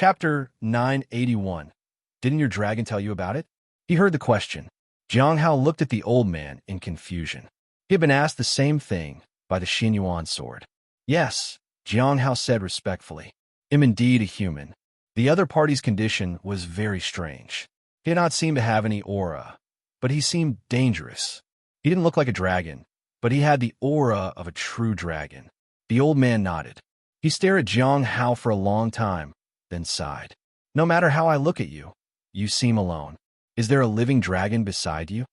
Chapter 981. Didn't your dragon tell you about it? He heard the question. Jiang Hao looked at the old man in confusion. He had been asked the same thing by the Xinyuan sword. Yes, Jiang Hao said respectfully. I'm indeed a human. The other party's condition was very strange. He did not seem to have any aura, but he seemed dangerous. He didn't look like a dragon, but he had the aura of a true dragon. The old man nodded. He stared at Jiang Hao for a long time, then sighed. No matter how I look at you, you seem alone. Is there a living dragon beside you?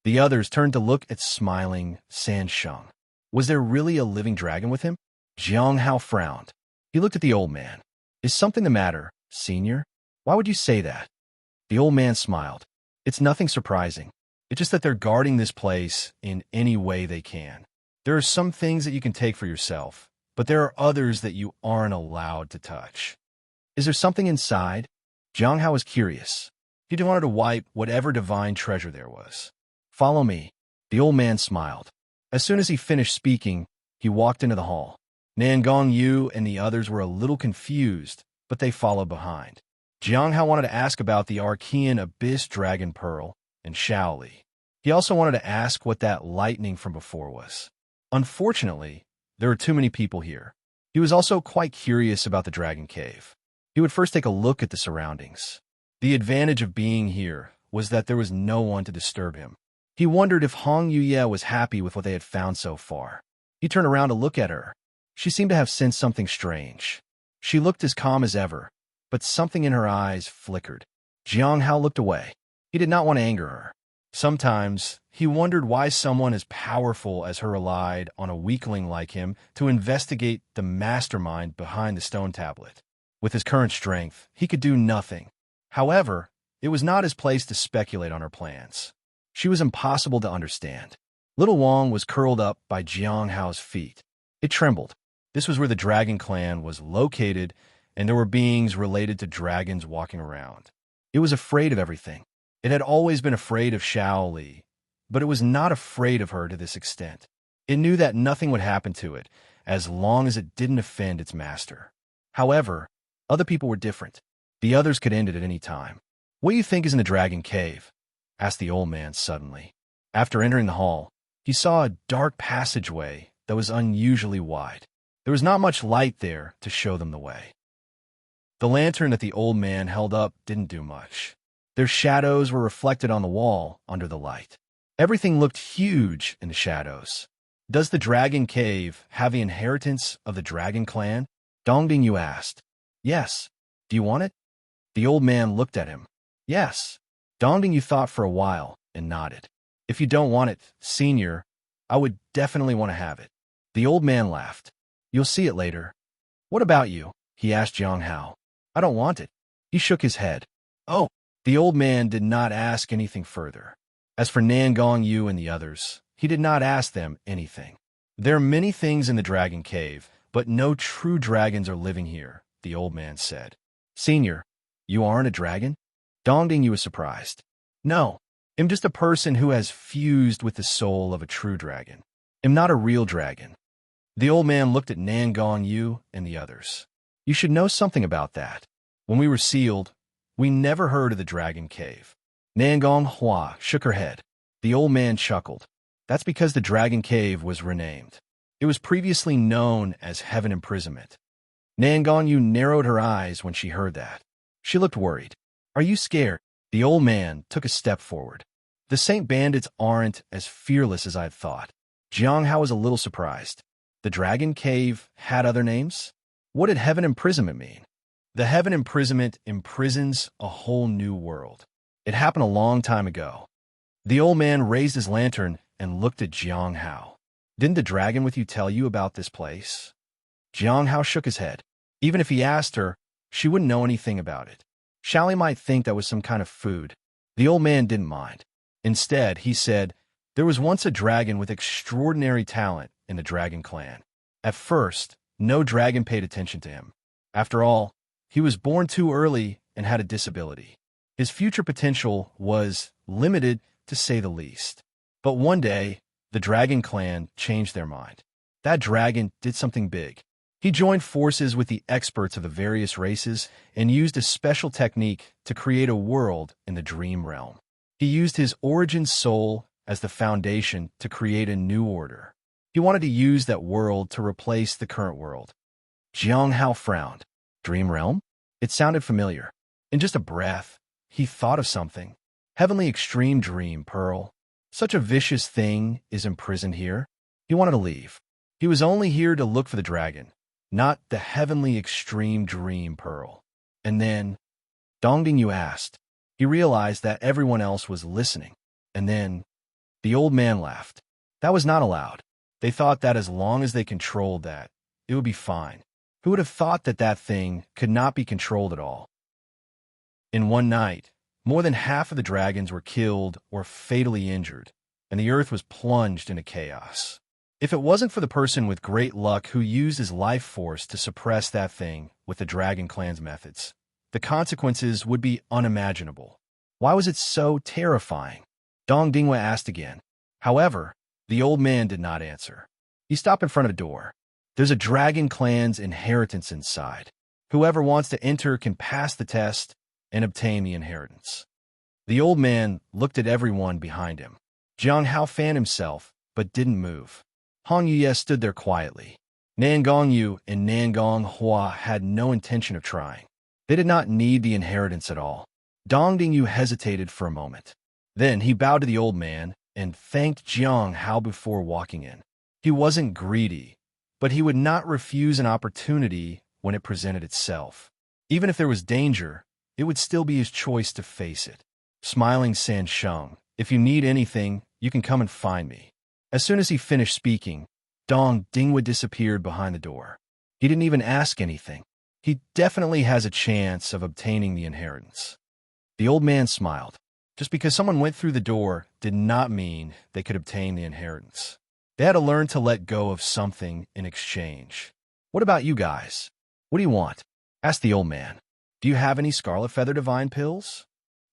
The others turned to look at smiling Sansheng. Was there really a living dragon with him? Jiang Hao frowned. He looked at the old man. Is something the matter, senior? Why would you say that? The old man smiled. It's nothing surprising. It's just that they're guarding this place in any way they can. There are some things that you can take for yourself, but there are others that you aren't allowed to touch. Is there something inside? Jiang Hao was curious. He wanted to wipe whatever divine treasure there was. Follow me. The old man smiled. As soon as he finished speaking, he walked into the hall. Nangong Yu and the others were a little confused, but they followed behind. Jiang Hao wanted to ask about the Archean Abyss Dragon Pearl and Shaoli. He also wanted to ask what that lightning from before was. Unfortunately, there were too many people here. He was also quite curious about the Dragon Cave. He would first take a look at the surroundings. The advantage of being here was that there was no one to disturb him. He wondered if Hong Yuye was happy with what they had found so far. He turned around to look at her. She seemed to have sensed something strange. She looked as calm as ever, but something in her eyes flickered. Jiang Hao looked away. He did not want to anger her. Sometimes, he wondered why someone as powerful as her relied on a weakling like him to investigate the mastermind behind the stone tablet. With his current strength, he could do nothing. However, it was not his place to speculate on her plans. She was impossible to understand. Little Wang was curled up by Jiang Hao's feet. It trembled. This was where the dragon clan was located, and there were beings related to dragons walking around. It was afraid of everything. It had always been afraid of Shaoli, but it was not afraid of her to this extent. It knew that nothing would happen to it, as long as it didn't offend its master. However, other people were different. The others could end it at any time. What do you think is in the dragon cave? Asked the old man suddenly. After entering the hall, he saw a dark passageway that was unusually wide. There was not much light there to show them the way. The lantern that the old man held up didn't do much. Their shadows were reflected on the wall under the light. Everything looked huge in the shadows. Does the dragon cave have the inheritance of the dragon clan? Dongding Yu asked. Yes. Do you want it? The old man looked at him. Yes. Dongding Yu thought for a while and nodded. If you don't want it, senior, I would definitely want to have it. The old man laughed. You'll see it later. What about you? He asked Jiang Hao. I don't want it. He shook his head. Oh. The old man did not ask anything further. As for Nangong Yu and the others, he did not ask them anything. There are many things in the dragon cave, but no true dragons are living here, the old man said. Senior, you aren't a dragon? Dongding Yu was surprised. No, I'm just a person who has fused with the soul of a true dragon. I'm not a real dragon. The old man looked at Nangong Yu and the others. You should know something about that. When we were sealed, we never heard of the dragon cave. Nangong Hua shook her head. The old man chuckled. That's because the dragon cave was renamed. It was previously known as Heaven Imprisonment. Nangong Yu narrowed her eyes when she heard that. She looked worried. Are you scared? The old man took a step forward. The Saint Bandits aren't as fearless as I'd thought. Jiang Hao was a little surprised. The dragon cave had other names? What did Heaven Imprisonment mean? The Heaven Imprisonment imprisons a whole new world. It happened a long time ago. The old man raised his lantern and looked at Jiang Hao. Didn't the dragon with you tell you about this place? Jiang Hao shook his head. Even if he asked her, she wouldn't know anything about it. Shaoli might think that was some kind of food. The old man didn't mind. Instead, he said, there was once a dragon with extraordinary talent in the dragon clan. At first, no dragon paid attention to him. After all, he was born too early and had a disability. His future potential was limited, to say the least. But one day, the dragon clan changed their mind. That dragon did something big. He joined forces with the experts of the various races and used a special technique to create a world in the dream realm. He used his origin soul as the foundation to create a new order. He wanted to use that world to replace the current world. Jiang Hao frowned. Dream realm? It sounded familiar. In just a breath, he thought of something. Heavenly extreme dream pearl. Such a vicious thing is imprisoned here. He wanted to leave. He was only here to look for the dragon, not the heavenly extreme dream pearl. And then, Dongding asked. He realized that everyone else was listening. And then, the old man laughed. That was not allowed. They thought that as long as they controlled that, it would be fine. Who would have thought that that thing could not be controlled at all? In one night, more than half of the dragons were killed or fatally injured, and the earth was plunged into chaos. If it wasn't for the person with great luck who used his life force to suppress that thing with the Dragon Clan's methods, the consequences would be unimaginable. Why was it so terrifying? Dong Dinghua asked again. However, the old man did not answer. He stopped in front of a door. There's a Dragon Clan's inheritance inside. Whoever wants to enter can pass the test and obtain the inheritance. The old man looked at everyone behind him. Jiang Hao fanned himself, but didn't move. Hong Yuye stood there quietly. Nan Gongyu and Nan Gonghua had no intention of trying. They did not need the inheritance at all. Dong Dingyu hesitated for a moment. Then he bowed to the old man and thanked Jiang Hao before walking in. He wasn't greedy, but he would not refuse an opportunity when it presented itself. Even if there was danger, it would still be his choice to face it. Smiling San Sheng, if you need anything, you can come and find me. As soon as he finished speaking, Dong Dinghua disappeared behind the door. He didn't even ask anything. He definitely has a chance of obtaining the inheritance. The old man smiled. Just because someone went through the door did not mean they could obtain the inheritance. They had to learn to let go of something in exchange. What about you guys? What do you want? Asked the old man. Do you have any Scarlet Feather Divine pills?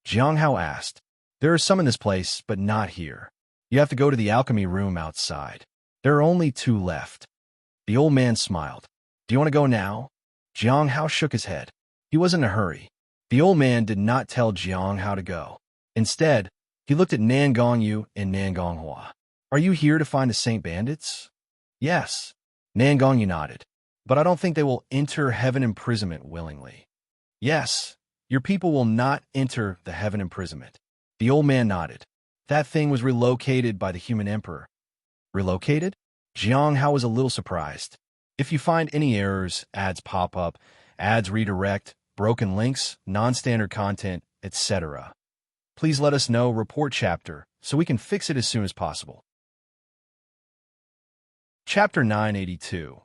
Jiang Hao asked. There are some in this place, but not here. You have to go to the alchemy room outside. There are only 2 left. The old man smiled. Do you want to go now? Jiang Hao shook his head. He was in a hurry. The old man did not tell Jiang Hao to go. Instead, he looked at Nan Gongyu and Nan Gonghua. Are you here to find the Saint Bandits? Yes. Nan Gongyu nodded. But I don't think they will enter heaven imprisonment willingly. Yes, your people will not enter the heaven imprisonment. The old man nodded. That thing was relocated by the human emperor. Relocated? Jiang Hao was a little surprised. If you find any errors, ads pop up, ads redirect, broken links, non-standard content, etc., please let us know, report chapter, so we can fix it as soon as possible. Chapter 982.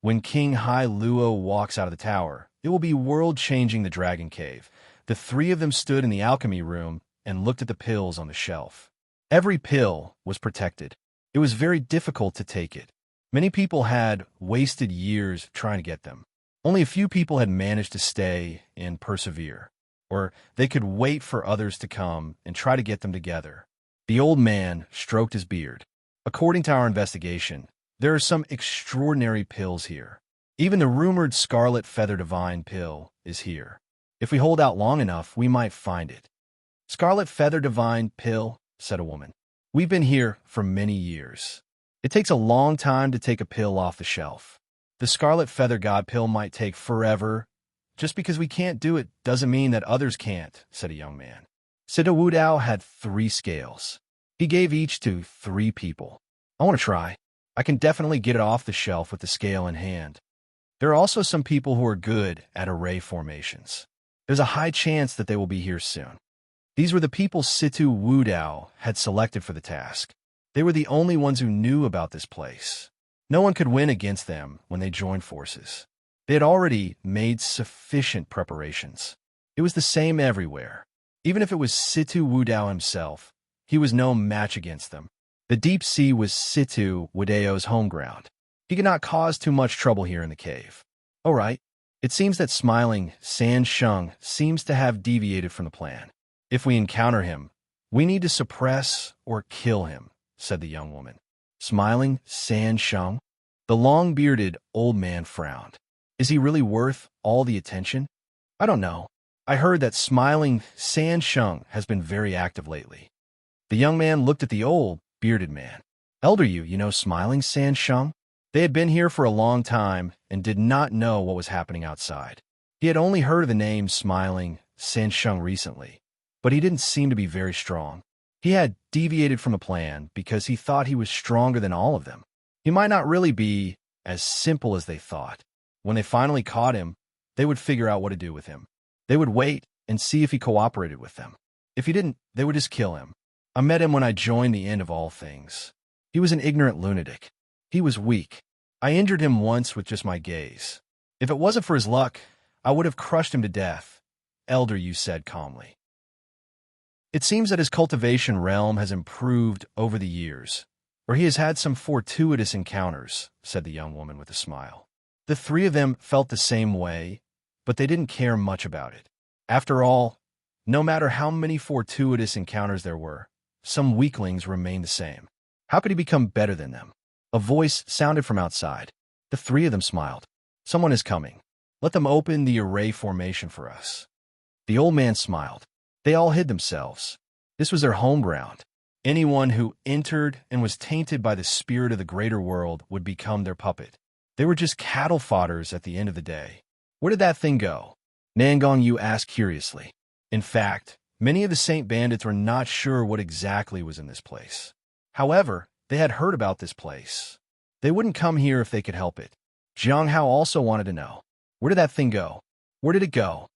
When King Hai Luo walks out of the tower, it will be world-changing the Dragon Cave. The 3 of them stood in the alchemy room and looked at the pills on the shelf. Every pill was protected. It was very difficult to take it. Many people had wasted years trying to get them. Only a few people had managed to stay and persevere, or they could wait for others to come and try to get them together. The old man stroked his beard. According to our investigation, there are some extraordinary pills here. Even the rumored Scarlet Feather Divine pill is here. If we hold out long enough, we might find it. Scarlet Feather Divine pill, said a woman. We've been here for many years. It takes a long time to take a pill off the shelf. The Scarlet Feather God pill might take forever. Just because we can't do it doesn't mean that others can't, said a young man. Sida Wudao had 3 scales. He gave each to 3 people. I want to try. I can definitely get it off the shelf with the scale in hand. There are also some people who are good at array formations. There's a high chance that they will be here soon. These were the people Situ Wudao had selected for the task. They were the only ones who knew about this place. No one could win against them when they joined forces. They had already made sufficient preparations. It was the same everywhere. Even if it was Situ Wudao himself, he was no match against them. The deep sea was Situ Wudao's home ground. He could not cause too much trouble here in the cave. All right. It seems that smiling San Sheng seems to have deviated from the plan. If we encounter him, we need to suppress or kill him, said the young woman. Smiling San Sheng? The long-bearded old man frowned. Is he really worth all the attention? I don't know. I heard that smiling San Sheng has been very active lately. The young man looked at the old, bearded man. Elder you know smiling San Sheng? They had been here for a long time and did not know what was happening outside. He had only heard of the name smiling San Sheng recently, but he didn't seem to be very strong. He had deviated from the plan because he thought he was stronger than all of them. He might not really be as simple as they thought. When they finally caught him, they would figure out what to do with him. They would wait and see if he cooperated with them. If he didn't, they would just kill him. I met him when I joined the end of all things. He was an ignorant lunatic. He was weak. I injured him once with just my gaze. If it wasn't for his luck, I would have crushed him to death, Elder you said calmly. It seems that his cultivation realm has improved over the years, or he has had some fortuitous encounters, said the young woman with a smile. The three of them felt the same way, but they didn't care much about it. After all, no matter how many fortuitous encounters there were, some weaklings remained the same. How could he become better than them? A voice sounded from outside. The three of them smiled. Someone is coming. Let them open the array formation for us. The old man smiled. They all hid themselves. This was their home ground. Anyone who entered and was tainted by the spirit of the greater world would become their puppet. They were just cattle fodders at the end of the day. Where did that thing go? Nangong Yu asked curiously. In fact, many of the Saint Bandits were not sure what exactly was in this place. However, they had heard about this place. They wouldn't come here if they could help it. Jiang Hao also wanted to know. Where did that thing go? Where did it go?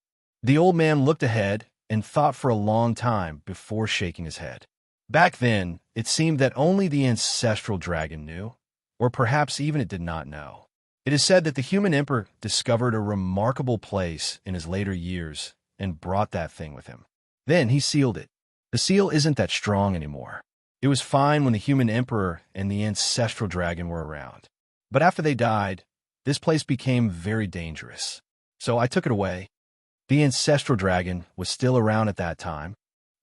The old man looked ahead and thought for a long time before shaking his head. Back then, it seemed that only the ancestral dragon knew, or perhaps even it did not know. It is said that the human emperor discovered a remarkable place in his later years and brought that thing with him. Then he sealed it. The seal isn't that strong anymore. It was fine when the human emperor and the ancestral dragon were around. But after they died, this place became very dangerous. So I took it away. The ancestral dragon was still around at that time.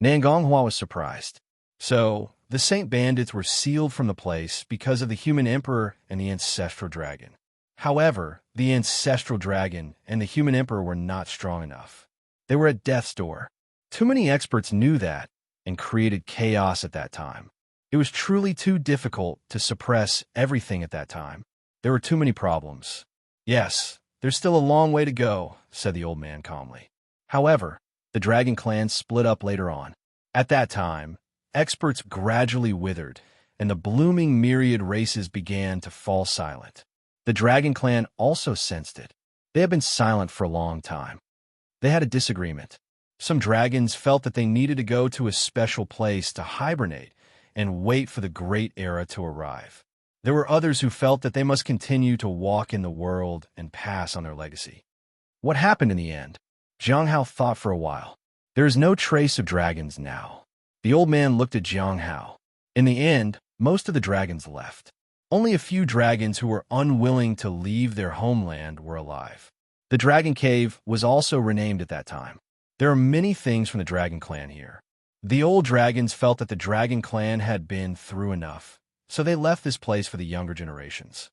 Nangonghua was surprised. So the Saint Bandits were sealed from the place because of the human emperor and the ancestral dragon. However, the ancestral dragon and the human emperor were not strong enough. They were at death's door. Too many experts knew that and created chaos at that time. It was truly too difficult to suppress everything at that time. There were too many problems. Yes, there's still a long way to go, said the old man calmly. However, the dragon clan split up later on. At that time, experts gradually withered, and the blooming myriad races began to fall silent. The dragon clan also sensed it. They had been silent for a long time. They had a disagreement. Some dragons felt that they needed to go to a special place to hibernate and wait for the great era to arrive. There were others who felt that they must continue to walk in the world and pass on their legacy. What happened in the end? Jiang Hao thought for a while. There is no trace of dragons now. The old man looked at Jiang Hao. In the end, most of the dragons left. Only a few dragons who were unwilling to leave their homeland were alive. The Dragon Cave was also renamed at that time. There are many things from the Dragon Clan here. The old dragons felt that the Dragon Clan had been through enough, so they left this place for the younger generations.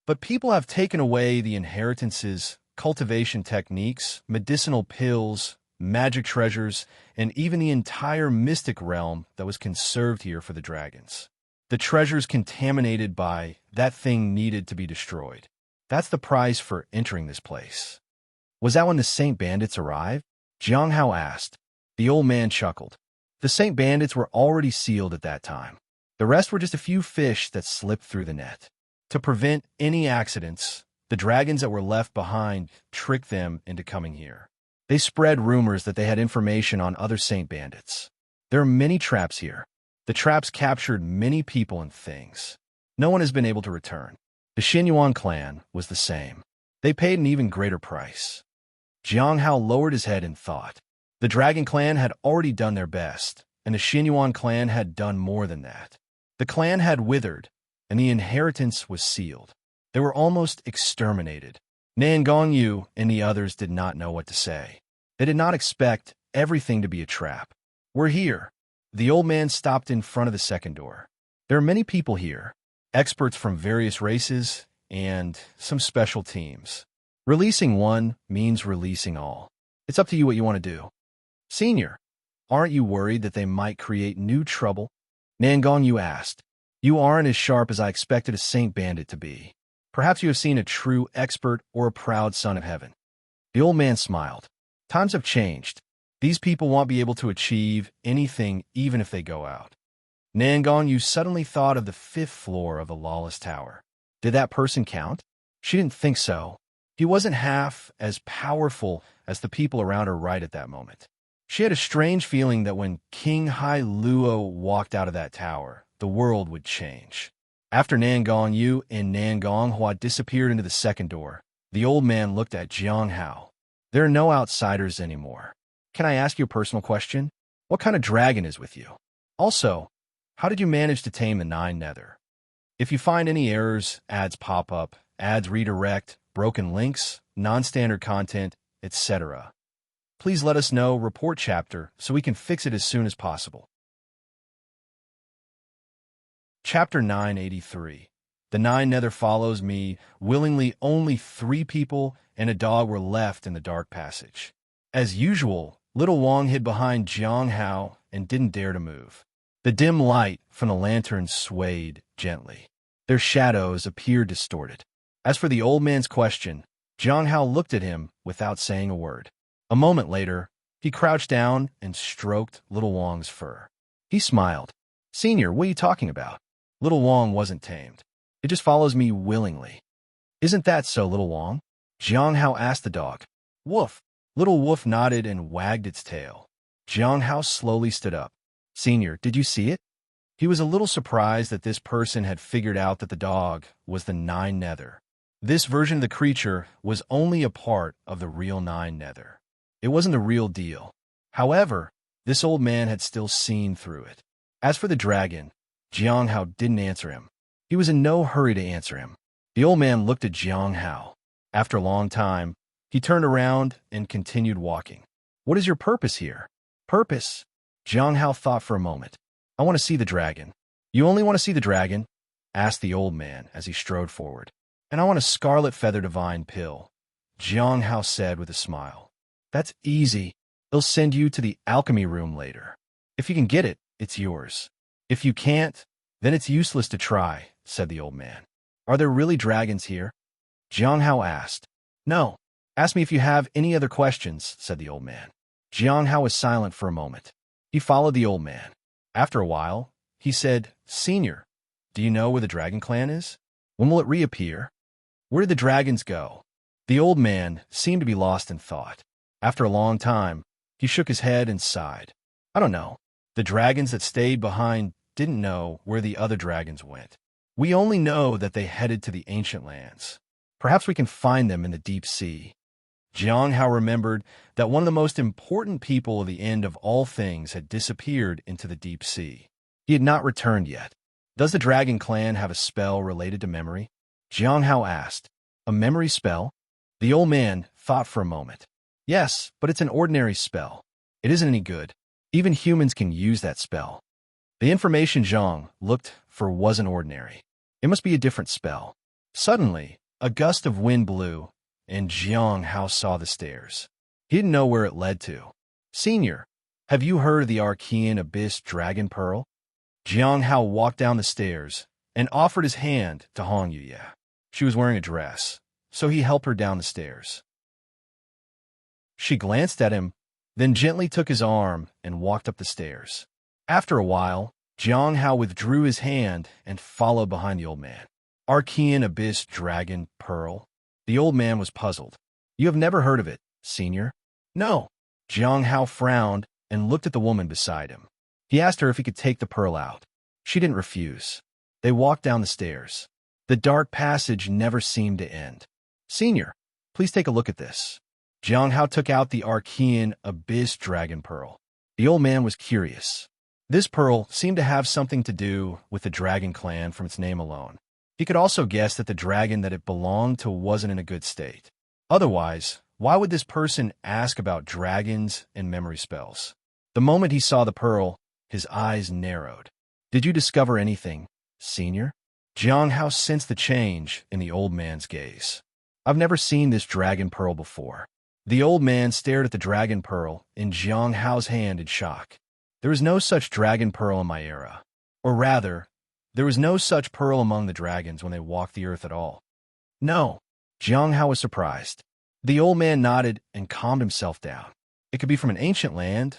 But people have taken away the inheritances, cultivation techniques, medicinal pills, magic treasures, and even the entire mystic realm that was conserved here for the dragons. The treasures contaminated by that thing needed to be destroyed. That's the price for entering this place. Was that when the Saint Bandits arrived? Jiang Hao asked. The old man chuckled. The Saint Bandits were already sealed at that time. The rest were just a few fish that slipped through the net. To prevent any accidents, the dragons that were left behind tricked them into coming here. They spread rumors that they had information on other Saint Bandits. There are many traps here. The traps captured many people and things. No one has been able to return. The Xinyuan clan was the same. They paid an even greater price. Jiang Hao lowered his head in thought. The Dragon Clan had already done their best, and the Xinyuan clan had done more than that. The clan had withered, and the inheritance was sealed. They were almost exterminated. Nangong Yu and the others did not know what to say. They did not expect everything to be a trap. We're here. The old man stopped in front of the second door. There are many people here. experts from various races, and some special teams. Releasing one means releasing all. It's up to you what you want to do. Senior, aren't you worried that they might create new trouble? Nangon, you asked. You aren't as sharp as I expected a saint bandit to be. Perhaps you have seen a true expert or a proud son of heaven. The old man smiled. Times have changed. These people won't be able to achieve anything even if they go out. Nangon, you suddenly thought of the 5th floor of the lawless tower. Did that person count? She didn't think so. He wasn't half as powerful as the people around her right at that moment. She had a strange feeling that when King Hai Luo walked out of that tower, the world would change. After Nangon Yu and Nangon Hua disappeared into the second door, the old man looked at Jiang Hao. There are no outsiders anymore. Can I ask you a personal question? What kind of dragon is with you? Also, how did you manage to tame the 9 nether? If you find any errors, ads pop up, ads redirect, broken links, non-standard content, etc., please let us know, report chapter, so we can fix it as soon as possible. Chapter 983. The 9 nether follows me. Willingly, only 3 people and a dog were left in the dark passage. As usual, little Wang hid behind Jiang Hao and didn't dare to move. The dim light from the lantern swayed gently. Their shadows appeared distorted. As for the old man's question, Jiang Hao looked at him without saying a word. A moment later, he crouched down and stroked little Wang's fur. He smiled. Senior, what are you talking about? Little Wang wasn't tamed. It just follows me willingly. Isn't that so, little Wang? Jiang Hao asked the dog. Woof. Little Wolf nodded and wagged its tail. Jiang Hao slowly stood up. Senior, did you see it? He was a little surprised that this person had figured out that the dog was the 9 nether. This version of the creature was only a part of the real 9 nether. It wasn't the real deal. However, this old man had still seen through it. As for the dragon, Jiang Hao didn't answer him. He was in no hurry to answer him. The old man looked at Jiang Hao. After a long time, he turned around and continued walking. What is your purpose here? Purpose? Jiang Hao thought for a moment. I want to see the dragon. You only want to see the dragon? Asked the old man as he strode forward. And I want a scarlet feather divine pill, Jiang Hao said with a smile. That's easy. They'll send you to the alchemy room later. If you can get it, it's yours. If you can't, then it's useless to try, said the old man. Are there really dragons here? Jiang Hao asked. No. Ask me if you have any other questions, said the old man. Jiang Hao was silent for a moment. He followed the old man. After a while, he said, Senior, do you know where the dragon clan is? When will it reappear? Where did the dragons go? The old man seemed to be lost in thought. After a long time, he shook his head and sighed. I don't know. The dragons that stayed behind didn't know where the other dragons went. We only know that they headed to the ancient lands. Perhaps we can find them in the deep sea. Jiang Hao remembered that one of the most important people of the end of all things had disappeared into the deep sea. He had not returned yet. Does the dragon clan have a spell related to memory? Jiang Hao asked. A memory spell? The old man thought for a moment. Yes, but it's an ordinary spell. It isn't any good. Even humans can use that spell. The information Zhang looked for wasn't ordinary. It must be a different spell. Suddenly, a gust of wind blew, and Jiang Hao saw the stairs. He didn't know where it led to. Senior, have you heard of the Archean Abyss Dragon Pearl? Jiang Hao walked down the stairs and offered his hand to Hong Yuye. She was wearing a dress, so he helped her down the stairs. She glanced at him, then gently took his arm and walked up the stairs. After a while, Jiang Hao withdrew his hand and followed behind the old man. Archean Abyss Dragon Pearl? The old man was puzzled. You have never heard of it, Senior? No. Jiang Hao frowned and looked at the woman beside him. He asked her if he could take the pearl out. She didn't refuse. They walked down the stairs. The dark passage never seemed to end. Senior, please take a look at this. Jiang Hao took out the Archean Abyss Dragon Pearl. The old man was curious. This pearl seemed to have something to do with the dragon clan from its name alone. He could also guess that the dragon that it belonged to wasn't in a good state. Otherwise, why would this person ask about dragons and memory spells? The moment he saw the pearl, his eyes narrowed. Did you discover anything, Senior? Jiang Hao sensed the change in the old man's gaze. I've never seen this dragon pearl before. The old man stared at the dragon pearl in Jiang Hao's hand in shock. There is no such dragon pearl in my era. Or rather, there was no such pearl among the dragons when they walked the earth at all. No. Jiang Hao was surprised. The old man nodded and calmed himself down. It could be from an ancient land.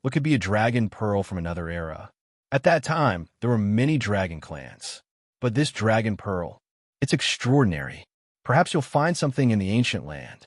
What could be a dragon pearl from another era? At that time, there were many dragon clans. But this dragon pearl, it's extraordinary. Perhaps you'll find something in the ancient land.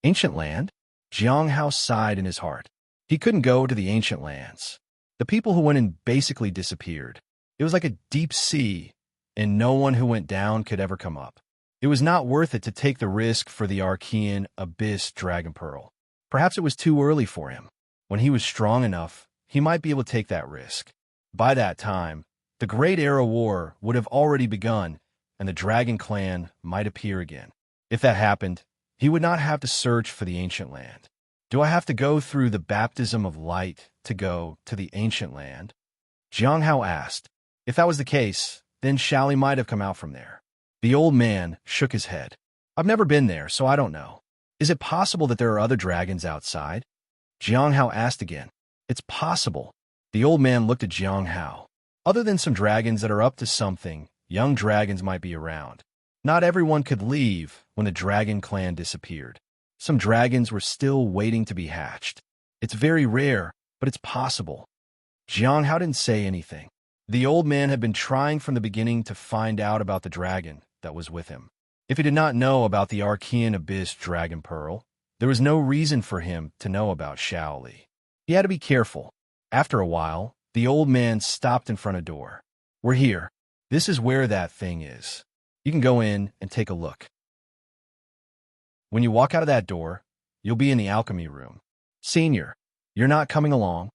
Ancient land? Jiang Hao sighed in his heart. He couldn't go to the ancient lands. The people who went in basically disappeared. It was like a deep sea, and no one who went down could ever come up. It was not worth it to take the risk for the Archean Abyss Dragon Pearl. Perhaps it was too early for him. When he was strong enough, he might be able to take that risk. By that time, the Great Era War would have already begun, and the Dragon Clan might appear again. If that happened, he would not have to search for the ancient land. Do I have to go through the baptism of light to go to the ancient land? Jiang Hao asked. If that was the case, then Shally might have come out from there. The old man shook his head. I've never been there, so I don't know. Is it possible that there are other dragons outside? Jiang Hao asked again. It's possible. The old man looked at Jiang Hao. Other than some dragons that are up to something, young dragons might be around. Not everyone could leave when the dragon clan disappeared. Some dragons were still waiting to be hatched. It's very rare, but it's possible. Jiang Hao didn't say anything. The old man had been trying from the beginning to find out about the dragon that was with him. If he did not know about the Archean Abyss Dragon Pearl, there was no reason for him to know about Shally. He had to be careful. After a while, the old man stopped in front of a door. We're here. This is where that thing is. You can go in and take a look. When you walk out of that door, you'll be in the alchemy room. Senior, you're not coming along?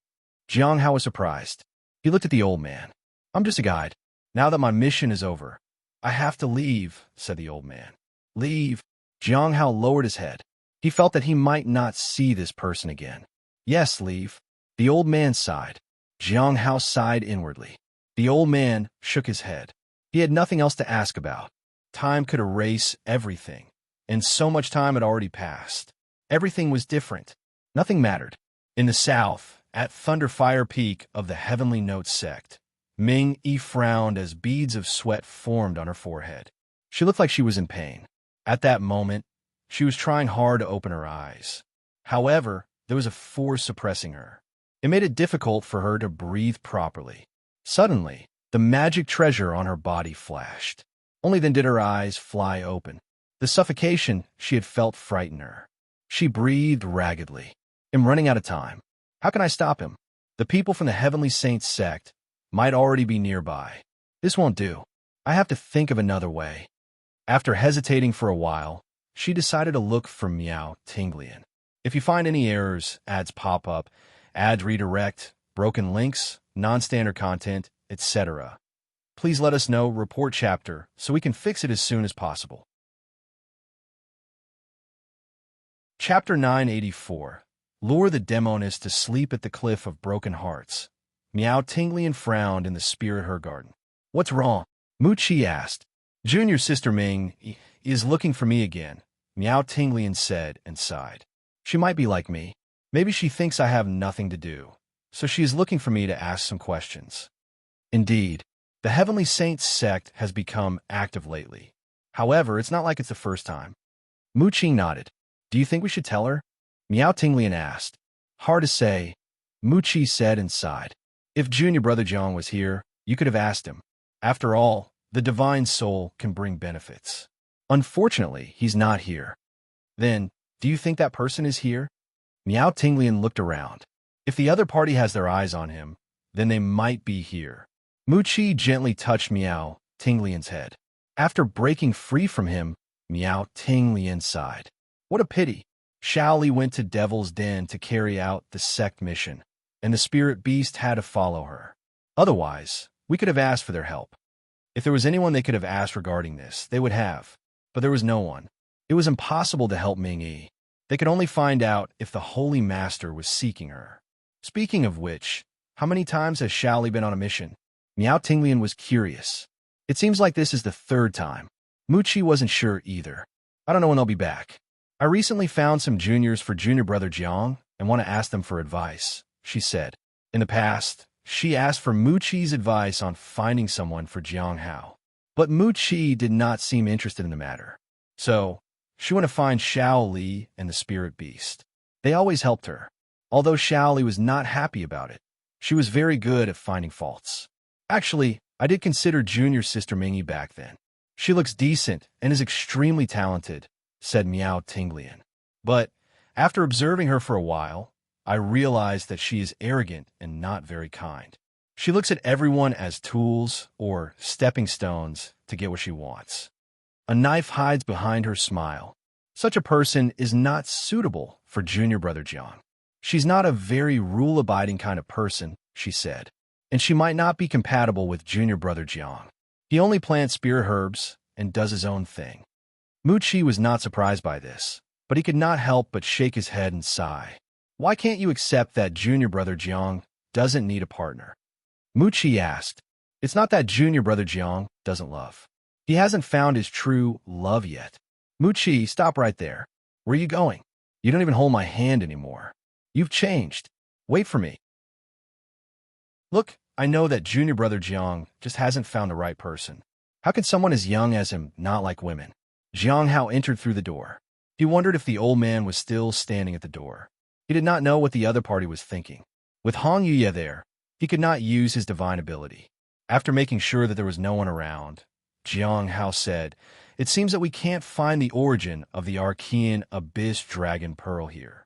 Jiang Hao was surprised. He looked at the old man. I'm just a guide. Now that my mission is over, I have to leave, said the old man. Leave? Jiang Hao lowered his head. He felt that he might not see this person again. Yes, leave. The old man sighed. Jiang Hao sighed inwardly. The old man shook his head. He had nothing else to ask about. Time could erase everything, and so much time had already passed. Everything was different. Nothing mattered. In the south, at Thunderfire Peak of the Heavenly Note sect, Ming Yi frowned as beads of sweat formed on her forehead. She looked like she was in pain. At that moment, she was trying hard to open her eyes. However, there was a force suppressing her. It made it difficult for her to breathe properly. Suddenly, the magic treasure on her body flashed. Only then did her eyes fly open. The suffocation she had felt frightened her. She breathed raggedly. I'm running out of time. How can I stop him? The people from the Heavenly Saints sect might already be nearby. This won't do. I have to think of another way. After hesitating for a while, she decided to look for Miao Tinglian. If you find any errors, ads pop up, ads redirect, broken links, non-standard content, etc., please let us know, report chapter, so we can fix it as soon as possible. Chapter 984. Lure the Demoness to sleep at the Cliff of Broken Hearts. Miao Tinglian frowned in the spirit her garden. What's wrong? Mu Qi asked. Junior sister Ming is looking for me again, Miao Tinglian said and sighed. She might be like me. Maybe she thinks I have nothing to do, so she is looking for me to ask some questions. Indeed, the Heavenly Saints sect has become active lately. However, it's not like it's the first time. Mu Qi nodded. Do you think we should tell her? Miao Tinglian asked. Hard to say, Mu Qi said and sighed. If Junior Brother Jiang was here, you could have asked him. After all, the divine soul can bring benefits. Unfortunately, he's not here. Then, do you think that person is here? Miao Tinglian looked around. If the other party has their eyes on him, then they might be here. Mu Qi gently touched Miao Tinglian's head. After breaking free from him, Miao Tinglian sighed. What a pity. Shally went to Devil's Den to carry out the sect mission, and the spirit beast had to follow her. Otherwise, we could have asked for their help. If there was anyone they could have asked regarding this, they would have. But there was no one. It was impossible to help Ming Yi. They could only find out if the Holy Master was seeking her. Speaking of which, how many times has Shally been on a mission? Miao Tinglian was curious. It seems like this is the third time. Muchi wasn't sure either. I don't know when they'll be back. I recently found some juniors for junior brother Jiang and want to ask them for advice, she said. In the past, she asked for Muchi's advice on finding someone for Jiang Hao. But Muchi did not seem interested in the matter. So, she went to find Xiao Li and the spirit beast. They always helped her. Although Xiao Li was not happy about it, she was very good at finding faults. Actually, I did consider junior sister Mingy back then. She looks decent and is extremely talented, said Miao Tinglian. But after observing her for a while, I realized that she is arrogant and not very kind. She looks at everyone as tools or stepping stones to get what she wants. A knife hides behind her smile. Such a person is not suitable for junior brother Jiang. She's not a very rule-abiding kind of person, she said, and she might not be compatible with junior brother Jiang. He only plants spirit herbs and does his own thing. Muchi was not surprised by this, but he could not help but shake his head and sigh. Why can't you accept that junior brother Jiang doesn't need a partner? Muchi asked. It's not that junior brother Jiang doesn't love. He hasn't found his true love yet. Muchi, stop right there. Where are you going? You don't even hold my hand anymore. You've changed. Wait for me. Look, I know that junior brother Jiang just hasn't found the right person. How can someone as young as him not like women? Jiang Hao entered through the door. He wondered if the old man was still standing at the door. He did not know what the other party was thinking. With Hong Yuye there, he could not use his divine ability. After making sure that there was no one around, Jiang Hao said, "It seems that we can't find the origin of the Archean Abyss Dragon Pearl here."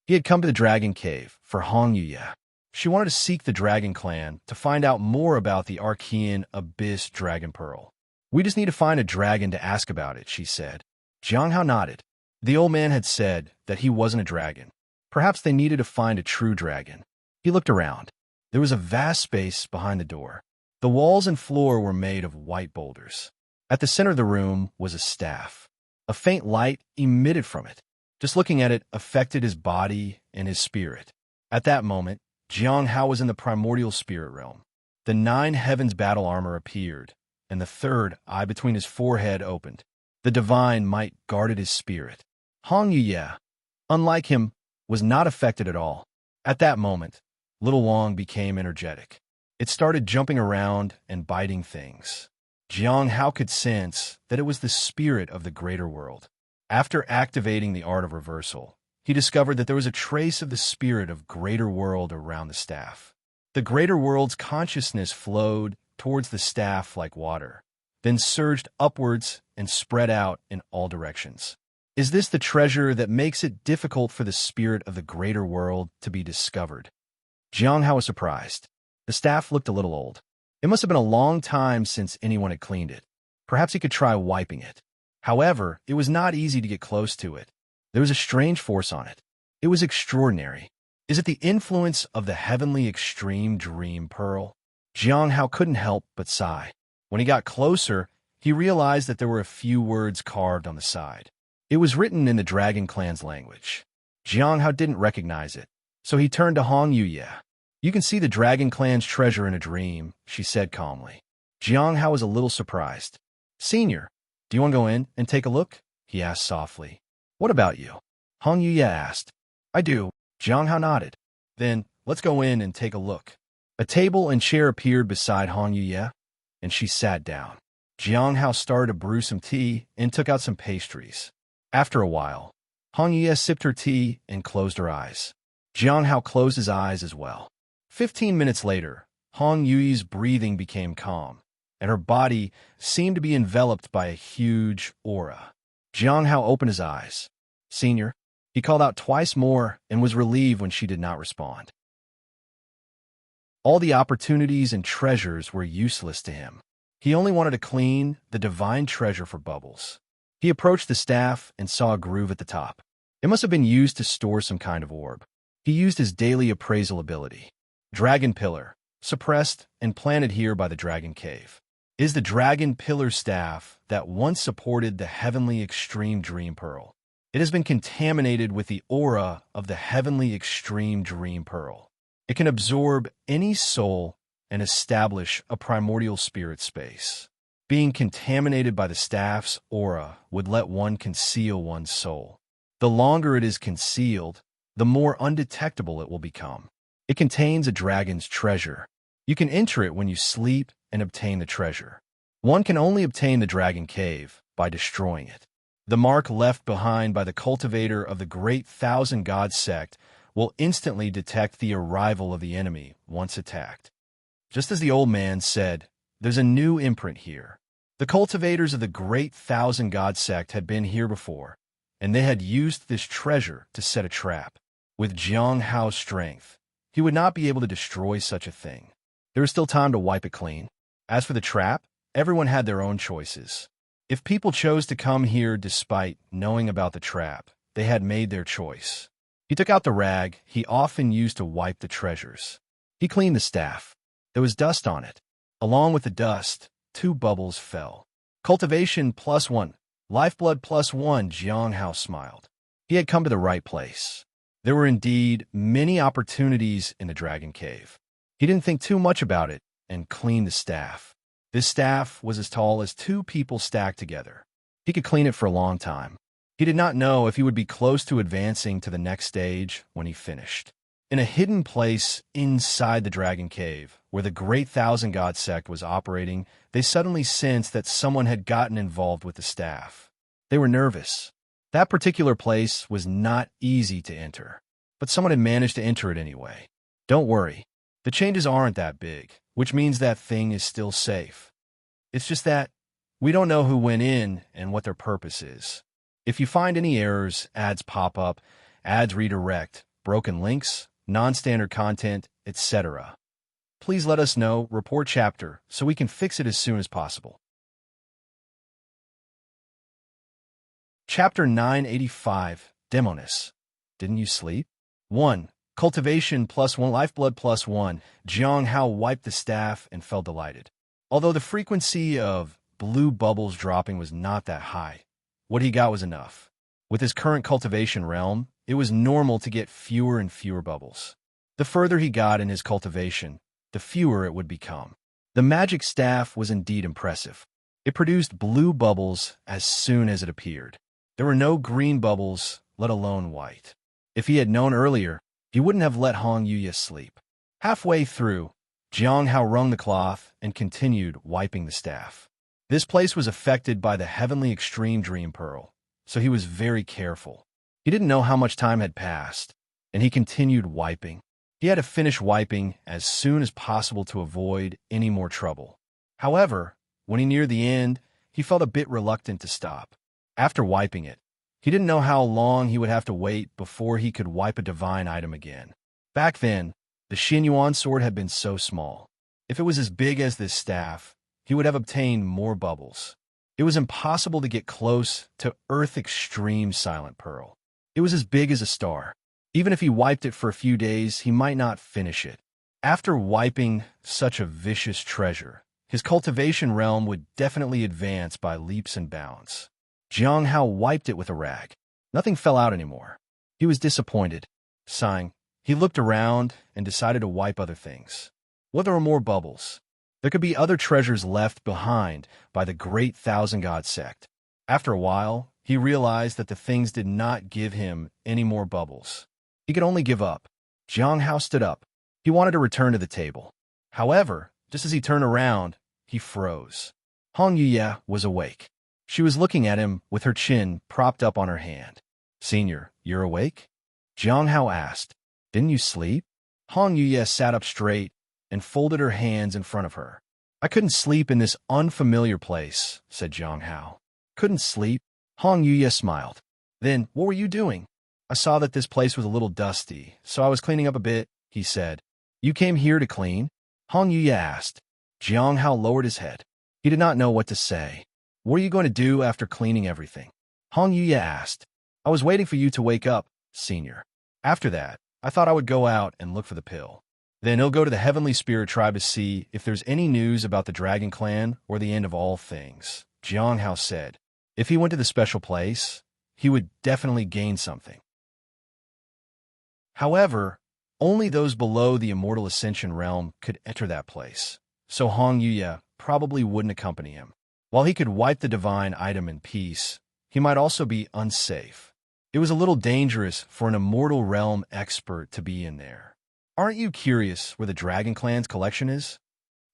He had come to the Dragon Cave for Hong Yuye. She wanted to seek the Dragon Clan to find out more about the Archean Abyss Dragon Pearl. We just need to find a dragon to ask about it, she said. Jiang Hao nodded. The old man had said that he wasn't a dragon. Perhaps they needed to find a true dragon. He looked around. There was a vast space behind the door. The walls and floor were made of white boulders. At the center of the room was a staff. A faint light emitted from it. Just looking at it affected his body and his spirit. At that moment, Jiang Hao was in the primordial spirit realm. The 9 heavens battle armor appeared, and the third eye between his forehead opened. The divine might guarded his spirit. Hong Yuye, unlike him, was not affected at all. At that moment, Little Wang became energetic. It started jumping around and biting things. Jiang Hao could sense that it was the spirit of the greater world. After activating the art of reversal, he discovered that there was a trace of the spirit of greater world around the staff. The greater world's consciousness flowed towards the staff like water, then surged upwards and spread out in all directions. Is this the treasure that makes it difficult for the spirit of the greater world to be discovered? Jiang Hao was surprised. The staff looked a little old. It must have been a long time since anyone had cleaned it. Perhaps he could try wiping it. However, it was not easy to get close to it. There was a strange force on it. It was extraordinary. Is it the influence of the heavenly extreme dream pearl? Jiang Hao couldn't help but sigh. When he got closer, he realized that there were a few words carved on the side. It was written in the Dragon Clan's language. Jiang Hao didn't recognize it, so he turned to Hong Yuye. You can see the Dragon Clan's treasure in a dream, she said calmly. Jiang Hao was a little surprised. Senior, do you want to go in and take a look? He asked softly. What about you? Hong Yuye asked. I do. Jiang Hao nodded. Then, let's go in and take a look. A table and chair appeared beside Hong Yuye, and she sat down. Jiang Hao started to brew some tea and took out some pastries. After a while, Hong Yuye sipped her tea and closed her eyes. Jiang Hao closed his eyes as well. 15 minutes later, Hong Yuye's breathing became calm, and her body seemed to be enveloped by a huge aura. Jiang Hao opened his eyes. Senior, he called out twice more and was relieved when she did not respond. All the opportunities and treasures were useless to him. He only wanted to clean the divine treasure for Bubbles. He approached the staff and saw a groove at the top. It must have been used to store some kind of orb. He used his daily appraisal ability. Dragon Pillar, suppressed and planted here by the Dragon Cave, is the Dragon Pillar staff that once supported the heavenly extreme dream pearl. It has been contaminated with the aura of the heavenly extreme dream pearl. It can absorb any soul and establish a primordial spirit space. Being contaminated by the staff's aura would let one conceal one's soul. The longer it is concealed, the more undetectable it will become. It contains a dragon's treasure. You can enter it when you sleep and obtain the treasure. One can only obtain the dragon cave by destroying it. The mark left behind by the cultivator of the great thousand god sect will instantly detect the arrival of the enemy once attacked. Just as the old man said, there's a new imprint here. The cultivators of the great thousand god sect had been here before, and they had used this treasure to set a trap. With Jiang Hao's strength, he would not be able to destroy such a thing. There is still time to wipe it clean. As for the trap, everyone had their own choices. If people chose to come here despite knowing about the trap, they had made their choice. He took out the rag he often used to wipe the treasures. He cleaned the staff. There was dust on it. Along with the dust, 2 bubbles fell. Cultivation +1, lifeblood +1, Jiang Hao smiled. He had come to the right place. There were indeed many opportunities in the dragon cave. He didn't think too much about it and cleaned the staff. This staff was as tall as 2 people stacked together. He could clean it for a long time. He did not know if he would be close to advancing to the next stage when he finished. In a hidden place inside the dragon cave, where the great thousand god sect was operating, they suddenly sensed that someone had gotten involved with the staff. They were nervous. That particular place was not easy to enter, but someone had managed to enter it anyway. Don't worry. The changes aren't that big, which means that thing is still safe. It's just that we don't know who went in and what their purpose is. If you find any errors, ads pop up, ads redirect, broken links, non-standard content, etc., please let us know, report chapter, so we can fix it as soon as possible. Chapter 985, Demonis. Didn't you sleep? 1. Cultivation +1, lifeblood +1. Jiang Hao wiped the staff and felt delighted. Although the frequency of blue bubbles dropping was not that high, what he got was enough. With his current cultivation realm, it was normal to get fewer and fewer bubbles. The further he got in his cultivation, the fewer it would become. The magic staff was indeed impressive. It produced blue bubbles as soon as it appeared. There were no green bubbles, let alone white. If he had known earlier, he wouldn't have let Hong Yuya sleep. Halfway through, Jiang Hao wrung the cloth and continued wiping the staff. This place was affected by the heavenly extreme dream pearl, so he was very careful. He didn't know how much time had passed, and he continued wiping. He had to finish wiping as soon as possible to avoid any more trouble. However, when he neared the end, he felt a bit reluctant to stop. After wiping it, he didn't know how long he would have to wait before he could wipe a divine item again. Back then, the Xinyuan sword had been so small. If it was as big as this staff, he would have obtained more bubbles. It was impossible to get close to Earth Extreme Silent Pearl. It was as big as a star. Even if he wiped it for a few days, he might not finish it. After wiping such a vicious treasure, his cultivation realm would definitely advance by leaps and bounds. Jiang Hao wiped it with a rag. Nothing fell out anymore. He was disappointed. Sighing, he looked around and decided to wipe other things. Well, there were more bubbles. There could be other treasures left behind by the great thousand god sect. After a while, he realized that the things did not give him any more bubbles. He could only give up. Jiang Hao stood up. He wanted to return to the table. However, just as he turned around, he froze. Hong Yuya was awake. She was looking at him with her chin propped up on her hand. "Senior, you're awake?" Jiang Hao asked. "Didn't you sleep?" Hong Yuya sat up straight and folded her hands in front of her. "I couldn't sleep in this unfamiliar place," said Jiang Hao. "Couldn't sleep?" Hong Yuya smiled. "Then, what were you doing?" "I saw that this place was a little dusty, so I was cleaning up a bit," he said. "You came here to clean?" Hong Yuya asked. Jiang Hao lowered his head. He did not know what to say. "What are you going to do after cleaning everything?" Hong Yuya asked. "I was waiting for you to wake up, Senior. After that, I thought I would go out and look for the pill. Then he'll go to the Heavenly Spirit Tribe to see if there's any news about the Dragon Clan or the end of all things," Jiang Hao said. If he went to the special place, he would definitely gain something. However, only those below the Immortal Ascension realm could enter that place, so Hong Yuya probably wouldn't accompany him. While he could wipe the divine item in peace, he might also be unsafe. It was a little dangerous for an immortal realm expert to be in there. Aren't you curious where the Dragon Clan's collection is?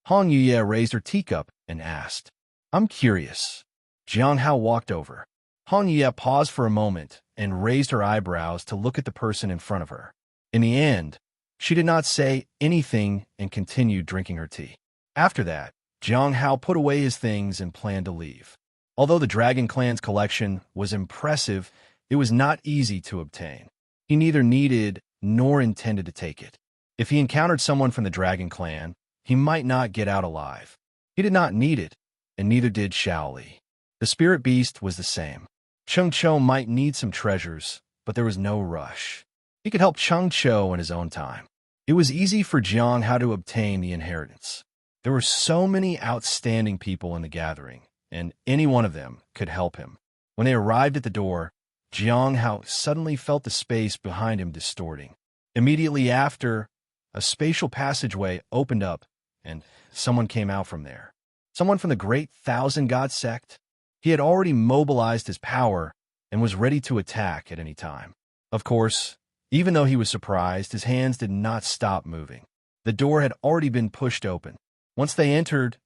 Hong Yuye raised her teacup and asked. I'm curious. Jiang Hao walked over. Hong Yuye paused for a moment and raised her eyebrows to look at the person in front of her. In the end, she did not say anything and continued drinking her tea. After that, Jiang Hao put away his things and planned to leave. Although the Dragon Clan's collection was impressive, it was not easy to obtain. He neither needed nor intended to take it. If he encountered someone from the Dragon Clan, he might not get out alive. He did not need it, and neither did Shaoli. The spirit beast was the same. Chung Cho might need some treasures, but there was no rush. He could help Chung Cho in his own time. It was easy for Jiang Hao to obtain the inheritance. There were so many outstanding people in the gathering, and any one of them could help him. When they arrived at the door, Jiang Hao suddenly felt the space behind him distorting. Immediately after, a spatial passageway opened up, and someone came out from there. Someone from the Great Thousand God Sect. He had already mobilized his power and was ready to attack at any time. Of course, even though he was surprised, his hands did not stop moving. The door had already been pushed open. Once they entered,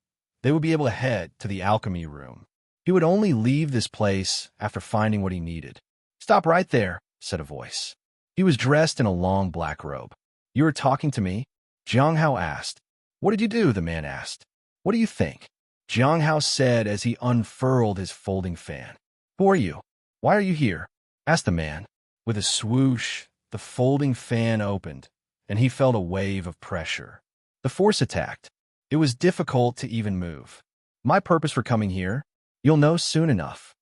they would be able to head to the alchemy room. He would only leave this place after finding what he needed. Stop right there, said a voice. He was dressed in a long black robe. You are talking to me? Jiang Hao asked. What did you do? The man asked. What do you think? Jiang Hao said as he unfurled his folding fan. Who are you? Why are you here? Asked the man. With a swoosh, the folding fan opened, and he felt a wave of pressure. The force attacked. It was difficult to even move. My purpose for coming here? You'll know soon enough.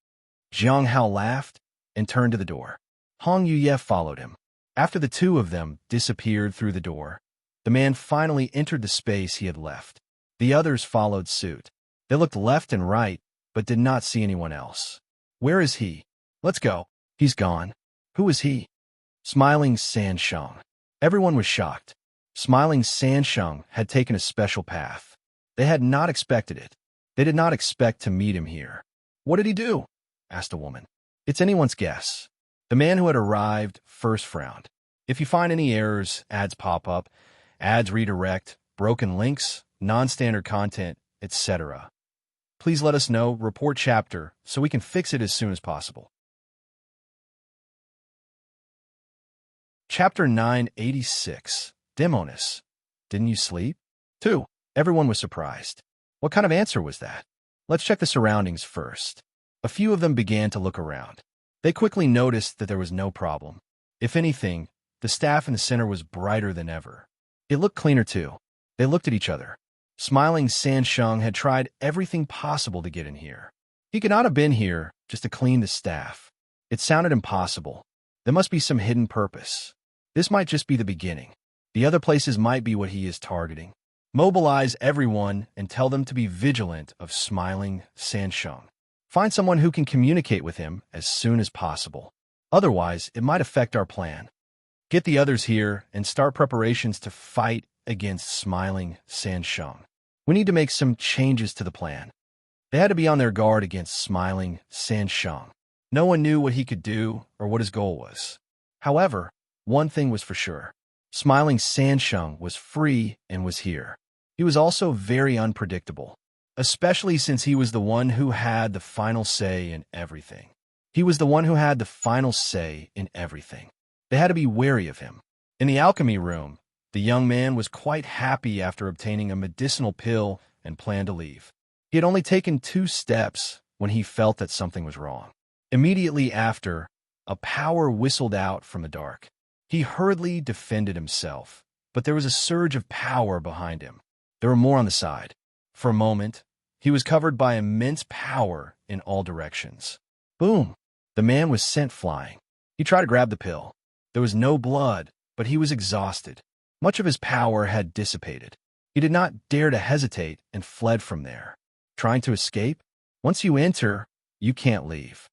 Jiang Hao laughed and turned to the door. Hong Yuye followed him. After the two of them disappeared through the door, the man finally entered the space he had left. The others followed suit. They looked left and right, but did not see anyone else. Where is he? Let's go. He's gone. Who is he? Smiling Sansheng. Everyone was shocked. Smiling Sansheng had taken a special path. They had not expected it. They did not expect to meet him here. What did he do? Asked a woman. It's anyone's guess. The man who had arrived first frowned. If you find any errors, ads pop up, ads redirect, broken links, non-standard content, etc. Please let us know, report chapter, so we can fix it as soon as possible. Chapter 986. Demonis. Didn't you sleep? 2. Everyone was surprised. What kind of answer was that? Let's check the surroundings first. A few of them began to look around. They quickly noticed that there was no problem. If anything, the staff in the center was brighter than ever. It looked cleaner too. They looked at each other. Smiling Sansheng had tried everything possible to get in here. He could not have been here just to clean the staff. It sounded impossible. There must be some hidden purpose. This might just be the beginning. The other places might be what he is targeting. Mobilize everyone and tell them to be vigilant of Smiling Sansheng. Find someone who can communicate with him as soon as possible. Otherwise, it might affect our plan. Get the others here and start preparations to fight against Smiling Sansheng. We need to make some changes to the plan. They had to be on their guard against Smiling Sansheng. No one knew what he could do or what his goal was. However, one thing was for sure. Smiling Sansheng was free and was here. He was also very unpredictable, especially since he was the one who had the final say in everything. He was the one who had the final say in everything. They had to be wary of him. In the alchemy room, the young man was quite happy after obtaining a medicinal pill and planned to leave. He had only taken 2 steps when he felt that something was wrong. Immediately after, a power whistled out from the dark. He hurriedly defended himself, but there was a surge of power behind him. There were more on the side. For a moment, he was covered by immense power in all directions. Boom! The man was sent flying. He tried to grab the pill. There was no blood, but he was exhausted. Much of his power had dissipated. He did not dare to hesitate and fled from there. Trying to escape? Once you enter, you can't leave.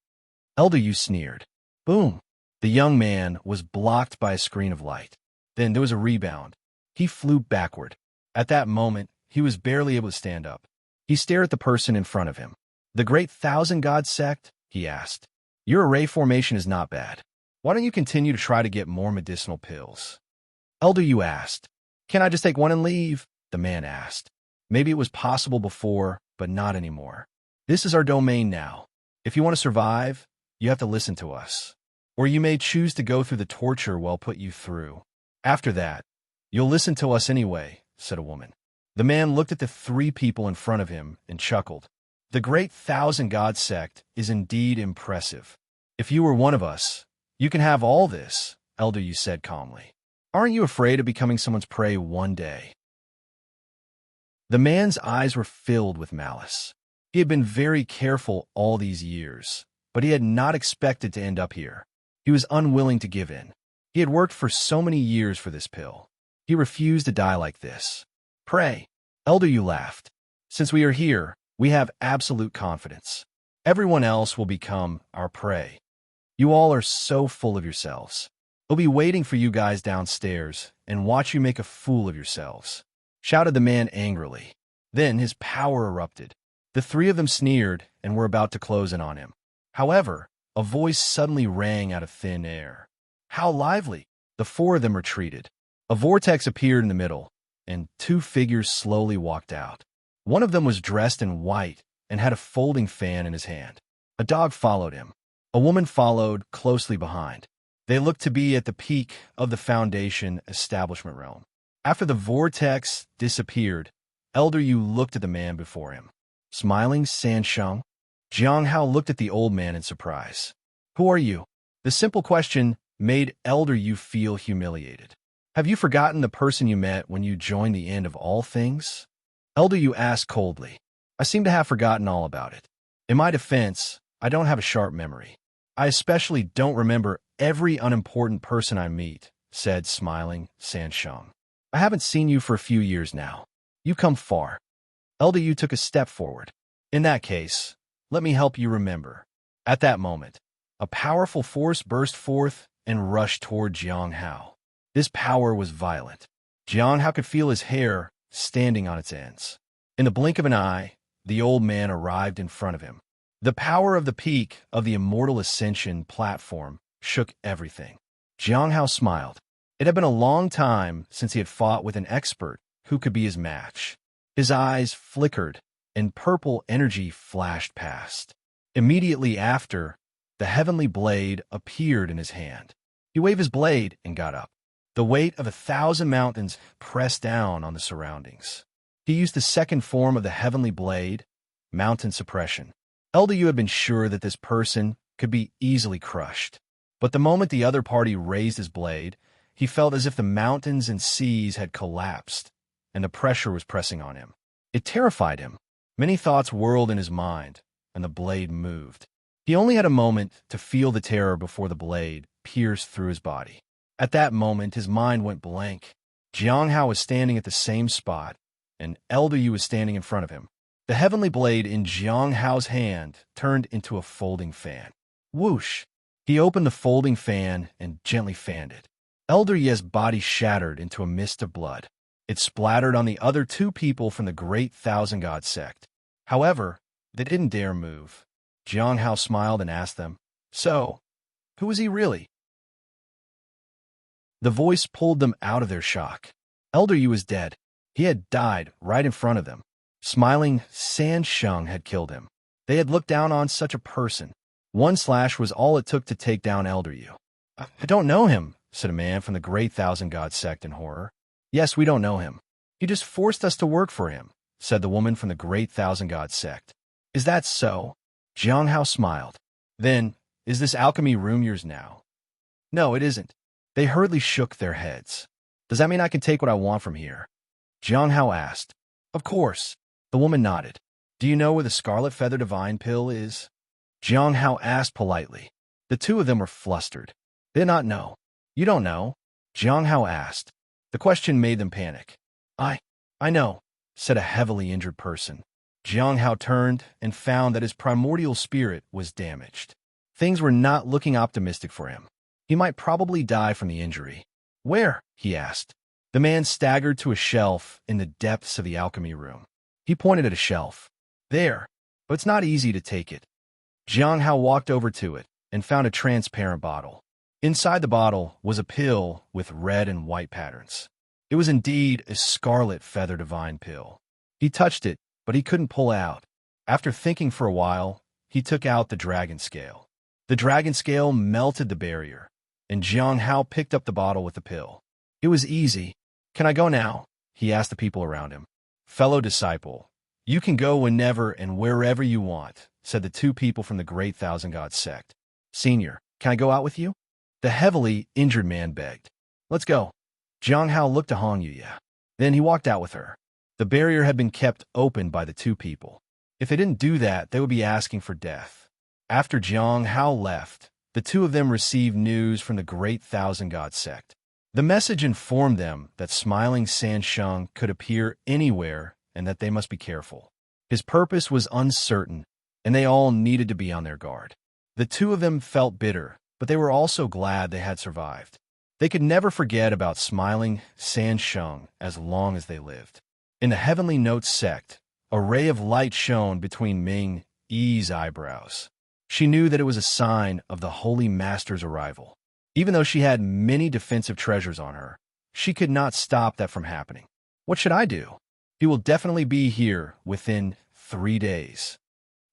Elder Yu sneered. Boom! The young man was blocked by a screen of light. Then there was a rebound. He flew backward. At that moment, he was barely able to stand up. He stared at the person in front of him. The Great Thousand God Sect? He asked. Your array formation is not bad. Why don't you continue to try to get more medicinal pills? Elder Yu asked. Can I just take one and leave? The man asked. Maybe it was possible before, but not anymore. This is our domain now. If you want to survive, you have to listen to us. Or you may choose to go through the torture we'll put you through. After that, you'll listen to us anyway, said a woman. The man looked at the three people in front of him and chuckled. The Great Thousand God Sect is indeed impressive. If you were one of us, you can have all this, Elder Yu said calmly. Aren't you afraid of becoming someone's prey one day? The man's eyes were filled with malice. He had been very careful all these years, but he had not expected to end up here. He was unwilling to give in. He had worked for so many years for this pill. He refused to die like this. Pray. Elder Yu laughed. Since we are here, we have absolute confidence. Everyone else will become our prey. You all are so full of yourselves. They'll be waiting for you guys downstairs and watch you make a fool of yourselves, shouted the man angrily. Then his power erupted. The three of them sneered and were about to close in on him. However, a voice suddenly rang out of thin air. How lively! The four of them retreated. A vortex appeared in the middle, and two figures slowly walked out. One of them was dressed in white and had a folding fan in his hand. A dog followed him. A woman followed closely behind. They looked to be at the peak of the Foundation establishment realm. After the vortex disappeared, Elder Yu looked at the man before him. Smiling Sansheng, Jiang Hao looked at the old man in surprise. Who are you? The simple question made Elder Yu feel humiliated. Have you forgotten the person you met when you joined the end of all things? Elder Yu asked coldly. I seem to have forgotten all about it. In my defense, I don't have a sharp memory. I especially don't remember every unimportant person I meet, said smiling Sansheng. I haven't seen you for a few years now. You've come far. Elder Yu took a step forward. In that case, let me help you remember. At that moment, a powerful force burst forth and rushed toward Jiang Hao. This power was violent. Jiang Hao could feel his hair standing on its ends. In the blink of an eye, the old man arrived in front of him. The power of the peak of the Immortal Ascension platform shook everything. Jiang Hao smiled. It had been a long time since he had fought with an expert who could be his match. His eyes flickered, and purple energy flashed past. Immediately after, the heavenly blade appeared in his hand. He waved his blade and got up. The weight of 1,000 mountains pressed down on the surroundings. He used the second form of the heavenly blade, mountain suppression. Elder Yu had been sure that this person could be easily crushed. But the moment the other party raised his blade, he felt as if the mountains and seas had collapsed, and the pressure was pressing on him. It terrified him. Many thoughts whirled in his mind, and the blade moved. He only had a moment to feel the terror before the blade pierced through his body. At that moment, his mind went blank. Jiang Hao was standing at the same spot, and Elder Yu was standing in front of him. The heavenly blade in Jiang Hao's hand turned into a folding fan. Whoosh! He opened the folding fan and gently fanned it. Elder Yu's body shattered into a mist of blood. It splattered on the other two people from the Great Thousand God Sect. However, they didn't dare move. Jiang Hao smiled and asked them, So, who was he really? The voice pulled them out of their shock. Elder Yu was dead. He had died right in front of them. Smiling Sansheng had killed him. They had looked down on such a person. One slash was all it took to take down Elder Yu. I don't know him, said a man from the Great Thousand God Sect in horror. Yes, we don't know him. He just forced us to work for him, said the woman from the Great Thousand God Sect. Is that so? Jiang Hao smiled. Then, is this alchemy room yours now? No, it isn't. They hurriedly shook their heads. Does that mean I can take what I want from here? Jiang Hao asked. Of course. The woman nodded. Do you know where the Scarlet Feather Divine Pill is? Jiang Hao asked politely. The two of them were flustered. They did not know. You don't know? Jiang Hao asked. The question made them panic. I know, said a heavily injured person. Jiang Hao turned and found that his primordial spirit was damaged. Things were not looking optimistic for him. He might probably die from the injury. Where? He asked. The man staggered to a shelf in the depths of the alchemy room. He pointed at a shelf. There. but it's not easy to take it. Jiang Hao walked over to it and found a transparent bottle. Inside the bottle was a pill with red and white patterns. It was indeed a scarlet feather divine pill. He touched it, but he couldn't pull out. After thinking for a while, he took out the dragon scale. The dragon scale melted the barrier, and Jiang Hao picked up the bottle with the pill. It was easy. "Can I go now?" he asked the people around him. "Fellow disciple, you can go whenever and wherever you want," said the two people from the Great Thousand God sect. "Senior, can I go out with you?" The heavily injured man begged. "Let's go." Jiang Hao looked to Hong Yuya. Then he walked out with her. The barrier had been kept open by the two people. If they didn't do that, they would be asking for death. After Jiang Hao left, the two of them received news from the Great Thousand God sect. The message informed them that Smiling Sansheng could appear anywhere and that they must be careful. His purpose was uncertain, and they all needed to be on their guard. The two of them felt bitter, but they were also glad they had survived. They could never forget about Smiling Sansheng as long as they lived. In the Heavenly Notes sect, a ray of light shone between Ming Yi's eyebrows. She knew that it was a sign of the Holy Master's arrival. Even though she had many defensive treasures on her, she could not stop that from happening. "What should I do?" "He will definitely be here within 3 days."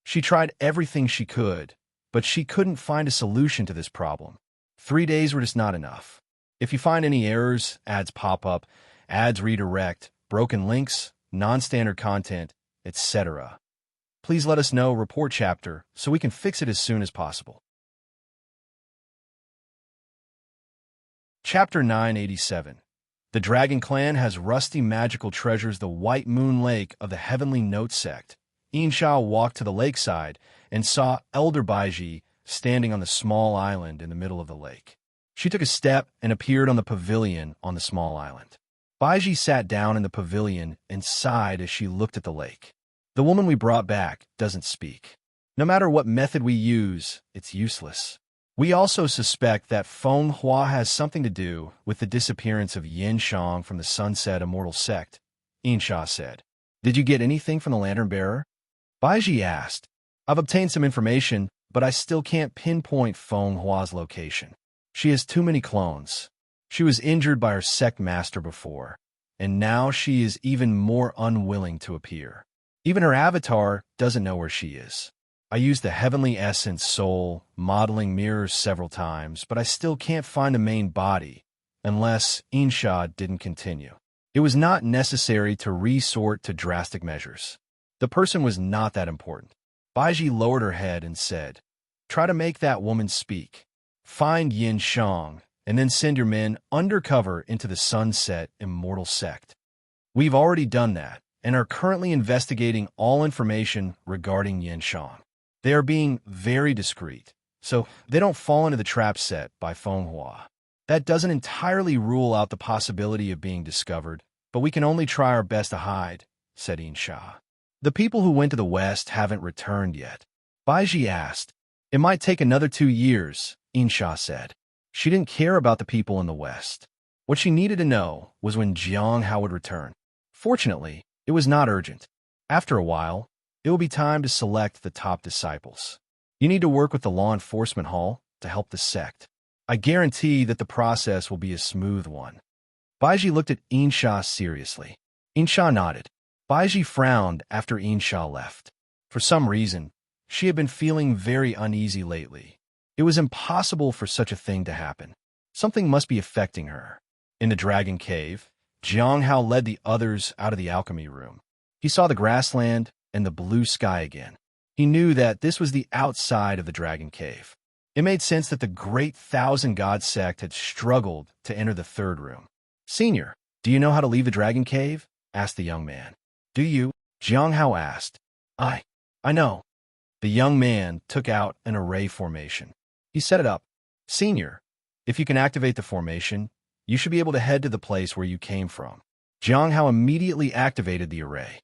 She tried everything she could, but she couldn't find a solution to this problem. 3 days were just not enough. If you find any errors, ads pop up, ads redirect, broken links, non-standard content, etc., please let us know, report chapter, so we can fix it as soon as possible. Chapter 987. The Dragon Clan has rusty magical treasures. The White Moon Lake of the Heavenly Note sect. Insha walked to the lakeside and saw Elder Baiji standing on the small island in the middle of the lake. She took a step and appeared on the pavilion on the small island. Baiji sat down in the pavilion and sighed as she looked at the lake. "The woman we brought back doesn't speak. No matter what method we use, it's useless. We also suspect that Feng Hua has something to do with the disappearance of Yin Shang from the Sunset Immortal sect," Insha said. "Did you get anything from the Lantern Bearer?" Baiji asked. "I've obtained some information, but I still can't pinpoint Feng Hua's location. She has too many clones. She was injured by her sect master before, and now she is even more unwilling to appear. Even her avatar doesn't know where she is. I used the Heavenly Essence Soul modeling mirrors several times, but I still can't find the main body, unless Insha didn't continue. It was not necessary to resort to drastic measures. The person was not that important." Baiji lowered her head and said, "Try to make that woman speak. Find Yin Shang, and then send your men undercover into the Sunset Immortal sect. We've already done that, and are currently investigating all information regarding Yin Shang. They are being very discreet, so they don't fall into the trap set by Feng Hua. That doesn't entirely rule out the possibility of being discovered, but we can only try our best to hide," said Insha. "The people who went to the west haven't returned yet?" Baiji asked. "It might take another 2 years," Insha said. She didn't care about the people in the west. What she needed to know was when Jiang Hao would return. Fortunately, it was not urgent. After a while, it will be time to select the top disciples. You need to work with the law enforcement hall to help the sect. I guarantee that the process will be a smooth one." Baiji looked at Insha seriously. Insha nodded. Baiji frowned after Insha left. For some reason, she had been feeling very uneasy lately. It was impossible for such a thing to happen. Something must be affecting her. In the Dragon Cave, Jiang Hao led the others out of the alchemy room. He saw the grassland and the blue sky again. He knew that this was the outside of the Dragon Cave. It made sense that the Great Thousand God sect had struggled to enter the third room. "Senior, do you know how to leave the Dragon Cave?" asked the young man. "Do you?" Jiang Hao asked. I know." The young man took out an array formation. He set it up. "Senior, if you can activate the formation, you should be able to head to the place where you came from." Jiang Hao immediately activated the array.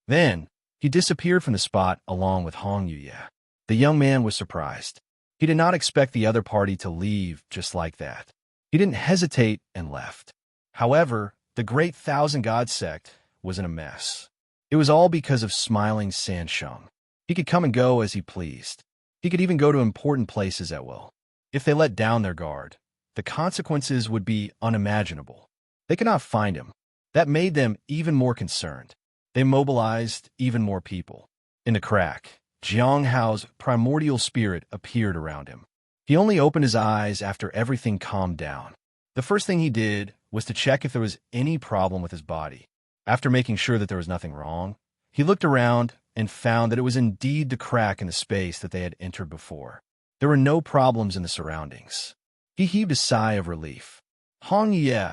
Then, he disappeared from the spot along with Hong Yuya. The young man was surprised. He did not expect the other party to leave just like that. He didn't hesitate and left. However, the Great Thousand God sect was in a mess. It was all because of smiling Sansheng. He could come and go as he pleased. He could even go to important places at will. If they let down their guard, the consequences would be unimaginable. They could not find him. That made them even more concerned. They mobilized even more people. In the crack, Jiang Hao's primordial spirit appeared around him. He only opened his eyes after everything calmed down. The first thing he did was to check if there was any problem with his body. After making sure that there was nothing wrong, he looked around and found that it was indeed the crack in the space that they had entered before. There were no problems in the surroundings. He heaved a sigh of relief. Hong Ye,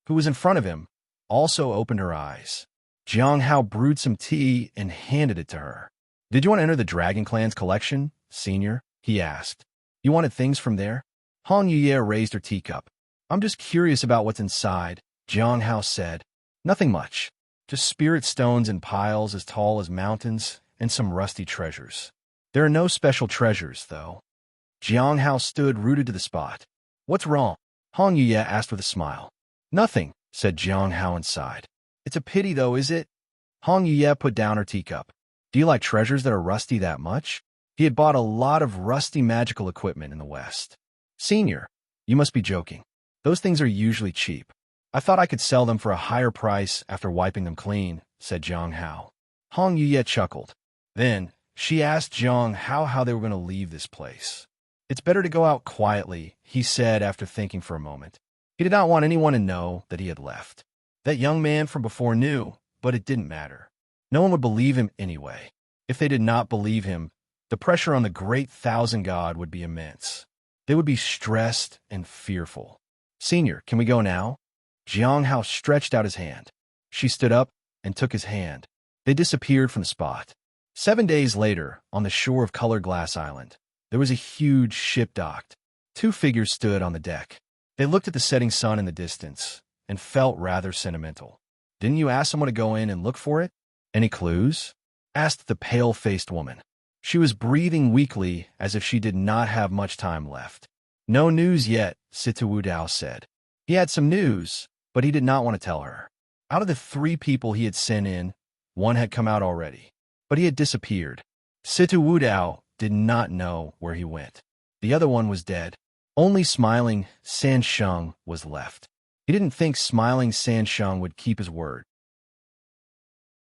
who was in front of him, also opened her eyes. Jiang Hao brewed some tea and handed it to her. "Did you want to enter the Dragon Clan's collection, Senior?" he asked. "You wanted things from there?" Hong Ye raised her teacup. "I'm just curious about what's inside," Jiang Hao said. "Nothing much. Just spirit stones in piles as tall as mountains and some rusty treasures. There are no special treasures, though." Jiang Hao stood rooted to the spot. "What's wrong?" Hong Ye asked with a smile. "Nothing," said Jiang Hao and sighed. "It's a pity, though, is it?" Hong Ye put down her teacup. "Do you like treasures that are rusty that much?" He had bought a lot of rusty magical equipment in the West. "Senior, you must be joking. Those things are usually cheap. I thought I could sell them for a higher price after wiping them clean," said Jiang Hao. Hong Ye chuckled. Then she asked Jiang Hao how they were going to leave this place. "It's better to go out quietly," he said after thinking for a moment. He did not want anyone to know that he had left. That young man from before knew, but it didn't matter. No one would believe him anyway. If they did not believe him, the pressure on the great thousand god would be immense. They would be stressed and fearful. "Senior, can we go now?" Jiang Hao stretched out his hand. She stood up and took his hand. They disappeared from the spot. 7 days later, on the shore of Colored Glass Island, there was a huge ship docked. 2 figures stood on the deck. They looked at the setting sun in the distance and felt rather sentimental. "Didn't you ask someone to go in and look for it?" "Any clues?" asked the pale-faced woman. She was breathing weakly as if she did not have much time left. "No news yet," Situ Dao said. He had some news, but he did not want to tell her. Out of the 3 people he had sent in, 1 had come out already, but he had disappeared. Situ Dao did not know where he went. The other one was dead. Only smiling Sansheng was left. He didn't think smiling Sansheng would keep his word.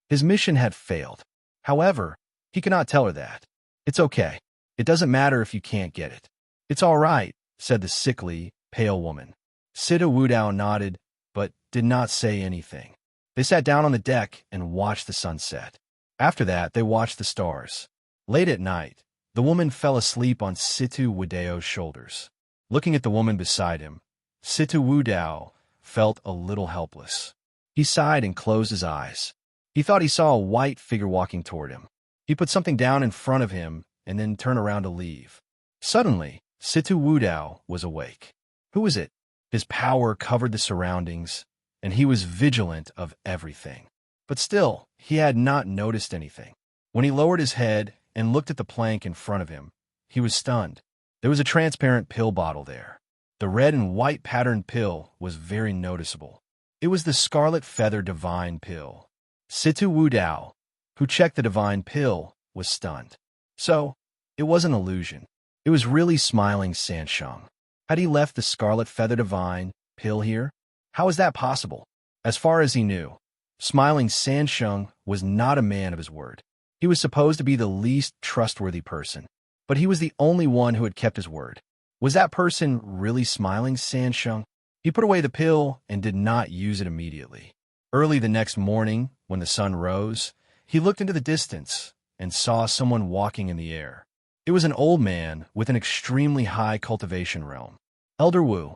His mission had failed. However, he could not tell her that. "It's okay. It doesn't matter if you can't get it." "It's all right," said the sickly, pale woman. Situ Dao nodded, but did not say anything. They sat down on the deck and watched the sunset. After that, they watched the stars. Late at night, the woman fell asleep on Situ Dao's shoulders. Looking at the woman beside him, Situ Dao felt a little helpless. He sighed and closed his eyes. He thought he saw a white figure walking toward him. He put something down in front of him and then turned around to leave. Suddenly, Situ Dao was awake. Who was it? His power covered the surroundings, and he was vigilant of everything. But still, he had not noticed anything. When he lowered his head and looked at the plank in front of him, he was stunned. There was a transparent pill bottle there. The red and white patterned pill was very noticeable. It was the Scarlet Feather Divine Pill. Situ Dao, who checked the divine pill, was stunned. So, it was an illusion. It was really smiling Sansheng. Had he left the Scarlet Feather Divine Pill here? How was that possible? As far as he knew, smiling Sansheng was not a man of his word. He was supposed to be the least trustworthy person, but he was the only one who had kept his word. Was that person really smiling Sansheng? He put away the pill and did not use it immediately. Early the next morning, when the sun rose, he looked into the distance and saw someone walking in the air. It was an old man with an extremely high cultivation realm. Elder Wu.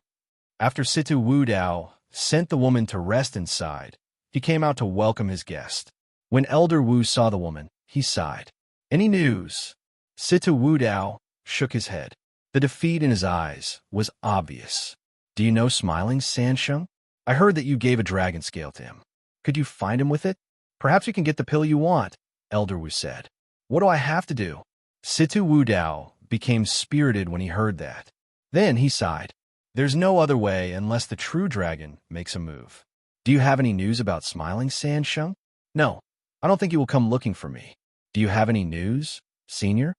After Situ Dao sent the woman to rest inside, he came out to welcome his guest. When Elder Wu saw the woman, he sighed. "Any news?" Situ Dao shook his head. The defeat in his eyes was obvious. "Do you know smiling Sansheng? I heard that you gave a dragon scale to him. Could you find him with it? Perhaps you can get the pill you want," Elder Wu said. "What do I have to do?" Situ Dao became spirited when he heard that. Then he sighed. "There's no other way unless the true dragon makes a move. Do you have any news about smiling Sansheng?" "No. I don't think he will come looking for me. Do you have any news, Senior?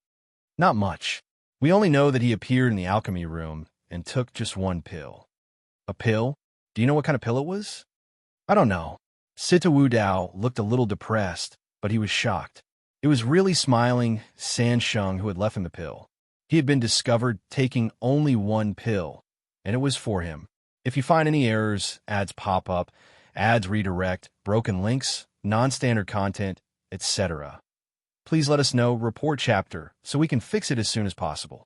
Not much. We only know that he appeared in the alchemy room and took just one pill. A pill? Do you know what kind of pill it was? I don't know. Sita Wu Dao looked a little depressed, but he was shocked. It was really smiling San Sheng who had left him the pill. He had been discovered taking only one pill, and it was for him. If you find any errors, ads pop up, ads redirect, broken links, non-standard content, etc., please let us know, report chapter, so we can fix it as soon as possible.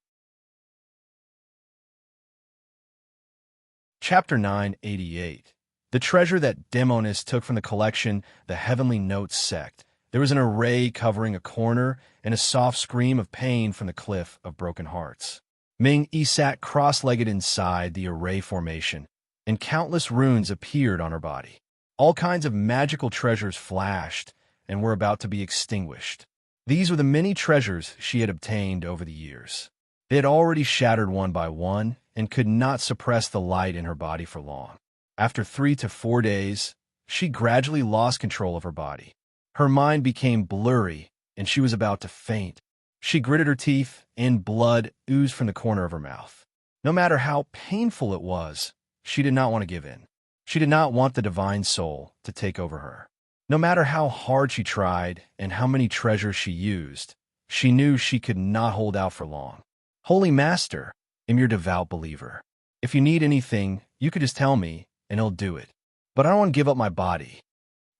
Chapter 988. The treasure that Demonis took from the collection, the Heavenly Notes sect. There was an array covering a corner and a soft scream of pain from the cliff of broken hearts. Ming Yi sat cross-legged inside the array formation, and countless runes appeared on her body. All kinds of magical treasures flashed and were about to be extinguished. These were the many treasures she had obtained over the years. They had already shattered one by one and could not suppress the light in her body for long. After 3 to 4 days, she gradually lost control of her body. Her mind became blurry, and she was about to faint. She gritted her teeth, and blood oozed from the corner of her mouth. No matter how painful it was, she did not want to give in. She did not want the divine soul to take over her. No matter how hard she tried and how many treasures she used, she knew she could not hold out for long. Holy Master, I'm your devout believer. If you need anything, you could just tell me, and I'll do it. But I don't want to give up my body.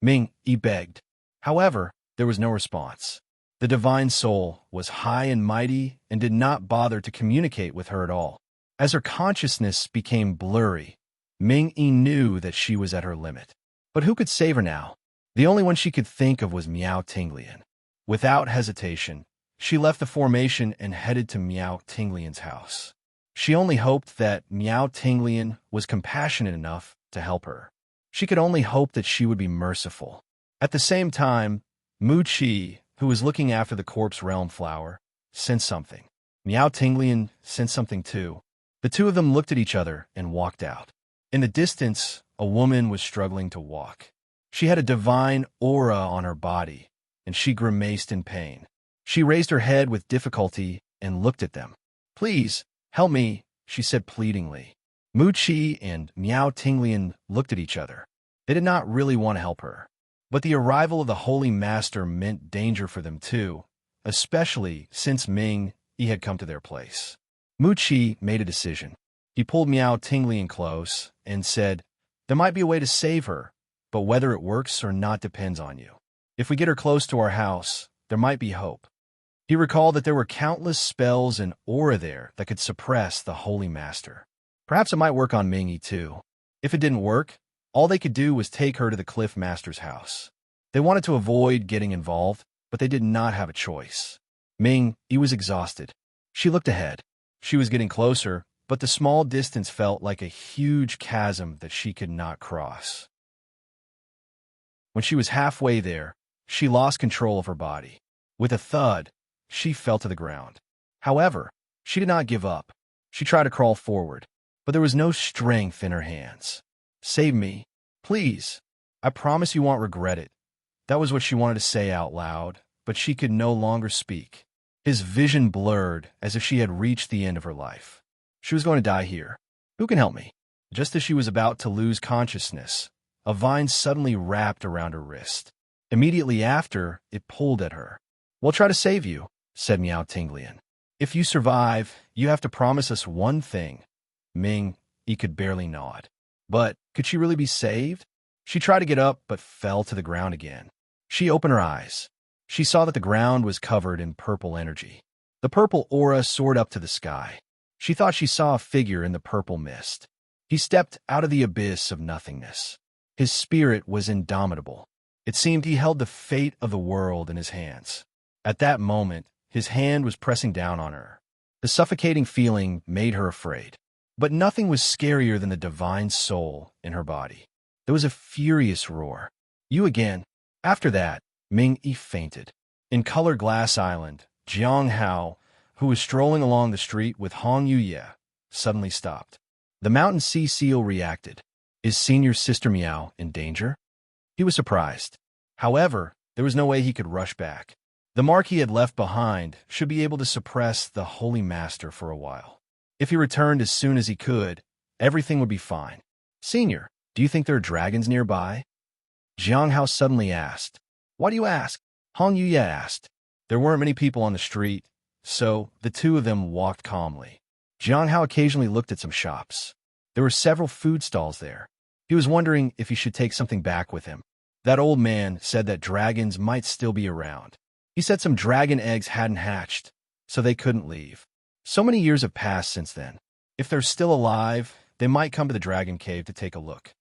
Ming Yi begged. However, there was no response. The divine soul was high and mighty and did not bother to communicate with her at all. As her consciousness became blurry, Ming Yi knew that she was at her limit. But who could save her now? The only one she could think of was Miao Tinglian. Without hesitation, she left the formation and headed to Miao Tinglian's house. She only hoped that Miao Tinglian was compassionate enough to help her. She could only hope that she would be merciful. At the same time, Mu Qi, who was looking after the corpse realm flower, sensed something. Miao Tinglian sensed something too. The two of them looked at each other and walked out. In the distance, a woman was struggling to walk. She had a divine aura on her body, and she grimaced in pain. She raised her head with difficulty and looked at them. "Please, help me," she said pleadingly. Mu Qi and Miao Tinglian looked at each other. They did not really want to help her. But the arrival of the Holy Master meant danger for them too, especially since Ming Yi had come to their place. Mu Qi made a decision. He pulled Miao Tinglian close and said, "There might be a way to save her, but whether it works or not depends on you. If we get her close to our house, there might be hope." He recalled that there were countless spells and aura there that could suppress the Holy Master. Perhaps it might work on Ming Yi too. If it didn't work, all they could do was take her to the Cliff Master's house. They wanted to avoid getting involved, but they did not have a choice. Ming Yi was exhausted. She looked ahead. She was getting closer, but the small distance felt like a huge chasm that she could not cross. When she was halfway there, she lost control of her body. With a thud, she fell to the ground. However, she did not give up. She tried to crawl forward, but there was no strength in her hands. "Save me, please. I promise you won't regret it." That was what she wanted to say out loud, but she could no longer speak. His vision blurred as if she had reached the end of her life. She was going to die here. "Who can help me?" Just as she was about to lose consciousness, a vine suddenly wrapped around her wrist. Immediately after, it pulled at her. "We'll try to save you," said Miao Tinglian. "If you survive, you have to promise us one thing." Ming Yi could barely nod. But could she really be saved? She tried to get up, but fell to the ground again. She opened her eyes. She saw that the ground was covered in purple energy. The purple aura soared up to the sky. She thought she saw a figure in the purple mist. He stepped out of the abyss of nothingness. His spirit was indomitable. It seemed he held the fate of the world in his hands. At that moment, his hand was pressing down on her. The suffocating feeling made her afraid. But nothing was scarier than the divine soul in her body. There was a furious roar. "You again." After that, Ming Yi fainted. In Color Glass Island, Jiang Hao, who was strolling along the street with Hong Yuye, suddenly stopped. The mountain sea seal reacted. Is Senior Sister Miao in danger? He was surprised. However, There was no way he could rush back. The mark he had left behind should be able to suppress the Holy Master for a while. If he returned as soon as he could, everything would be fine. Senior, do you think there are dragons nearby? Jiang Hao suddenly asked. Why do you ask? Hong Yuye asked. There weren't many people on the street, so the two of them walked calmly. Jiang Hao occasionally looked at some shops. There were several food stalls there. He was wondering if he should take something back with him. That old man said that dragons might still be around. He said some dragon eggs hadn't hatched, so they couldn't leave. So many years have passed since then. If they're still alive, they might come to the dragon cave to take a look.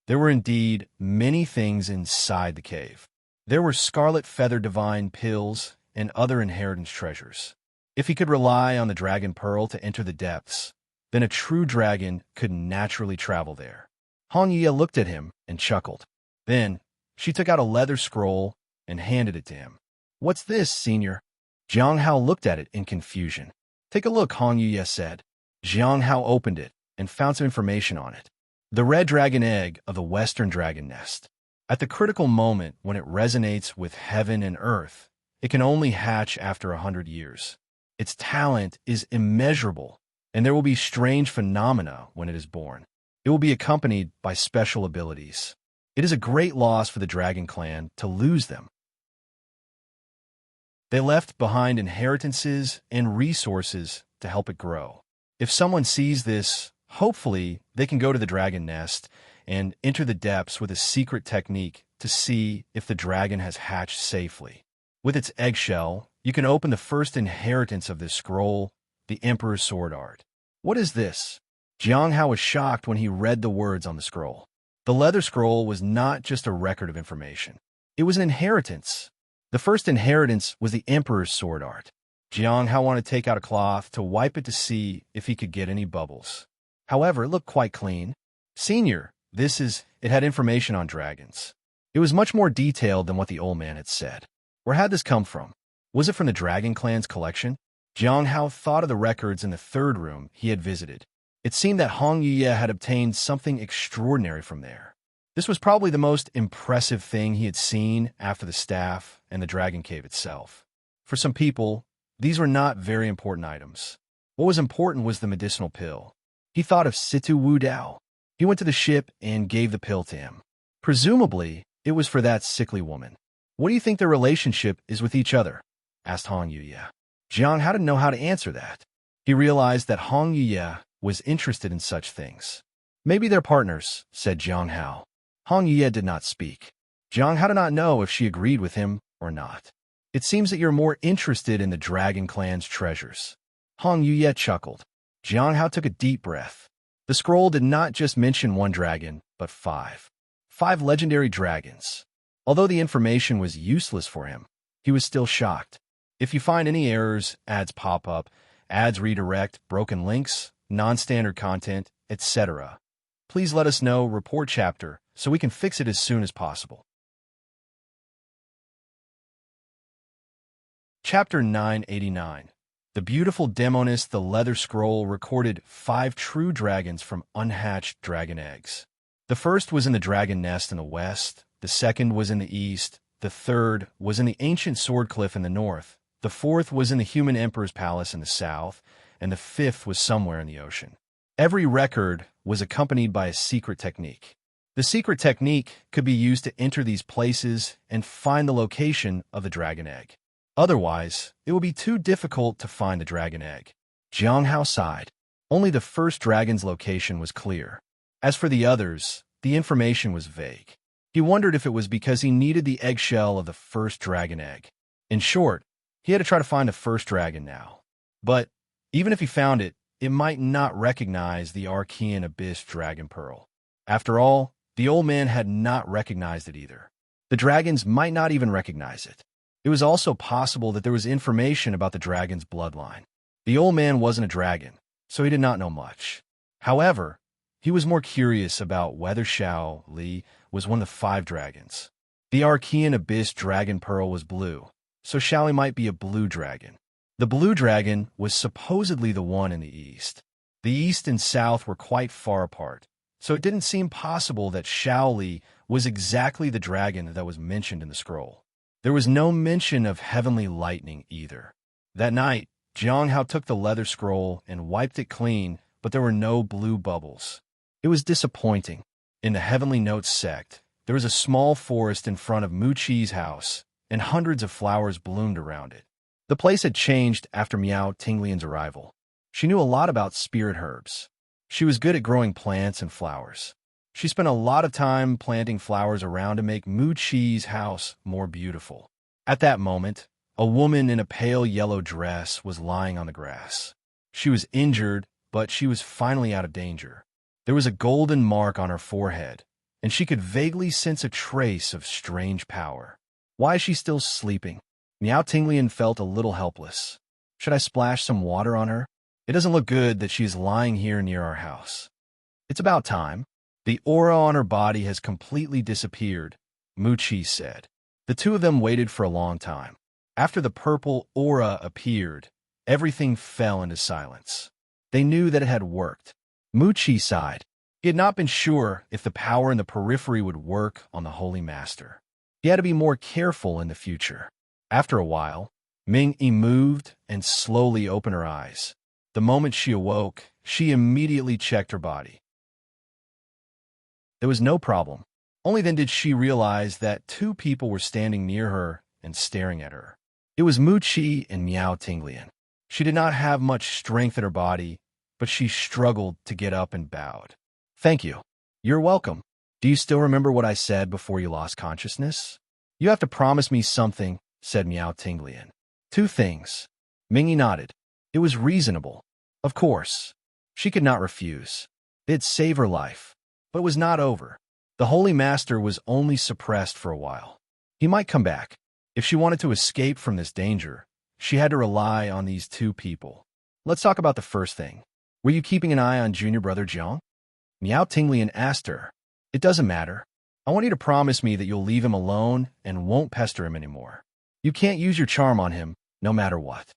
There were indeed many things inside the cave. There were scarlet feather divine pills and other inheritance treasures. If he could rely on the dragon pearl to enter the depths, then a true dragon could naturally travel there. Hong Ye looked at him and chuckled. Then she took out a leather scroll and handed it to him. What's this, senior? Jiang Hao looked at it in confusion. Take a look, Hong Ye said. Jiang Hao opened it and found some information on it. The red dragon egg of the western dragon nest. At the critical moment when it resonates with heaven and earth, it can only hatch after 100 years. Its talent is immeasurable, and there will be strange phenomena when it is born. It will be accompanied by special abilities. It is a great loss for the dragon clan to lose them. They left behind inheritances and resources to help it grow. If someone sees this, hopefully they can go to the dragon nest and enter the depths with a secret technique to see if the dragon has hatched safely. With its eggshell, you can open the first inheritance of this scroll, the Emperor's Sword Art. What is this? Jiang Hao was shocked when he read the words on the scroll. The leather scroll was not just a record of information. It was an inheritance. The first inheritance was the Emperor's Sword Art. Jiang Hao wanted to take out a cloth to wipe it to see if he could get any bubbles. However, it looked quite clean. Senior, it had information on dragons. It was much more detailed than what the old man had said. Where had this come from? Was it from the Dragon Clan's collection? Jiang Hao thought of the records in the third room he had visited. It seemed that Hong Yuye had obtained something extraordinary from there. This was probably the most impressive thing he had seen after the staff and the dragon cave itself. For some people, these were not very important items. What was important was the medicinal pill. He thought of Situ Wu Dao. He went to the ship and gave the pill to him. Presumably, it was for that sickly woman. What do you think their relationship is with each other? Asked Hong Yuye. Jiang Hao didn't know how to answer that. He realized that Hong Yuye was interested in such things. Maybe they're partners, said Jiang Hao. Hong Yuye did not speak. Jiang Hao did not know if she agreed with him or not. It seems that you're more interested in the Dragon Clan's treasures. Hong Yuye chuckled. Jiang Hao took a deep breath. The scroll did not just mention one dragon, but 5. 5 legendary dragons. Although the information was useless for him, he was still shocked. If you find any errors, ads pop up, ads redirect, broken links, non-standard content, etc., please let us know, report chapter, so we can fix it as soon as possible. Chapter 989. The beautiful Demoness, the leather scroll recorded 5 true dragons from unhatched dragon eggs. The first was in the dragon nest in the west, the second was in the east, the third was in the ancient sword cliff in the north, the fourth was in the human emperor's palace in the south, and the fifth was somewhere in the ocean. Every record was accompanied by a secret technique. The secret technique could be used to enter these places and find the location of the dragon egg. Otherwise, it would be too difficult to find the dragon egg. Jiang Hao sighed. Only the first dragon's location was clear. As for the others, the information was vague. He wondered if it was because he needed the eggshell of the first dragon egg. In short, he had to try to find the first dragon now. But even if he found it, it might not recognize the Archean Abyss Dragon Pearl. After all, the old man had not recognized it either. The dragons might not even recognize it. It was also possible that there was information about the dragon's bloodline. The old man wasn't a dragon, so he did not know much. However, he was more curious about whether Xiao Li was one of the 5 dragons. The Archean Abyss Dragon Pearl was blue, so Xiao Li might be a blue dragon. The blue dragon was supposedly the one in the east. The east and south were quite far apart, so it didn't seem possible that Xiao Li was exactly the dragon that was mentioned in the scroll. There was no mention of heavenly lightning either. That night, Jiang Hao took the leather scroll and wiped it clean, but there were no blue bubbles. It was disappointing. In the Heavenly Notes sect, there was a small forest in front of Mu Chi's house, and hundreds of flowers bloomed around it. The place had changed after Miao Tinglian's arrival. She knew a lot about spirit herbs. She was good at growing plants and flowers. She spent a lot of time planting flowers around to make Mu Chi's house more beautiful. At that moment, a woman in a pale yellow dress was lying on the grass. She was injured, but she was finally out of danger. There was a golden mark on her forehead, and she could vaguely sense a trace of strange power. Why is she still sleeping? Miao Tinglian felt a little helpless. Should I splash some water on her? It doesn't look good that she is lying here near our house. It's about time. The aura on her body has completely disappeared, Mu Chi said. The two of them waited for a long time. After the purple aura appeared, everything fell into silence. They knew that it had worked. Mu Chi sighed. He had not been sure if the power in the periphery would work on the Holy Master. He had to be more careful in the future. After a while, Ming Yi moved and slowly opened her eyes. The moment she awoke, she immediately checked her body. There was no problem. Only then did she realize that two people were standing near her and staring at her. It was Mu Chi and Miao Tinglian. She did not have much strength in her body, but she struggled to get up and bowed. Thank you. You're welcome. Do you still remember what I said before you lost consciousness? You have to promise me something, said Miao Tinglian. Two things. Ming Yi nodded. It was reasonable. Of course. She could not refuse. It'd save her life. But it was not over. The Holy Master was only suppressed for a while. He might come back. If she wanted to escape from this danger, she had to rely on these two people. Let's talk about the first thing. Were you keeping an eye on junior brother Jiang? Miao Tinglian asked her. It doesn't matter. I want you to promise me that you'll leave him alone and won't pester him anymore. You can't use your charm on him, no matter what.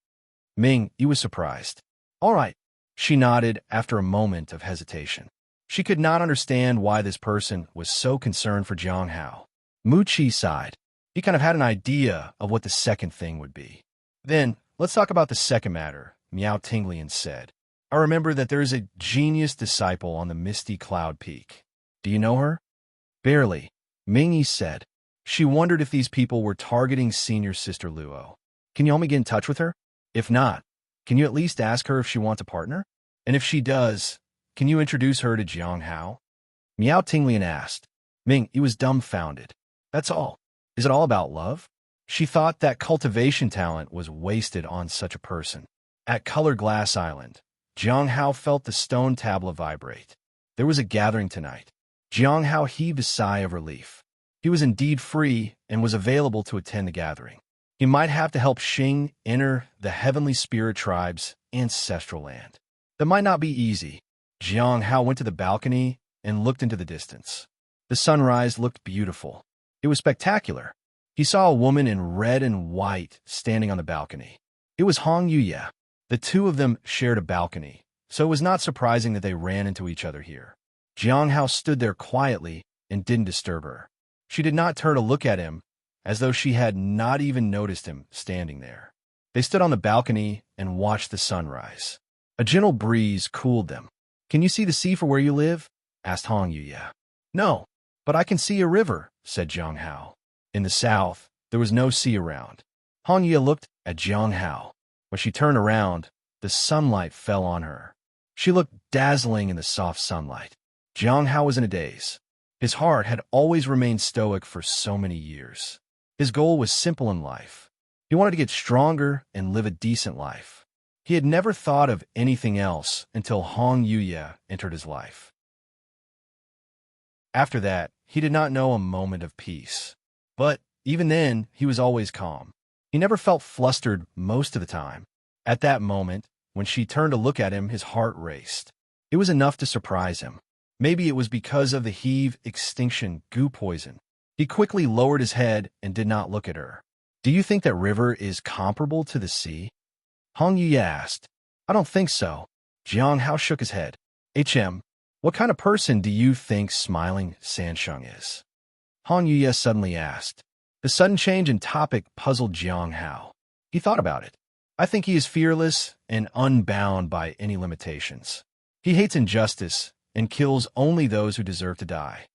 Ming Yi was surprised. All right. She nodded after a moment of hesitation. She could not understand why this person was so concerned for Jiang Hao. Mu Chi sighed. He kind of had an idea of what the second thing would be. Then, let's talk about the second matter, Miao Tinglian said. I remember that there is a genius disciple on the misty cloud peak. Do you know her? Barely, Ming Yi said. She wondered if these people were targeting senior sister Luo. Can you help me get in touch with her? If not, can you at least ask her if she wants a partner? And if she does, can you introduce her to Jiang Hao? Miao Tinglian asked. Ming Yi was dumbfounded. That's all. Is it all about love? She thought that cultivation talent was wasted on such a person. At Color Glass Island, Jiang Hao felt the stone tablet vibrate. There was a gathering tonight. Jiang Hao heaved a sigh of relief. He was indeed free and was available to attend the gathering. He might have to help Xing enter the heavenly spirit tribe's ancestral land. That might not be easy. Jiang Hao went to the balcony and looked into the distance. The sunrise looked beautiful. It was spectacular. He saw a woman in red and white standing on the balcony. It was Hong Yuya. The two of them shared a balcony, so it was not surprising that they ran into each other here. Jiang Hao stood there quietly and didn't disturb her. She did not turn to look at him, as though she had not even noticed him standing there. They stood on the balcony and watched the sunrise. A gentle breeze cooled them. Can you see the sea for where you live? Asked Hong Yuya. No, but I can see a river, said Jiang Hao. In the south, there was no sea around. Hong Yuya looked at Jiang Hao. When she turned around, the sunlight fell on her. She looked dazzling in the soft sunlight. Jiang Hao was in a daze. His heart had always remained stoic for so many years. His goal was simple in life. He wanted to get stronger and live a decent life. He had never thought of anything else until Hong Yuya entered his life. After that, he did not know a moment of peace. But even then, he was always calm. He never felt flustered most of the time. At that moment, when she turned to look at him, his heart raced. It was enough to surprise him. Maybe it was because of the heave extinction goo poison. He quickly lowered his head and did not look at her. Do you think that river is comparable to the sea? Hong Yuya asked. I don't think so. Jiang Hao shook his head. What kind of person do you think smiling Sansheng is? Hong Yuya suddenly asked. The sudden change in topic puzzled Jiang Hao. He thought about it. I think he is fearless and unbound by any limitations. He hates injustice and kills only those who deserve to die.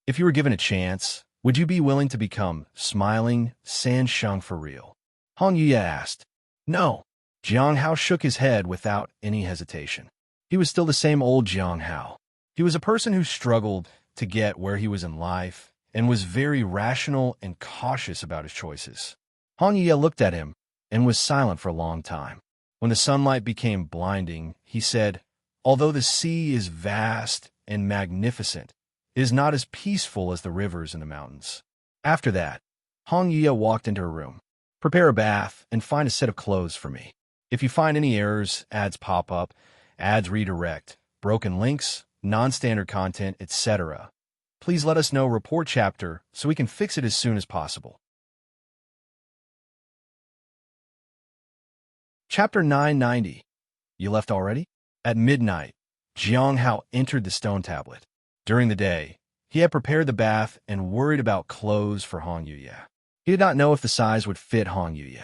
If you were given a chance, would you be willing to become smiling San Sheng for real? Hong Yuya asked. No. Jiang Hao shook his head without any hesitation. He was still the same old Jiang Hao. He was a person who struggled to get where he was in life and was very rational and cautious about his choices. Hong Yuya looked at him and was silent for a long time. When the sunlight became blinding, he said, although the sea is vast and magnificent, it is not as peaceful as the rivers and the mountains. After that, Hong Yuya walked into her room. Prepare a bath and find a set of clothes for me. If you find any errors, ads pop up, ads redirect, broken links, non-standard content, etc., please let us know report chapter so we can fix it as soon as possible. Chapter 990. You left already? At midnight, Jiang Hao entered the stone tablet. During the day, he had prepared the bath and worried about clothes for Hong Yuya. He did not know if the size would fit Hong Yuya.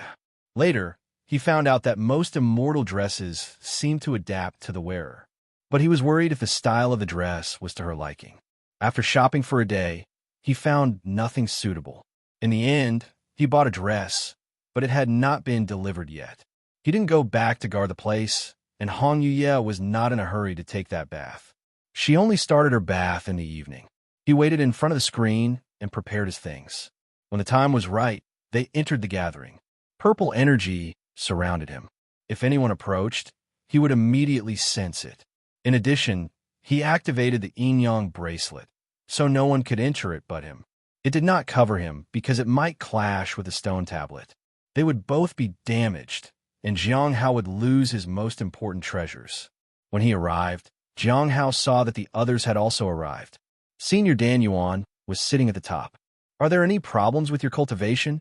Later, he found out that most immortal dresses seemed to adapt to the wearer. But he was worried if the style of the dress was to her liking. After shopping for a day, he found nothing suitable. In the end, he bought a dress, but it had not been delivered yet. He didn't go back to guard the place, and Hong Yuya was not in a hurry to take that bath. She only started her bath in the evening. He waited in front of the screen and prepared his things. When the time was right, they entered the gathering. Purple energy surrounded him. If anyone approached, he would immediately sense it. In addition, he activated the yin-yang bracelet, so no one could enter it but him. It did not cover him because it might clash with the stone tablet. They would both be damaged, and Jiang Hao would lose his most important treasures. When he arrived, Jiang Hao saw that the others had also arrived. Senior Dan Yuan was sitting at the top. Are there any problems with your cultivation?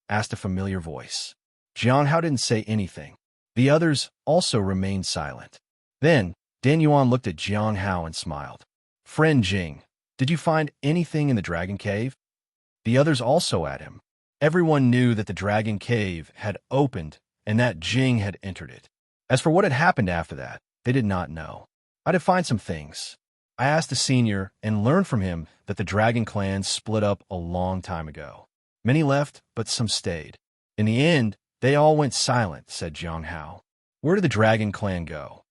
Asked a familiar voice. Jiang Hao didn't say anything. The others also remained silent. Then, Dan Yuan looked at Jiang Hao and smiled. Friend Jing, did you find anything in the dragon cave? The others also at him. Everyone knew that the dragon cave had opened and that Jing had entered it. As for what had happened after that, they did not know. I did find some things. I asked the senior and learned from him that the dragon clan split up a long time ago. Many left, but some stayed. In the end, they all went silent, said Jiang Hao. Where did the dragon clan go?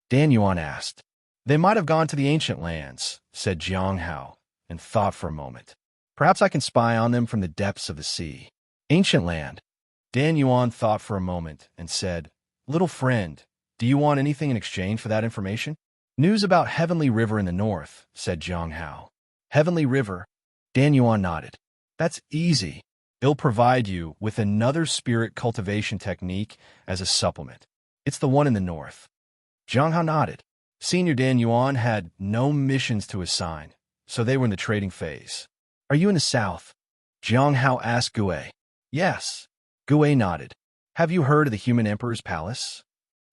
Dan Yuan asked. They might have gone to the ancient lands, said Jiang Hao, and thought for a moment. Perhaps I can spy on them from the depths of the sea. Ancient land. Dan Yuan thought for a moment and said, Little friend, do you want anything in exchange for that information? News about Heavenly River in the north, said Jiang Hao. Heavenly River? Dan Yuan nodded. That's easy. It'll provide you with another spirit cultivation technique as a supplement. It's the one in the north. Jiang Hao nodded. Senior Dan Yuan had no missions to assign, so they were in the trading phase. Are you in the south? Jiang Hao asked Gue. Yes. Gue nodded. Have you heard of the Human Emperor's Palace?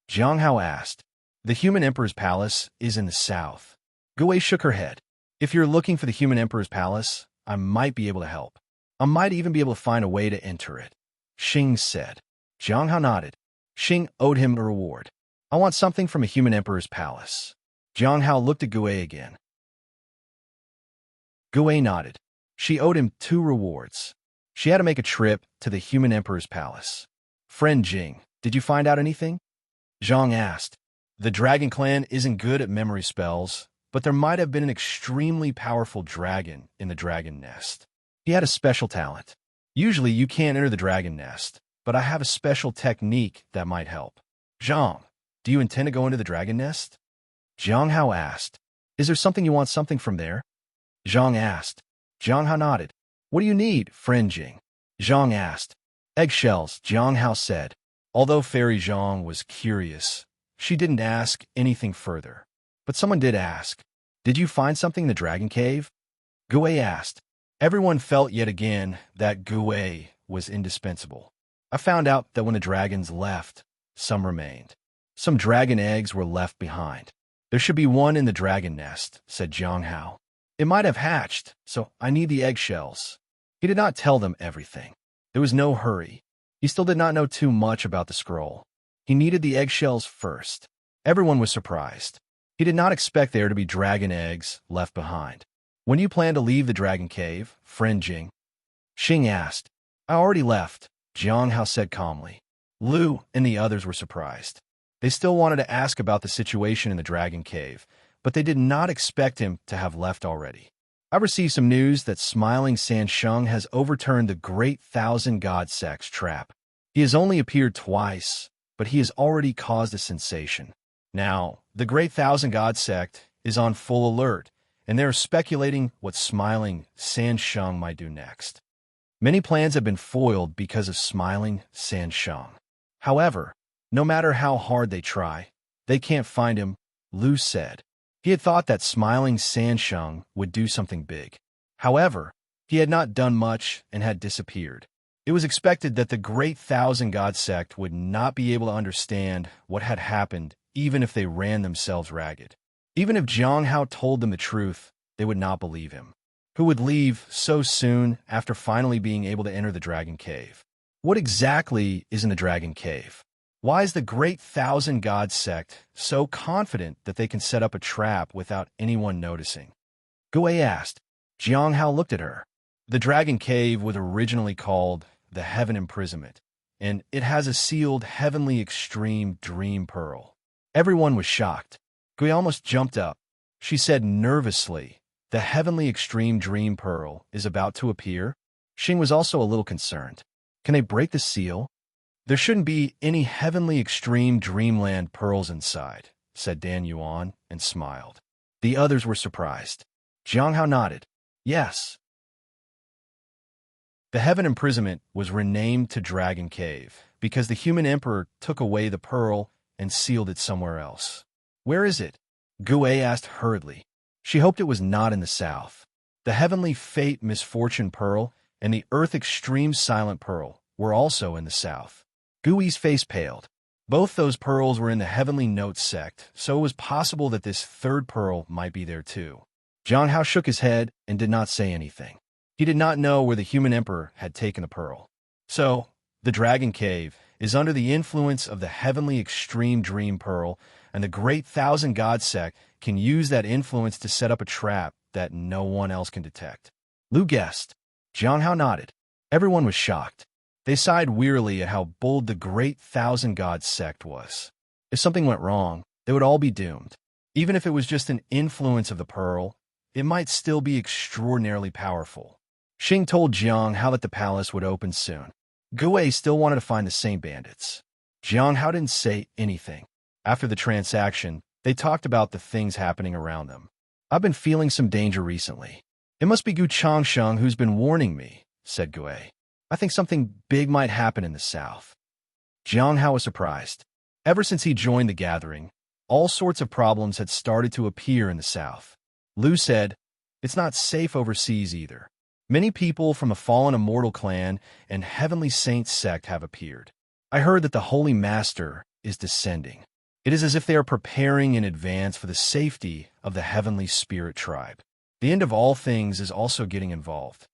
Jiang Hao asked. The Human Emperor's Palace is in the south. Gue shook her head. If you're looking for the Human Emperor's Palace, I might be able to help. I might even be able to find a way to enter it. Xing said. Jiang Hao nodded. Xing owed him a reward. I want something from a Human Emperor's Palace. Jiang Hao looked at Gue again. Gue nodded. She owed him 2 rewards. She had to make a trip to the Human Emperor's Palace. Friend Jing, did you find out anything? Zhang asked. The Dragon Clan isn't good at memory spells, but there might have been an extremely powerful dragon in the dragon nest. He had a special talent. Usually you can't enter the dragon nest, but I have a special technique that might help. Zhang, do you intend to go into the dragon nest? Jiang Hao asked. Is there something you want something from there? Zhang asked. Jiang Hao nodded. What do you need, friend Jing? Zhang asked. Eggshells, Jiang Hao said. Although Fairy Zhang was curious, she didn't ask anything further. But someone did ask. Did you find something in the dragon cave? Gue asked. Everyone felt yet again that Gue was indispensable. I found out that when the dragons left, some remained. Some dragon eggs were left behind. There should be one in the dragon nest, said Jiang Hao. It might have hatched, so I need the eggshells. He did not tell them everything. There was no hurry. He still did not know too much about the scroll. He needed the eggshells first. Everyone was surprised. He did not expect there to be dragon eggs left behind. When you plan to leave the dragon cave, friend Jing? Xing asked. I already left, Jiang Hao said calmly. Lu and the others were surprised. They still wanted to ask about the situation in the dragon cave, but they did not expect him to have left already. I've received some news that Smiling Sansheng has overturned the Great Thousand God Sect's trap. He has only appeared twice, but he has already caused a sensation. Now, the Great Thousand God Sect is on full alert, and they are speculating what Smiling Sansheng might do next. Many plans have been foiled because of Smiling Sansheng. However, no matter how hard they try, they can't find him, Lu said. He had thought that Smiling Sansheng would do something big. However, he had not done much and had disappeared. It was expected that the Great Thousand God Sect would not be able to understand what had happened even if they ran themselves ragged. Even if Jiang Hao told them the truth, they would not believe him. Who would leave so soon after finally being able to enter the Dragon Cave? What exactly is in the Dragon Cave? Why is the Great Thousand God Sect so confident that they can set up a trap without anyone noticing? Gui asked. Jiang Hao looked at her. The Dragon Cave was originally called the Heaven Imprisonment, and it has a sealed Heavenly Extreme Dream Pearl. Everyone was shocked. Gui almost jumped up. She said nervously, the Heavenly Extreme Dream Pearl is about to appear? Xing was also a little concerned. Can they break the seal? There shouldn't be any Heavenly Extreme Dreamland pearls inside, said Dan Yuan and smiled. The others were surprised. Jiang Hao nodded. Yes. The Heaven Imprisonment was renamed to Dragon Cave because the human emperor took away the pearl and sealed it somewhere else. Where is it? Gui asked hurriedly. She hoped it was not in the south. The Heavenly Fate Misfortune Pearl and the Earth Extreme Silent Pearl were also in the south. Gui's face paled. Both those pearls were in the Heavenly Note sect, so it was possible that this third pearl might be there too. Jiang Hao shook his head and did not say anything. He did not know where the human emperor had taken the pearl. So, the Dragon Cave is under the influence of the Heavenly Extreme Dream Pearl, and the Great Thousand God Sect can use that influence to set up a trap that no one else can detect. Lu guessed. Jiang Hao nodded. Everyone was shocked. They sighed wearily at how bold the Great Thousand God Sect was. If something went wrong, they would all be doomed. Even if it was just an influence of the pearl, it might still be extraordinarily powerful. Xing told Jiang Hao that the palace would open soon. Gui still wanted to find the Saint Bandits. Jiang Hao didn't say anything. After the transaction, they talked about the things happening around them. I've been feeling some danger recently. It must be Gu Changsheng who's been warning me, said Gui. I think something big might happen in the south. Jiang Hao was surprised. Ever since he joined the gathering, all sorts of problems had started to appear in the south. Lu said, it's not safe overseas either. Many people from the Fallen Immortal clan and Heavenly Saint sect have appeared. I heard that the Holy Master is descending. It is as if they are preparing in advance for the safety of the Heavenly Spirit tribe. The end of all things is also getting involved.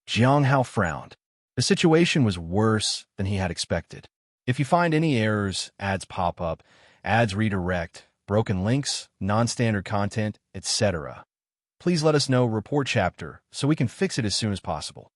Jiang Hao frowned. The situation was worse than he had expected. If you find any errors, ads pop up, ads redirect, broken links, non-standard content, etc., please let us know report chapter so we can fix it as soon as possible.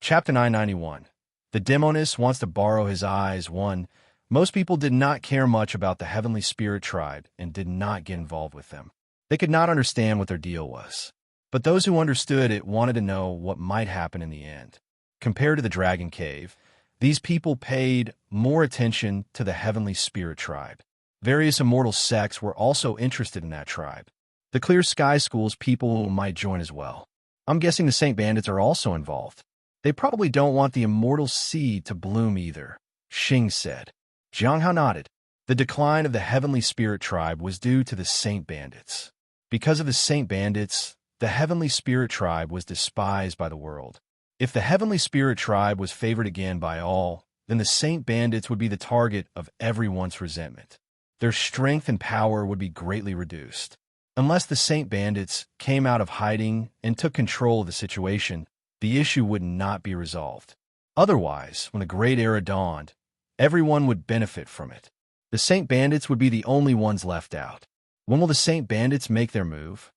Chapter 991. The Demoness wants to borrow his eyes. 1. Most people did not care much about the Heavenly Spirit tribe and did not get involved with them. They could not understand what their deal was. But those who understood it wanted to know what might happen in the end. Compared to the Dragon Cave, these people paid more attention to the Heavenly Spirit tribe. Various immortal sects were also interested in that tribe. The Clear Sky School's people might join as well. I'm guessing the Saint Bandits are also involved. They probably don't want the immortal seed to bloom either, Xing said. Jiang Hao nodded. The decline of the Heavenly Spirit tribe was due to the Saint Bandits. Because of the Saint Bandits, the Heavenly Spirit tribe was despised by the world. If the Heavenly Spirit tribe was favored again by all, then the Saint Bandits would be the target of everyone's resentment. Their strength and power would be greatly reduced. Unless the Saint Bandits came out of hiding and took control of the situation, the issue would not be resolved. Otherwise, when the Great Era dawned, everyone would benefit from it. The Saint Bandits would be the only ones left out. When will the Saint Bandits make their move?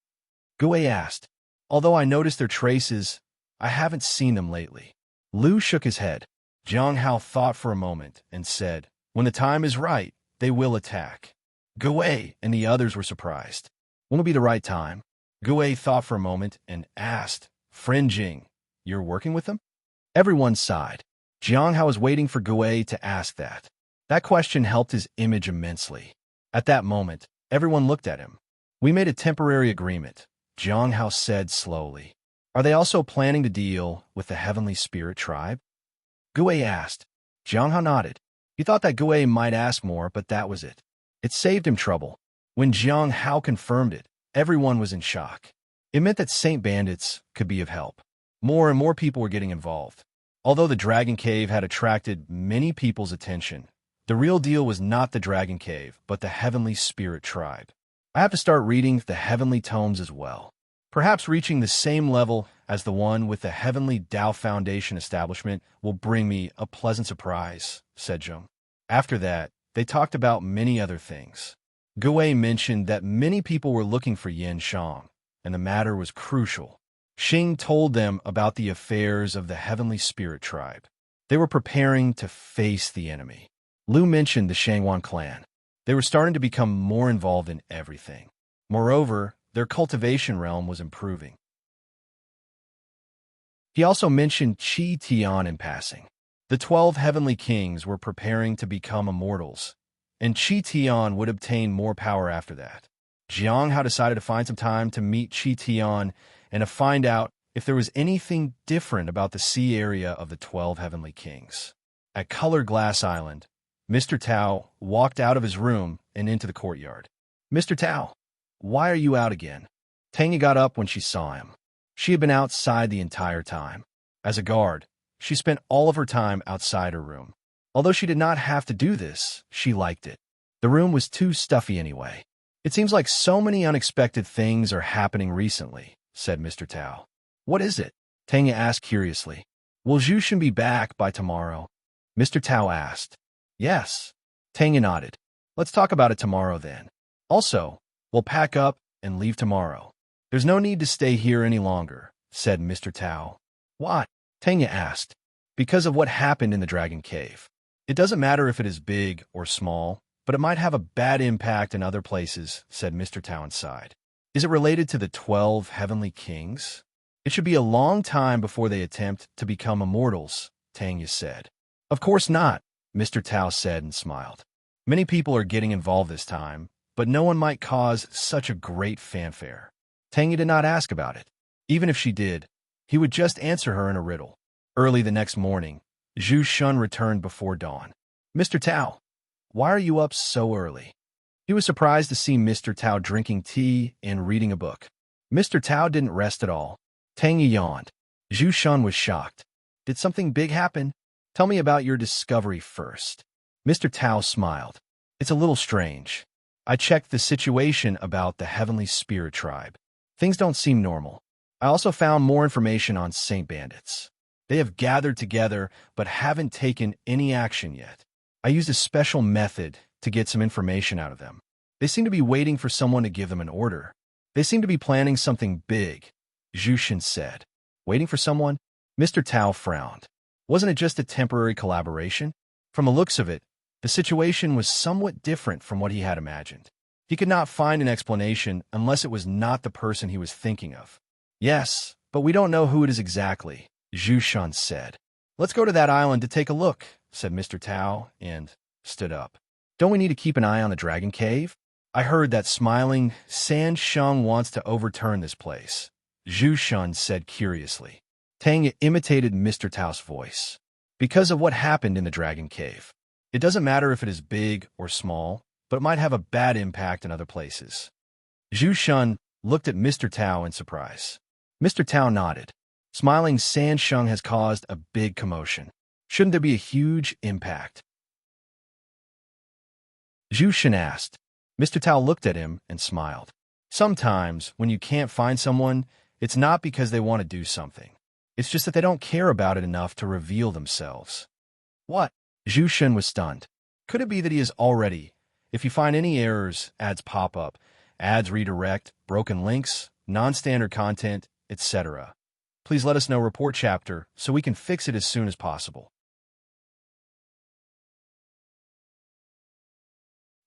Gue asked. Although I noticed their traces, I haven't seen them lately. Liu shook his head. Jiang Hao thought for a moment and said, when the time is right, they will attack. Gue and the others were surprised. When will be the right time? Gue thought for a moment and asked, Friend Jing, you're working with them? Everyone sighed. Jiang Hao was waiting for Gue to ask that. That question helped his image immensely. At that moment, everyone looked at him. We made a temporary agreement, Jiang Hao said slowly. Are they also planning to deal with the Heavenly Spirit tribe? Gue asked. Jiang Hao nodded. He thought that Gue might ask more, but that was it. It saved him trouble. When Jiang Hao confirmed it, everyone was in shock. It meant that Saint Bandits could be of help. More and more people were getting involved. Although the Dragon Cave had attracted many people's attention, the real deal was not the Dragon Cave, but the Heavenly Spirit tribe. I have to start reading the Heavenly Tomes as well. Perhaps reaching the same level as the one with the Heavenly Tao Foundation establishment will bring me a pleasant surprise, said Zheng. After that, they talked about many other things. Gue mentioned that many people were looking for Yan Shang, and the matter was crucial. Xing told them about the affairs of the Heavenly Spirit tribe. They were preparing to face the enemy. Liu mentioned the Shangwan clan. They were starting to become more involved in everything. Moreover, their cultivation realm was improving. He also mentioned Qi Tian in passing. The 12 heavenly kings were preparing to become immortals, and Qi Tian would obtain more power after that. Jiang Hao decided to find some time to meet Qi Tian and to find out if there was anything different about the sea area of the 12 heavenly kings. At Colored Glass Island, Mr. Tao walked out of his room and into the courtyard. Mr. Tao, why are you out again? Tanya got up when she saw him. She had been outside the entire time. As a guard, she spent all of her time outside her room. Although she did not have to do this, she liked it. The room was too stuffy anyway. It seems like so many unexpected things are happening recently, said Mr. Tao. What is it? Tanya asked curiously. Will Jushin be back by tomorrow? Mr. Tao asked. Yes. Tanya nodded. Let's talk about it tomorrow then. Also, we'll pack up and leave tomorrow. There's no need to stay here any longer, said Mr. Tao. Why? Tanya asked. Because of what happened in the Dragon Cave. It doesn't matter if it is big or small, but it might have a bad impact in other places, said Mr. Tao and sighed. Is it related to the 12 heavenly kings? It should be a long time before they attempt to become immortals, Tanya said. Of course not, Mr. Tao said and smiled. Many people are getting involved this time, but no one might cause such a great fanfare. Tanya did not ask about it. Even if she did, he would just answer her in a riddle. Early the next morning, Zhu Shun returned before dawn. Mr. Tao, why are you up so early? He was surprised to see Mr. Tao drinking tea and reading a book. Mr. Tao didn't rest at all. Tanya yawned. Zhu Shun was shocked. Did something big happen? Tell me about your discovery first. Mr. Tao smiled. It's a little strange. I checked the situation about the Heavenly Spirit tribe. Things don't seem normal. I also found more information on Saint Bandits. They have gathered together but haven't taken any action yet. I used a special method to get some information out of them. They seem to be waiting for someone to give them an order. They seem to be planning something big, Jushin said. Waiting for someone? Mr. Tao frowned. Wasn't it just a temporary collaboration? From the looks of it, the situation was somewhat different from what he had imagined. He could not find an explanation unless it was not the person he was thinking of. Yes, but we don't know who it is exactly, Zhu Shun said. Let's go to that island to take a look, said Mr. Tao, and stood up. Don't we need to keep an eye on the Dragon Cave? I heard that smiling San Sheng wants to overturn this place, Zhu Shun said curiously. Tanya imitated Mr. Tao's voice. Because of what happened in the Dragon Cave. It doesn't matter if it is big or small, but it might have a bad impact in other places. Zhu Shun looked at Mr. Tao in surprise. Mr. Tao nodded. Smiling San Sheng has caused a big commotion. Shouldn't there be a huge impact? Zhu Shun asked. Mr. Tao looked at him and smiled. Sometimes, when you can't find someone, it's not because they want to do something. It's just that they don't care about it enough to reveal themselves. What? Zhu Shun was stunned. Could it be that he is already? If you find any errors, ads pop up, ads redirect, broken links, non-standard content, etc. Please let us know report chapter so we can fix it as soon as possible.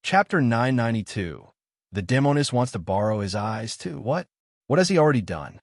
Chapter 992. The demonist wants to borrow his eyes too. What? What has he already done?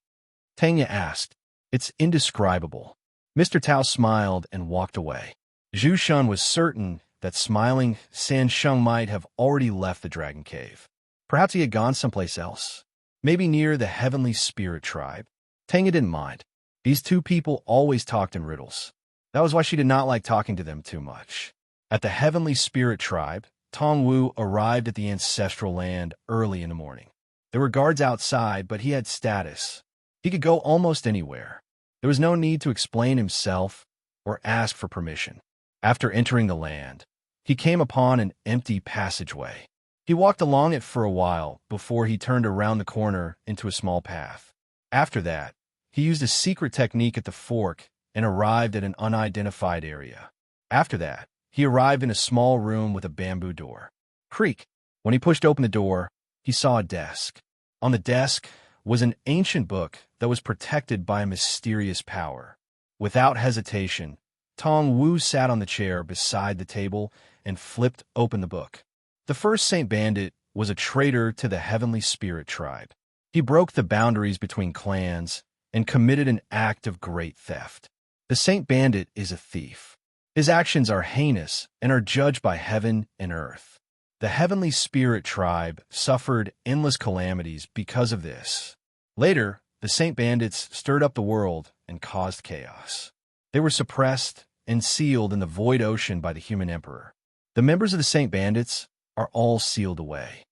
Tanya asked. It's indescribable. Mr. Tao smiled and walked away. Zhu Shun was certain that smiling San Sheng might have already left the dragon cave. Perhaps he had gone someplace else. Maybe near the heavenly spirit tribe. Tanya didn't mind. These two people always talked in riddles. That was why she did not like talking to them too much. At the heavenly spirit tribe, Tong Wu arrived at the ancestral land early in the morning. There were guards outside, but he had status. He could go almost anywhere. There was no need to explain himself or ask for permission. After entering the land, he came upon an empty passageway. He walked along it for a while before he turned around the corner into a small path. After that, he used a secret technique at the fork and arrived at an unidentified area. After that, he arrived in a small room with a bamboo door. Creak. When he pushed open the door, he saw a desk. On the desk was an ancient book that was protected by a mysterious power. Without hesitation, Tong Wu sat on the chair beside the table and flipped open the book. The first Saint Bandit was a traitor to the heavenly spirit tribe. He broke the boundaries between clans and committed an act of great theft. The Saint Bandit is a thief. His actions are heinous and are judged by heaven and earth. The heavenly spirit tribe suffered endless calamities because of this. Later, the Saint Bandits stirred up the world and caused chaos. They were suppressed and sealed in the void ocean by the human emperor. The members of the Saint Bandits are all sealed away.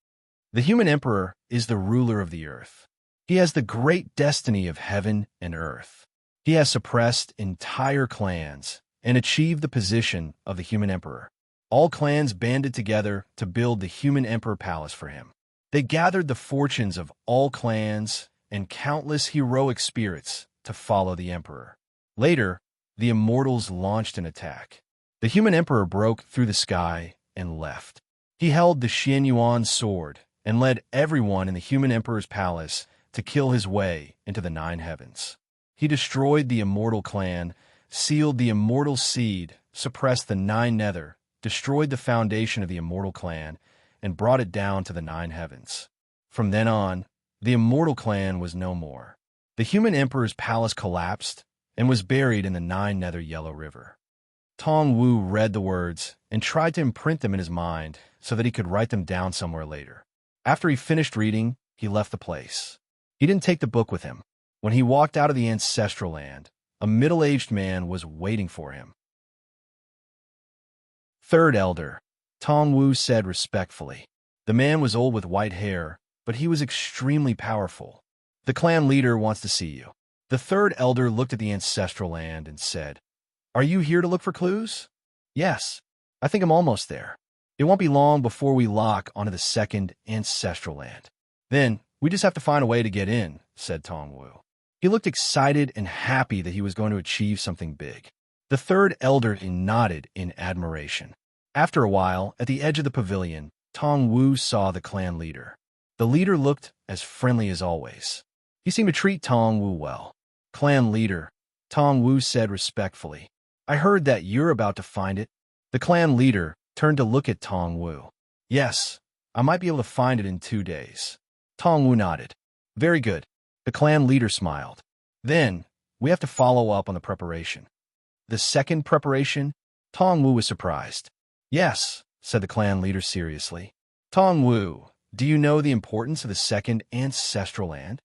The human emperor is the ruler of the earth. He has the great destiny of heaven and earth. He has suppressed entire clans and achieved the position of the human emperor. All clans banded together to build the human emperor palace for him. They gathered the fortunes of all clans and countless heroic spirits to follow the emperor. Later, the immortals launched an attack. The human emperor broke through the sky and left. He held the Xianyuan sword and led everyone in the human emperor's palace to kill his way into the 9 heavens. He destroyed the immortal clan, sealed the immortal seed, suppressed the 9 nether, destroyed the foundation of the immortal clan, and brought it down to the 9 heavens. From then on, the immortal clan was no more. The human emperor's palace collapsed and was buried in the 9 nether Yellow River. Tong Wu read the words and tried to imprint them in his mind so that he could write them down somewhere later. After he finished reading, he left the place. He didn't take the book with him. When he walked out of the ancestral land, a middle-aged man was waiting for him. Third Elder, Tong Wu said respectfully. The man was old with white hair, but he was extremely powerful. The clan leader wants to see you. The third elder looked at the ancestral land and said, Are you here to look for clues? Yes, I think I'm almost there. It won't be long before we lock onto the second ancestral land. Then, we just have to find a way to get in, said Tong Wu. He looked excited and happy that he was going to achieve something big. The third elder nodded in admiration. After a while, at the edge of the pavilion, Tong Wu saw the clan leader. The leader looked as friendly as always. He seemed to treat Tong Wu well. Clan leader, Tong Wu said respectfully. I heard that you're about to find it. The clan leader turned to look at Tong Wu. Yes, I might be able to find it in 2 days. Tong Wu nodded. Very good. The clan leader smiled. Then, we have to follow up on the preparation. The second preparation? Tong Wu was surprised. Yes, said the clan leader seriously. Tong Wu, do you know the importance of the second ancestral land?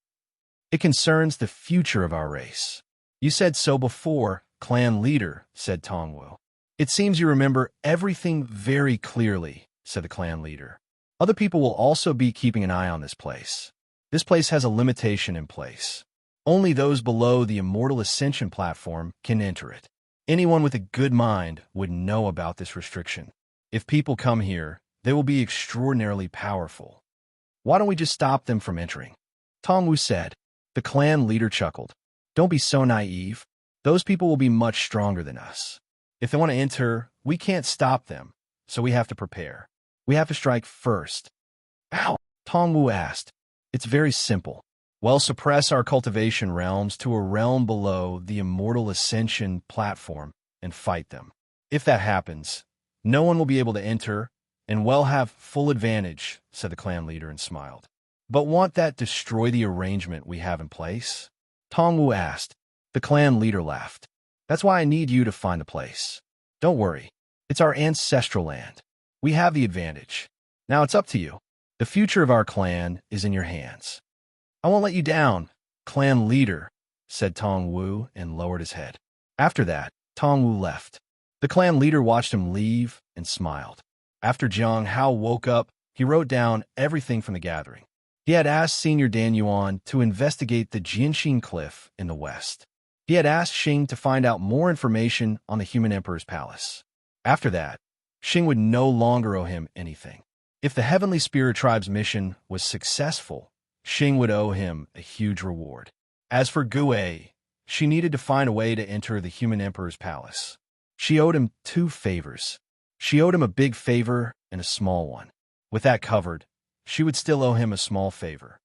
It concerns the future of our race. You said so before, clan leader, said Tong Wu. It seems you remember everything very clearly, said the clan leader. Other people will also be keeping an eye on this place. This place has a limitation in place. Only those below the Immortal Ascension platform can enter it. Anyone with a good mind would know about this restriction. If people come here, they will be extraordinarily powerful. Why don't we just stop them from entering? Tong Wu said. The clan leader chuckled. Don't be so naive. Those people will be much stronger than us. If they want to enter, we can't stop them, so we have to prepare. We have to strike first. How? Tong Wu asked. It's very simple. Well, suppress our cultivation realms to a realm below the immortal ascension platform and fight them. If that happens, no one will be able to enter, and we'll have full advantage, said the clan leader and smiled. But won't that destroy the arrangement we have in place? Tong Wu asked. The clan leader laughed. That's why I need you to find the place. Don't worry. It's our ancestral land. We have the advantage. Now it's up to you. The future of our clan is in your hands. I won't let you down, clan leader, said Tong Wu and lowered his head. After that, Tong Wu left. The clan leader watched him leave and smiled. After Jiang Hao woke up, he wrote down everything from the gathering. He had asked Senior Dan Yuan to investigate the Jianxin Cliff in the west. He had asked Xing to find out more information on the Human Emperor's palace. After that, Xing would no longer owe him anything. If the Heavenly Spirit Tribe's mission was successful, Xing would owe him a huge reward. As for Gue, she needed to find a way to enter the Human Emperor's palace. She owed him 2 favors. She owed him a big favor and a small one. With that covered, she would still owe him a small favor.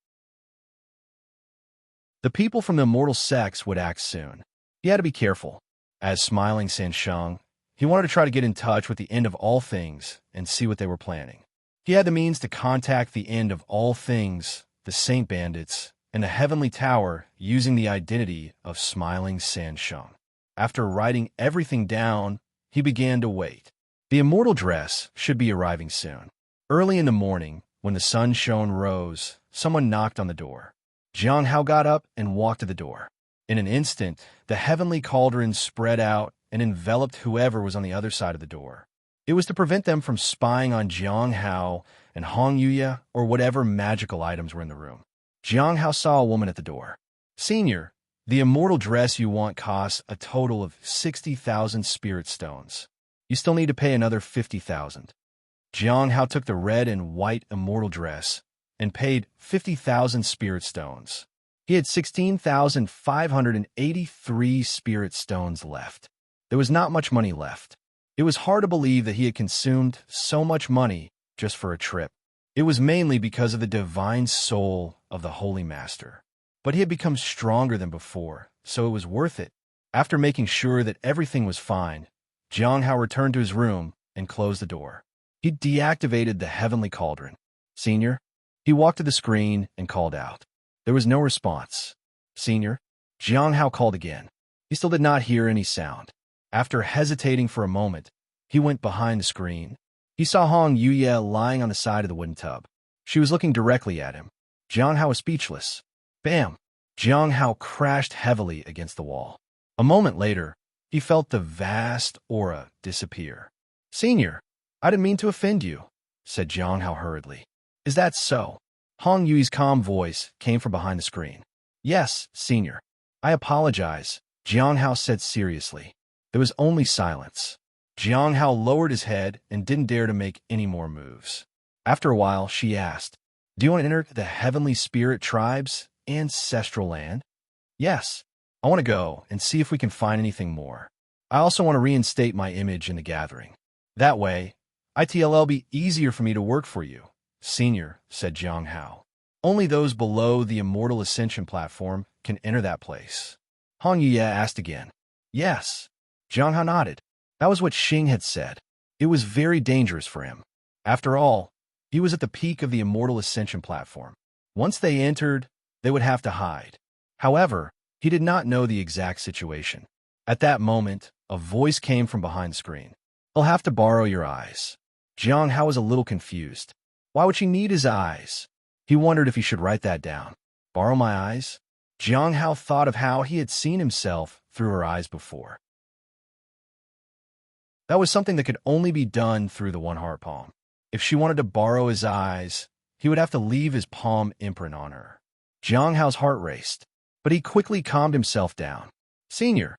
The people from the immortal sects would act soon. He had to be careful. As smiling Sansheng, he wanted to try to get in touch with the end of all things and see what they were planning. He had the means to contact the end of all things, the Saint Bandits, and the Heavenly Tower using the identity of smiling Sansheng. After writing everything down, he began to wait. The immortal dress should be arriving soon. Early in the morning, when the sun shone rose, someone knocked on the door. Jiang Hao got up and walked to the door. In an instant, the heavenly cauldron spread out and enveloped whoever was on the other side of the door. It was to prevent them from spying on Jiang Hao and Hong Yuya or whatever magical items were in the room. Jiang Hao saw a woman at the door. Senior, the immortal dress you want costs a total of 60,000 spirit stones. You still need to pay another 50,000. Jiang Hao took the red and white immortal dress and paid 50,000 spirit stones. He had 16,583 spirit stones left. There was not much money left. It was hard to believe that he had consumed so much money just for a trip. It was mainly because of the divine soul of the Holy Master. But he had become stronger than before, so it was worth it. After making sure that everything was fine, Jiang Hao returned to his room and closed the door. He deactivated the heavenly cauldron. Senior, he walked to the screen and called out. There was no response. Senior, Jiang Hao called again. He still did not hear any sound. After hesitating for a moment, he went behind the screen. He saw Hong Yuya lying on the side of the wooden tub. She was looking directly at him. Jiang Hao was speechless. Bam! Jiang Hao crashed heavily against the wall. A moment later, he felt the vast aura disappear. Senior, I didn't mean to offend you, said Jiang Hao hurriedly. Is that so? Hong Yui's calm voice came from behind the screen. Yes, Senior. I apologize, Jiang Hao said seriously. There was only silence. Jiang Hao lowered his head and didn't dare to make any more moves. After a while, she asked, Do you want to enter the Heavenly Spirit Tribe's ancestral land? Yes. I want to go and see if we can find anything more. I also want to reinstate my image in the gathering. That way, it'll be easier for me to work for you, Senior, said Jiang Hao. Only those below the Immortal Ascension platform can enter that place. Hong Yuya asked again. Yes. Jiang Hao nodded. That was what Xing had said. It was very dangerous for him. After all, he was at the peak of the Immortal Ascension platform. Once they entered, they would have to hide. However, he did not know the exact situation. At that moment, a voice came from behind the screen. He'll have to borrow your eyes. Jiang Hao was a little confused. Why would she need his eyes? He wondered if he should write that down. Borrow my eyes? Jiang Hao thought of how he had seen himself through her eyes before. That was something that could only be done through the one heart palm. If she wanted to borrow his eyes, he would have to leave his palm imprint on her. Jiang Hao's heart raced, but he quickly calmed himself down. Senior,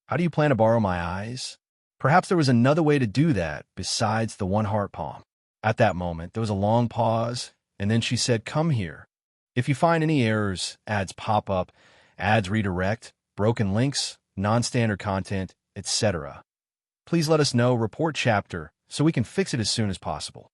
how do you plan to borrow my eyes? Perhaps there was another way to do that besides the one heart palm. At that moment, there was a long pause, and then she said, "Come here. If you find any errors, ads pop up, ads redirect, broken links, non-standard content, etc. Please let us know, report chapter, so we can fix it as soon as possible."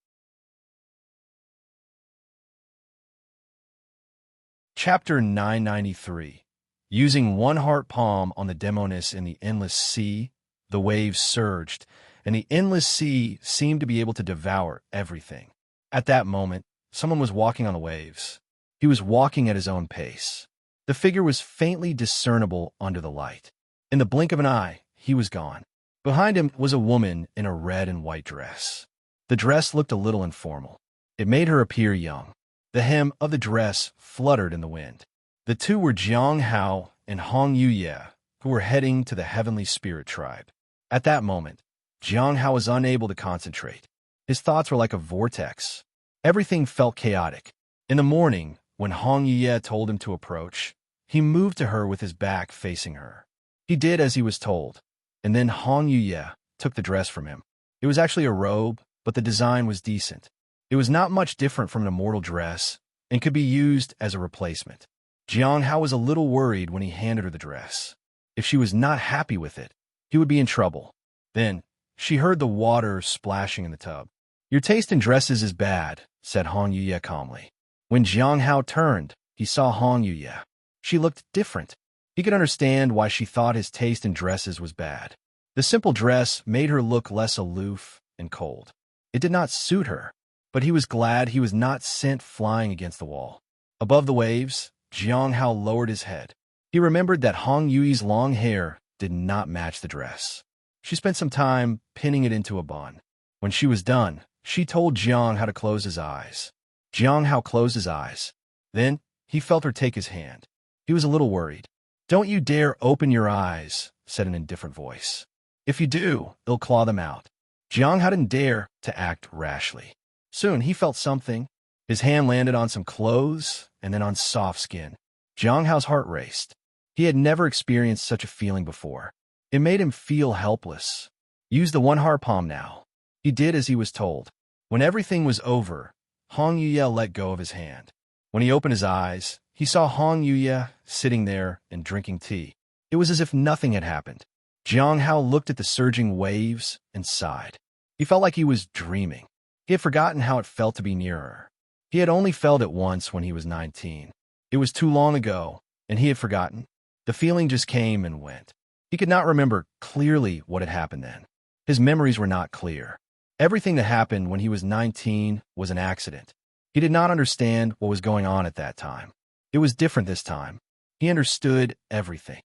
Chapter 993. Using one heart palm on the demoness in the endless sea, the waves surged, and the endless sea seemed to be able to devour everything. At that moment, someone was walking on the waves. He was walking at his own pace. The figure was faintly discernible under the light. In the blink of an eye, he was gone. Behind him was a woman in a red and white dress. The dress looked a little informal. It made her appear young. The hem of the dress fluttered in the wind. The two were Jiang Hao and Hong Yuye, who were heading to the heavenly spirit tribe. At that moment, Jiang Hao was unable to concentrate. His thoughts were like a vortex. Everything felt chaotic. In the morning, when Hong Yuye told him to approach, he moved to her with his back facing her. He did as he was told, and then Hong Yuye took the dress from him. It was actually a robe, but the design was decent. It was not much different from an immortal dress and could be used as a replacement. Jiang Hao was a little worried when he handed her the dress. If she was not happy with it, he would be in trouble. Then, she heard the water splashing in the tub. "Your taste in dresses is bad," said Hong Yuye calmly. When Jiang Hao turned, he saw Hong Yuye. She looked different. He could understand why she thought his taste in dresses was bad. The simple dress made her look less aloof and cold. It did not suit her, but he was glad he was not sent flying against the wall. Above the waves, Jiang Hao lowered his head. He remembered that Hong Yui's long hair did not match the dress. She spent some time pinning it into a bun. When she was done, she told Jiang how to close his eyes. Jiang Hao closed his eyes. Then, he felt her take his hand. He was a little worried. "Don't you dare open your eyes," said an indifferent voice. "If you do, it'll claw them out." Jiang Hao didn't dare to act rashly. Soon, he felt something. His hand landed on some clothes and then on soft skin. Jiang Hao's heart raced. He had never experienced such a feeling before. It made him feel helpless. "Use the one heart palm now." He did as he was told. When everything was over, Hong Yuye let go of his hand. When he opened his eyes, he saw Hong Yuye sitting there and drinking tea. It was as if nothing had happened. Jiang Hao looked at the surging waves and sighed. He felt like he was dreaming. He had forgotten how it felt to be near her. He had only felt it once when he was 19. It was too long ago, and he had forgotten. The feeling just came and went. He could not remember clearly what had happened then. His memories were not clear. Everything that happened when he was 19 was an accident. He did not understand what was going on at that time. It was different this time. He understood everything.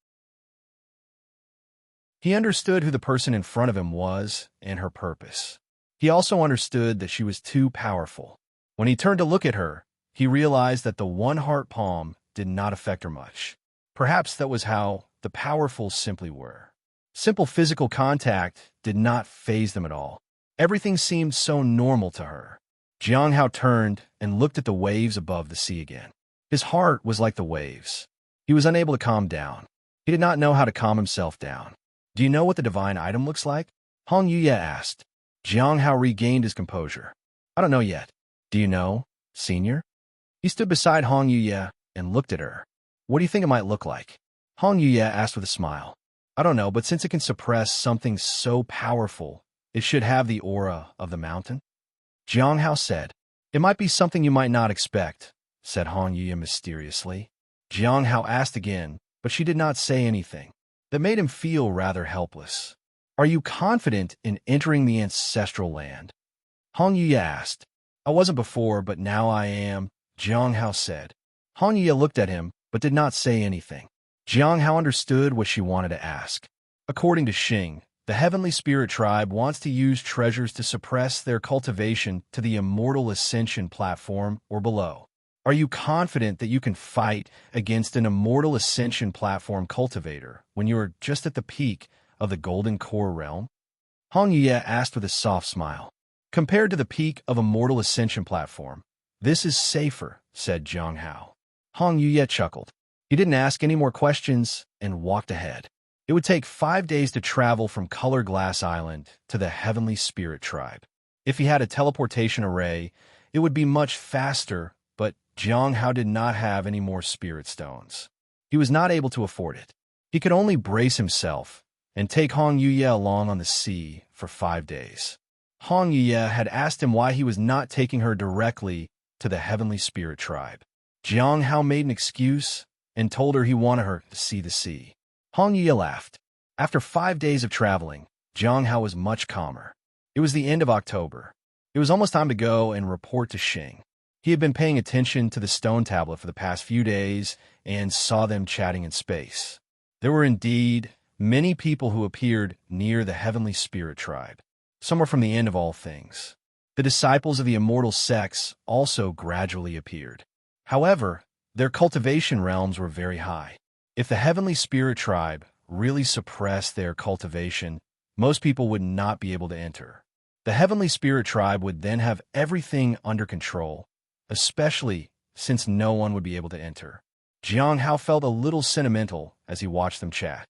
He understood who the person in front of him was and her purpose. He also understood that she was too powerful. When he turned to look at her, he realized that the one heart palm did not affect her much. Perhaps that was how the powerful simply were. Simple physical contact did not faze them at all. Everything seemed so normal to her. Jiang Hao turned and looked at the waves above the sea again. His heart was like the waves. He was unable to calm down. He did not know how to calm himself down. "Do you know what the divine item looks like?" Hong Yuye asked. Jiang Hao regained his composure. "I don't know yet. Do you know, senior?" He stood beside Hong Yuye and looked at her. "What do you think it might look like?" Hong Yuye asked with a smile. "I don't know, but since it can suppress something so powerful, it should have the aura of the mountain." Jiang Hao said. "It might be something you might not expect," said Hong Yuye mysteriously. Jiang Hao asked again, but she did not say anything. That made him feel rather helpless. "Are you confident in entering the ancestral land?" Hong Yuye asked. "I wasn't before, but now I am," Jiang Hao said. Hong Yuye looked at him, but did not say anything. Jiang Hao understood what she wanted to ask. According to Xing, the heavenly spirit tribe wants to use treasures to suppress their cultivation to the immortal ascension platform or below. Are you confident that you can fight against an immortal ascension platform cultivator when you are just at the peak of the golden core realm? Hong Yuye asked with a soft smile. Compared to the peak of a mortal ascension platform, this is safer, said Jiang Hao. Hong Yuye chuckled. He didn't ask any more questions and walked ahead. It would take 5 days to travel from Color Glass Island to the Heavenly Spirit Tribe. If he had a teleportation array, It would be much faster, but Jiang Hao did not have any more spirit stones. He was not able to afford it. He could only brace himself and take Hong Yuye along on the sea for 5 days. Hong Yuye had asked him why he was not taking her directly to the heavenly spirit tribe. Jiang Hao made an excuse and told her he wanted her to see the sea. Hong Yuye laughed. After 5 days of traveling, Jiang Hao was much calmer. It was the end of October. It was almost time to go and report to Xing. He had been paying attention to the stone tablet for the past few days and saw them chatting in space. There were indeed many people who appeared near the heavenly spirit tribe. Some were from the end of all things. The disciples of the immortal sects also gradually appeared. However, their cultivation realms were very high. If the heavenly spirit tribe really suppressed their cultivation, most people would not be able to enter. The heavenly spirit tribe would then have everything under control, especially since no one would be able to enter. Jiang Hao felt a little sentimental as he watched them chat.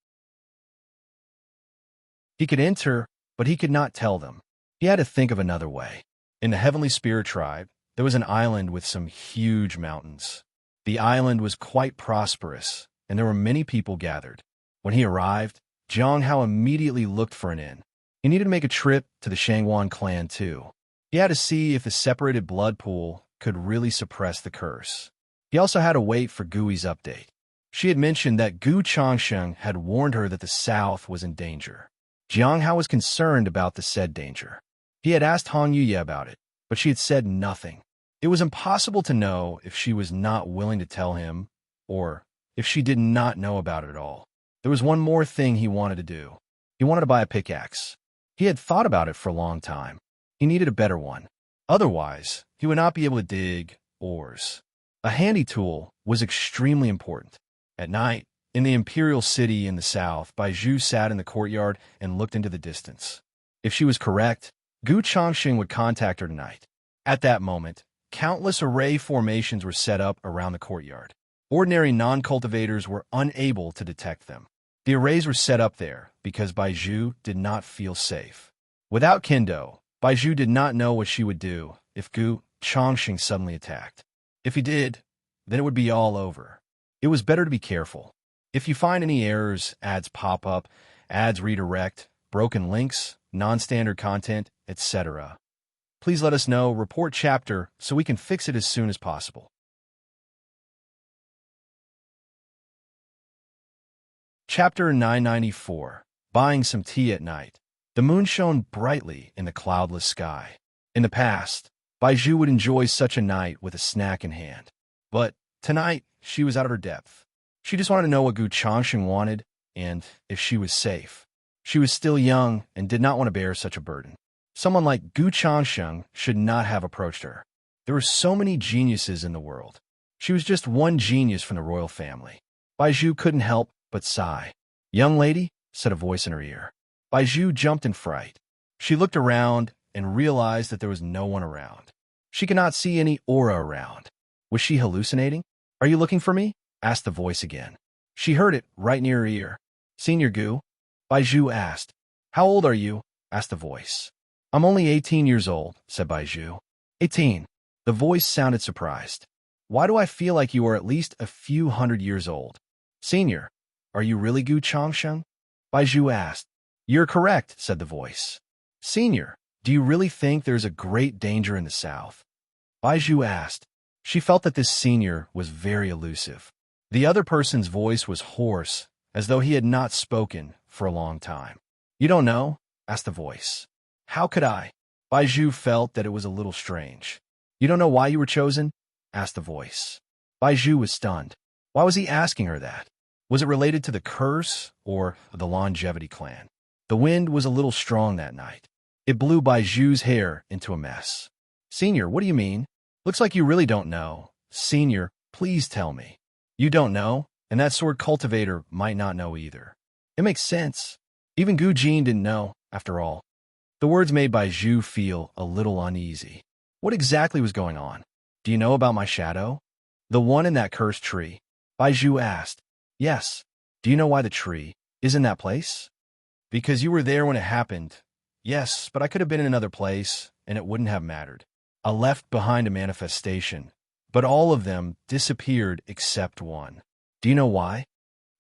He could enter, but he could not tell them. He had to think of another way. In the heavenly spirit tribe, there was an island with some huge mountains. The island was quite prosperous, and there were many people gathered. When he arrived, Jiang Hao immediately looked for an inn. He needed to make a trip to the Shangwan clan too. He had to see if the separated blood pool could really suppress the curse. He also had to wait for Gui's update. She had mentioned that Gu Changsheng had warned her that the south was in danger. Jiang Hao was concerned about the said danger. He had asked Hong Yuye about it, but she had said nothing. It was impossible to know if she was not willing to tell him, or if she did not know about it at all. There was one more thing he wanted to do. He wanted to buy a pickaxe. He had thought about it for a long time. He needed a better one. Otherwise, he would not be able to dig ores. A handy tool was extremely important. At night, in the imperial city in the south, Baizhu sat in the courtyard and looked into the distance. If she was correct, Gu Changxing would contact her tonight. At that moment, countless array formations were set up around the courtyard. Ordinary non-cultivators were unable to detect them. The arrays were set up there because Baizhu did not feel safe. Without Kendo, Baizhu did not know what she would do if Gu Changxing suddenly attacked. If he did, then it would be all over. It was better to be careful. If you find any errors, ads pop up, ads redirect, broken links, non-standard content, etc., please let us know, report chapter, so we can fix it as soon as possible. Chapter 994. Buying some tea at night. The moon shone brightly in the cloudless sky. In the past, Baizhu would enjoy such a night with a snack in hand. But tonight, she was out of her depth. She just wanted to know what Gu Changxing wanted and if she was safe. She was still young and did not want to bear such a burden. Someone like Gu Changxing should not have approached her. There were so many geniuses in the world. She was just one genius from the royal family. Baizhu couldn't help but sigh. "Young lady," said a voice in her ear. Baizhu jumped in fright. She looked around and realized that there was no one around. She could not see any aura around. Was she hallucinating? "Are you looking for me?" asked the voice again. She heard it right near her ear. "Senior Gu?" Baizhu asked. "How old are you?" asked the voice. "I'm only 18 years old," said Baizhu. 18. The voice sounded surprised. "Why do I feel like you are at least a few hundred years old?" "Senior, are you really Gu Changsheng?" Baizhu asked. "You're correct," said the voice. "Senior, do you really think there's a great danger in the south?" Baizhu asked. She felt that this senior was very elusive. The other person's voice was hoarse, as though he had not spoken for a long time. "You don't know?" asked the voice. "How could I?" Baizhu felt that it was a little strange. "You don't know why you were chosen?" asked the voice. Baizhu was stunned. Why was he asking her that? Was it related to the curse or the longevity clan? The wind was a little strong that night. It blew Baizhu's hair into a mess. "Senior, what do you mean? Looks like you really don't know. Senior, please tell me." "You don't know, and that sword cultivator might not know either." It makes sense. Even Gu Jin didn't know, after all. The words made Baizhu feel a little uneasy. What exactly was going on? "Do you know about my shadow?" "The one in that cursed tree?" Baizhu asked. "Yes." "Do you know why the tree is in that place?" "Because you were there when it happened." "Yes, but I could have been in another place, and it wouldn't have mattered." I left behind a manifestation, but all of them disappeared except one. Do you know why?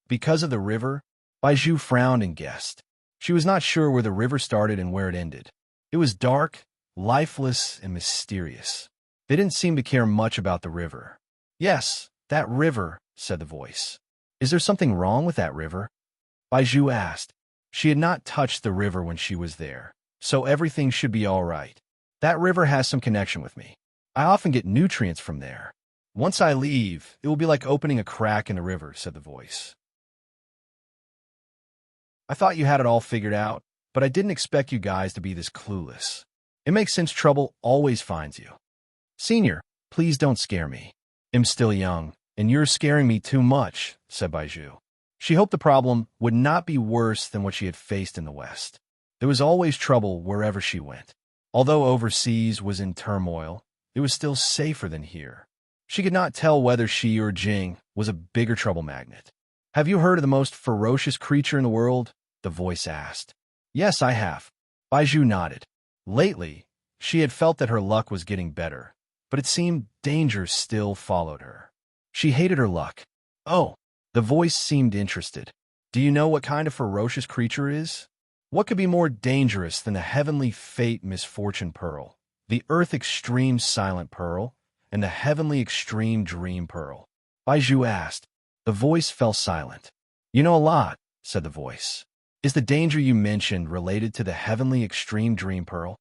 Because of the river? Baiju frowned and guessed. She was not sure where the river started and where it ended. It was dark, lifeless, and mysterious. They didn't seem to care much about the river. Yes, that river, said the voice. Is there something wrong with that river? Baiju asked. She had not touched the river when she was there, so everything should be all right. That river has some connection with me. I often get nutrients from there. Once I leave, it will be like opening a crack in the river, said the voice. I thought you had it all figured out, but I didn't expect you guys to be this clueless. It makes sense trouble always finds you. Senior, please don't scare me. I'm still young, and you're scaring me too much, said Baiju. She hoped the problem would not be worse than what she had faced in the West. There was always trouble wherever she went. Although overseas was in turmoil, it was still safer than here. She could not tell whether she or Jing was a bigger trouble magnet. Have you heard of the most ferocious creature in the world? The voice asked. Yes, I have. Baiju nodded. Lately, she had felt that her luck was getting better, but it seemed danger still followed her. She hated her luck. Oh, the voice seemed interested. Do you know what kind of ferocious creature it is? What could be more dangerous than the heavenly fate misfortune pearl, the earth extreme silent pearl, and the heavenly extreme dream pearl? Baiju asked. The voice fell silent. You know a lot, said the voice. Is the danger you mentioned related to the heavenly extreme dream pearl?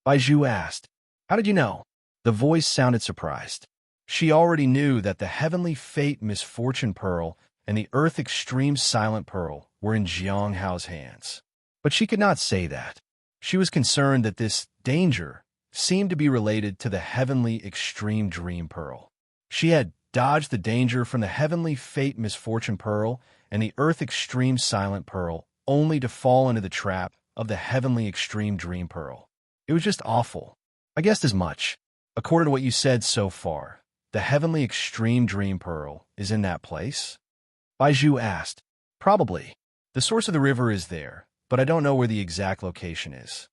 Baiju asked. How did you know? The voice sounded surprised. She already knew that the heavenly fate misfortune pearl and the earth extreme silent pearl were in Jiang Hao's hands. But she could not say that. She was concerned that this danger seemed to be related to the heavenly extreme dream pearl. She had dodged the danger from the heavenly fate misfortune pearl and the earth extreme silent pearl only to fall into the trap of the heavenly extreme dream pearl. It was just awful. I guessed as much. According to what you said so far, the heavenly extreme dream pearl is in that place? Baiju asked. Probably. The source of the river is there, but I don't know where the exact location is.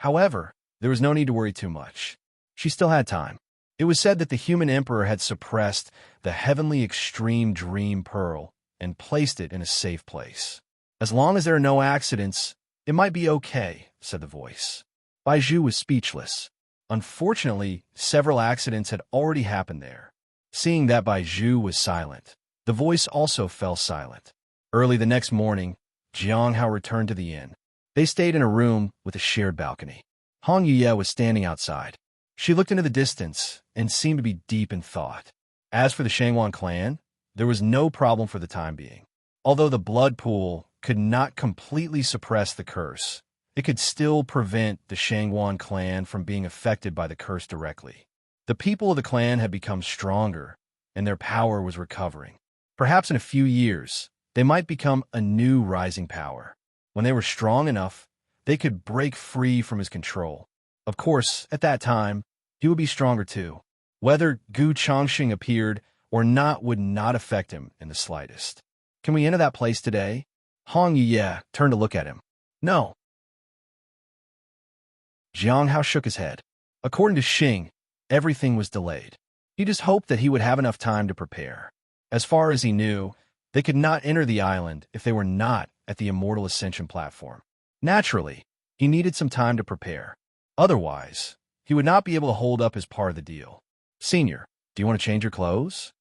However, there was no need to worry too much. She still had time. It was said that the human emperor had suppressed the heavenly extreme dream pearl and placed it in a safe place. As long as there are no accidents, it might be okay, said the voice. Baiju was speechless. Unfortunately, several accidents had already happened there. Seeing that Baiju was silent, the voice also fell silent. Early the next morning, Jiang Hao returned to the inn. They stayed in a room with a shared balcony. Hong Yuye was standing outside. She looked into the distance and seemed to be deep in thought. As for the Shangwan clan, there was no problem for the time being. Although the blood pool could not completely suppress the curse, it could still prevent the Shangwan clan from being affected by the curse directly. The people of the clan had become stronger, and their power was recovering. Perhaps in a few years, they might become a new rising power. When they were strong enough, they could break free from his control. Of course, at that time, he would be stronger too. Whether Gu Chongqing appeared or not would not affect him in the slightest. Can we enter that place today? Hong Yuye turned to look at him. No. Jiang Hao shook his head. According to Xing, everything was delayed. He just hoped that he would have enough time to prepare. As far as he knew, they could not enter the island if they were not at the Immortal Ascension platform. Naturally, he needed some time to prepare. Otherwise, he would not be able to hold up his part of the deal. Senior, do you want to change your clothes?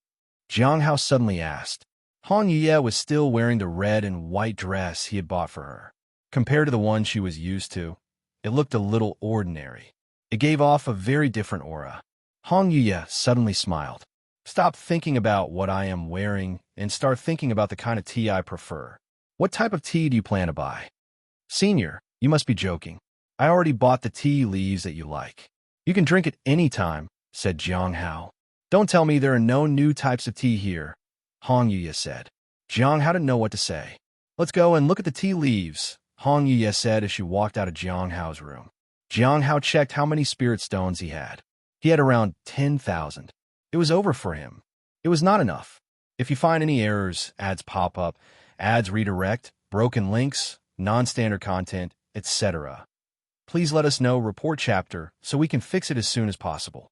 Jiang Hao suddenly asked. Hong Yuye was still wearing the red and white dress he had bought for her. Compared to the one she was used to, it looked a little ordinary. It gave off a very different aura. Hong Yuye suddenly smiled. Stop thinking about what I am wearing and start thinking about the kind of tea I prefer. What type of tea do you plan to buy? Senior, you must be joking. I already bought the tea leaves that you like. You can drink it any time, said Jiang Hao. Don't tell me there are no new types of tea here, Hong Yuye said. Jiang Hao didn't know what to say. Let's go and look at the tea leaves, Hong Yuye said as she walked out of Jiang Hao's room. Jiang Hao checked how many spirit stones he had. He had around 10,000. It was over for him. It was not enough. If you find any errors, ads pop up, ads redirect, broken links, non-standard content, etc., Please let us know report chapter so we can fix it as soon as possible.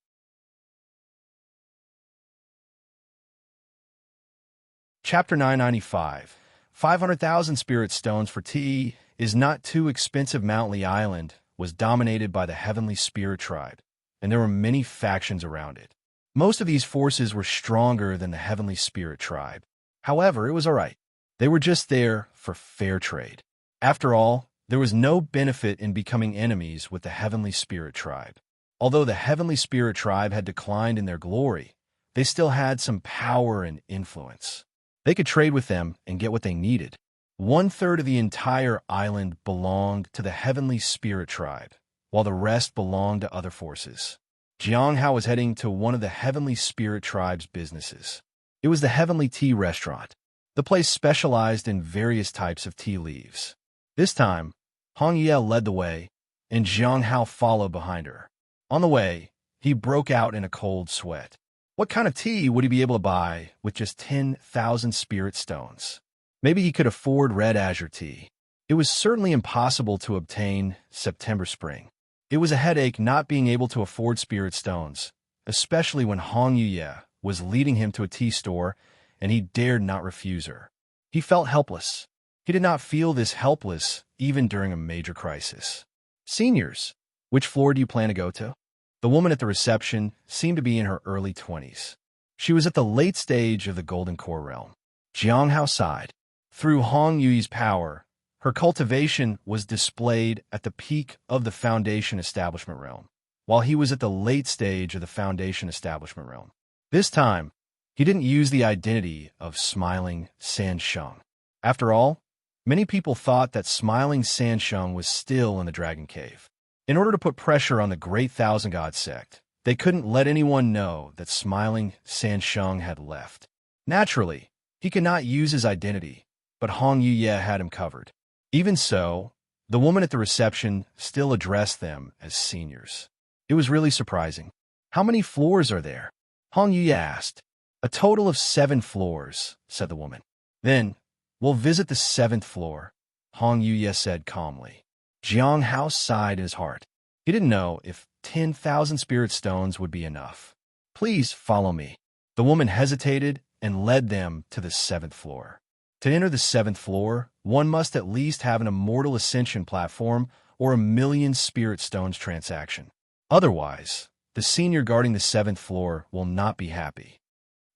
Chapter 995. 500,000 spirit stones for tea is not too expensive. Mountley Island was dominated by the Heavenly Spirit Tribe, and there were many factions around it. Most of these forces were stronger than the Heavenly Spirit Tribe. However, it was all right. They were just there for fair trade. After all, there was no benefit in becoming enemies with the Heavenly Spirit Tribe. Although the Heavenly Spirit Tribe had declined in their glory, they still had some power and influence. They could trade with them and get what they needed. 1/3 of the entire island belonged to the Heavenly Spirit Tribe, while the rest belonged to other forces. Jiang Hao was heading to one of the Heavenly Spirit Tribe's businesses. It was the Heavenly Tea Restaurant. The place specialized in various types of tea leaves. This time, Hong Ye led the way, and Jiang Hao followed behind her. On the way, he broke out in a cold sweat. What kind of tea would he be able to buy with just 10,000 spirit stones? Maybe he could afford red azure tea. It was certainly impossible to obtain September spring. It was a headache not being able to afford spirit stones, especially when Hong Yuye was leading him to a tea store and he dared not refuse her. He felt helpless. He did not feel this helpless even during a major crisis. Seniors, which floor do you plan to go to? The woman at the reception seemed to be in her early 20s. She was at the late stage of the Golden Core realm. Jiang Hao sighed. Through Hong Yuyi's power, her cultivation was displayed at the peak of the Foundation Establishment realm, while he was at the late stage of the Foundation Establishment realm. This time, he didn't use the identity of Smiling Sansheng. After all, many people thought that Smiling Sansheng was still in the Dragon Cave. In order to put pressure on the Great Thousand God sect, they couldn't let anyone know that Smiling Sansheng had left. Naturally, he could not use his identity, but Hong Yuye had him covered. Even so, the woman at the reception still addressed them as seniors. It was really surprising. How many floors are there? Hong Yuye asked. A total of 7 floors, said the woman. Then, we'll visit the 7th floor, Hong Yuye said calmly. Jiang Hao sighed in his heart. He didn't know if 10,000 spirit stones would be enough. Please follow me. The woman hesitated and led them to the 7th floor. To enter the 7th floor, one must at least have an immortal ascension platform or 1,000,000 spirit stones transaction. Otherwise, the senior guarding the 7th floor will not be happy.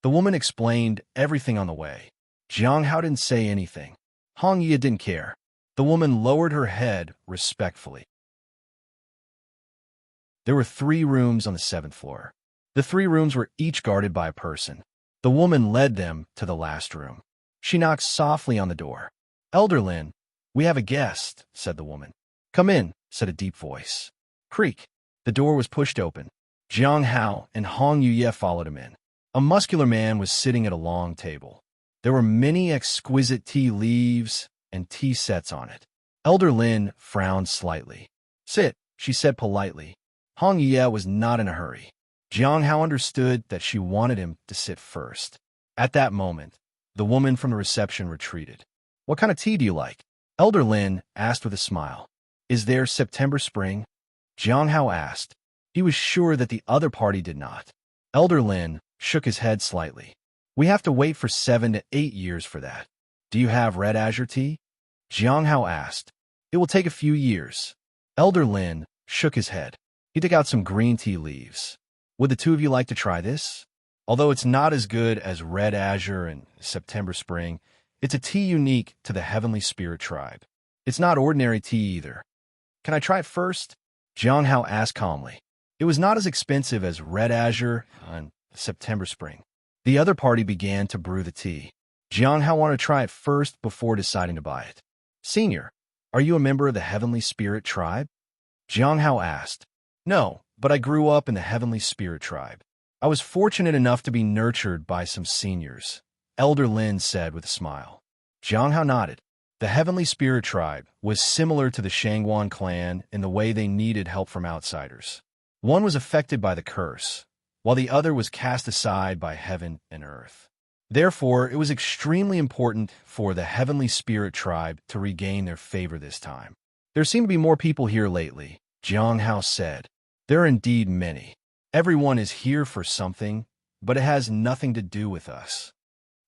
The woman explained everything on the way. Jiang Hao didn't say anything. Hong Ye didn't care. The woman lowered her head respectfully. There were 3 rooms on the 7th floor. The 3 rooms were each guarded by a person. The woman led them to the last room. She knocked softly on the door. Elder Lin, we have a guest, said the woman. Come in, said a deep voice. Creak. The door was pushed open. Jiang Hao and Hong Yuye followed him in. A muscular man was sitting at a long table. There were many exquisite tea leaves and tea sets on it. Elder Lin frowned slightly. Sit, she said politely. Hong Ye was not in a hurry. Jiang Hao understood that she wanted him to sit first. At that moment, the woman from the reception retreated. What kind of tea do you like? Elder Lin asked with a smile. Is there September spring? Jiang Hao asked. He was sure that the other party did not. Elder Lin shook his head slightly. We have to wait for 7 to 8 years for that. Do you have red azure tea? Jiang Hao asked. It will take a few years. Elder Lin shook his head. He took out some green tea leaves. Would the 2 of you like to try this? Although it's not as good as red azure and September spring, it's a tea unique to the Heavenly Spirit Tribe. It's not ordinary tea either. Can I try it first? Jiang Hao asked calmly. It was not as expensive as red azure and September spring. The other party began to brew the tea. Jiang Hao wanted to try it first before deciding to buy it. Senior, are you a member of the Heavenly Spirit Tribe? Jiang Hao asked. No, but I grew up in the Heavenly Spirit Tribe. I was fortunate enough to be nurtured by some seniors, Elder Lin said with a smile. Jiang Hao nodded. The Heavenly Spirit Tribe was similar to the Shangguan clan in the way they needed help from outsiders. One was affected by the curse, while the other was cast aside by heaven and earth. Therefore, it was extremely important for the Heavenly Spirit Tribe to regain their favor this time. There seem to be more people here lately, Jiang Hao said. There are indeed many. Everyone is here for something, but it has nothing to do with us.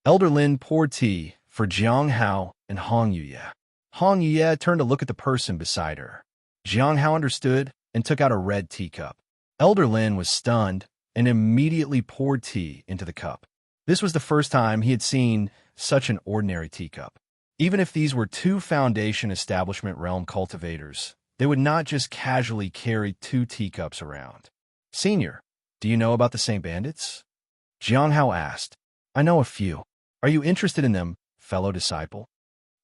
Elder Lin poured tea for Jiang Hao and Hong Yuye. Hong Yuye turned to look at the person beside her. Jiang Hao understood and took out a red teacup. Elder Lin was stunned and immediately poured tea into the cup. This was the first time he had seen such an ordinary teacup. Even if these were two Foundation Establishment Realm cultivators, they would not just casually carry two teacups around. Senior, do you know about the Saint Bandits? Jiang Hao asked. I know a few. Are you interested in them, fellow disciple?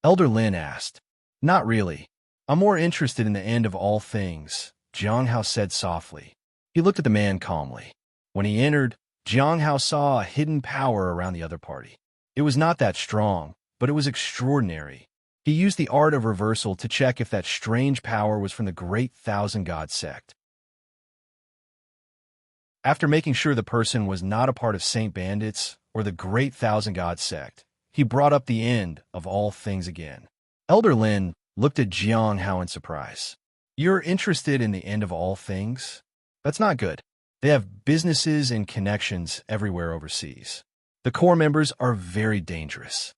Elder Lin asked. Not really. I'm more interested in the end of all things, Jiang Hao said softly. He looked at the man calmly. When he entered, Jiang Hao saw a hidden power around the other party. It was not that strong, but it was extraordinary. He used the art of reversal to check if that strange power was from the Great Thousand God sect. After making sure the person was not a part of Saint Bandits or the Great Thousand God sect, he brought up the end of all things again. Elder Lin looked at Jiang Hao in surprise. You're interested in the end of all things? That's not good. They have businesses and connections everywhere overseas. The core members are very dangerous.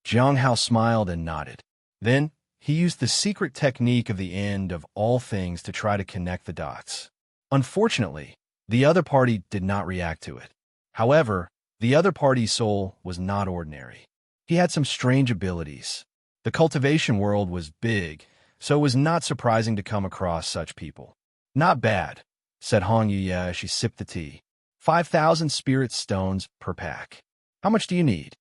Jiang Hao smiled and nodded. Then, he used the secret technique of the end of all things to try to connect the dots. Unfortunately, the other party did not react to it. However, the other party's soul was not ordinary. He had some strange abilities. The cultivation world was big, so it was not surprising to come across such people. Not bad, said Hong Yuye as she sipped the tea. 5,000 spirit stones per pack. How much do you need?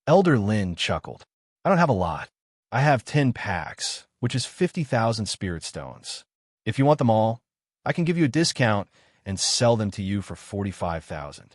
Elder Lin chuckled. I don't have a lot. I have 10 packs, which is 50,000 spirit stones. If you want them all, I can give you a discount and sell them to you for 45,000.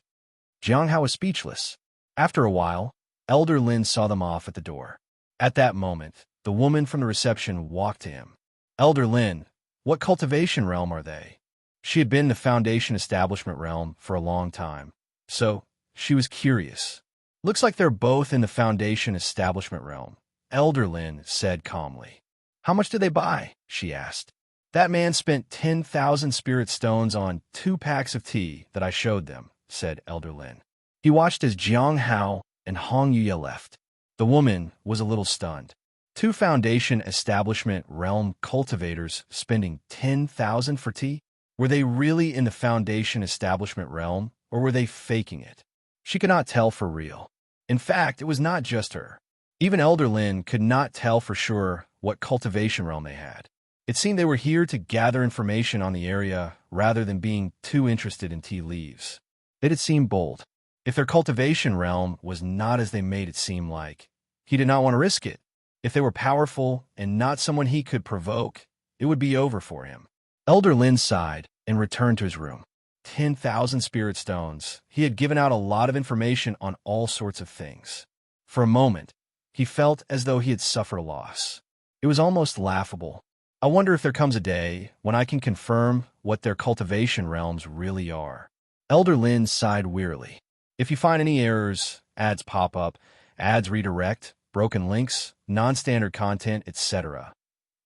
Jiang Hao was speechless. After a while, Elder Lin saw them off at the door. At that moment, the woman from the reception walked to him. Elder Lin, what cultivation realm are they? She had been in the Foundation Establishment realm for a long time, so she was curious. Looks like they're both in the Foundation Establishment realm, Elder Lin said calmly. How much did they buy? She asked. That man spent 10,000 spirit stones on 2 packs of tea that I showed them, said Elder Lin. He watched as Jiang Hao and Hong Yuye left. The woman was a little stunned. 2 Foundation Establishment realm cultivators spending 10,000 for tea? Were they really in the Foundation Establishment realm, or were they faking it? She could not tell for real. In fact, it was not just her. Even Elder Lin could not tell for sure what cultivation realm they had. It seemed they were here to gather information on the area rather than being too interested in tea leaves. They did seem bold. If their cultivation realm was not as they made it seem like, he did not want to risk it. If they were powerful and not someone he could provoke, it would be over for him. Elder Lin sighed and returned to his room. 10,000 spirit stones. He had given out a lot of information on all sorts of things. For a moment, he felt as though he had suffered a loss. It was almost laughable. I wonder if there comes a day when I can confirm what their cultivation realms really are. Elder Lin sighed wearily. If you find any errors, ads pop up, ads redirect, broken links, non-standard content, etc.,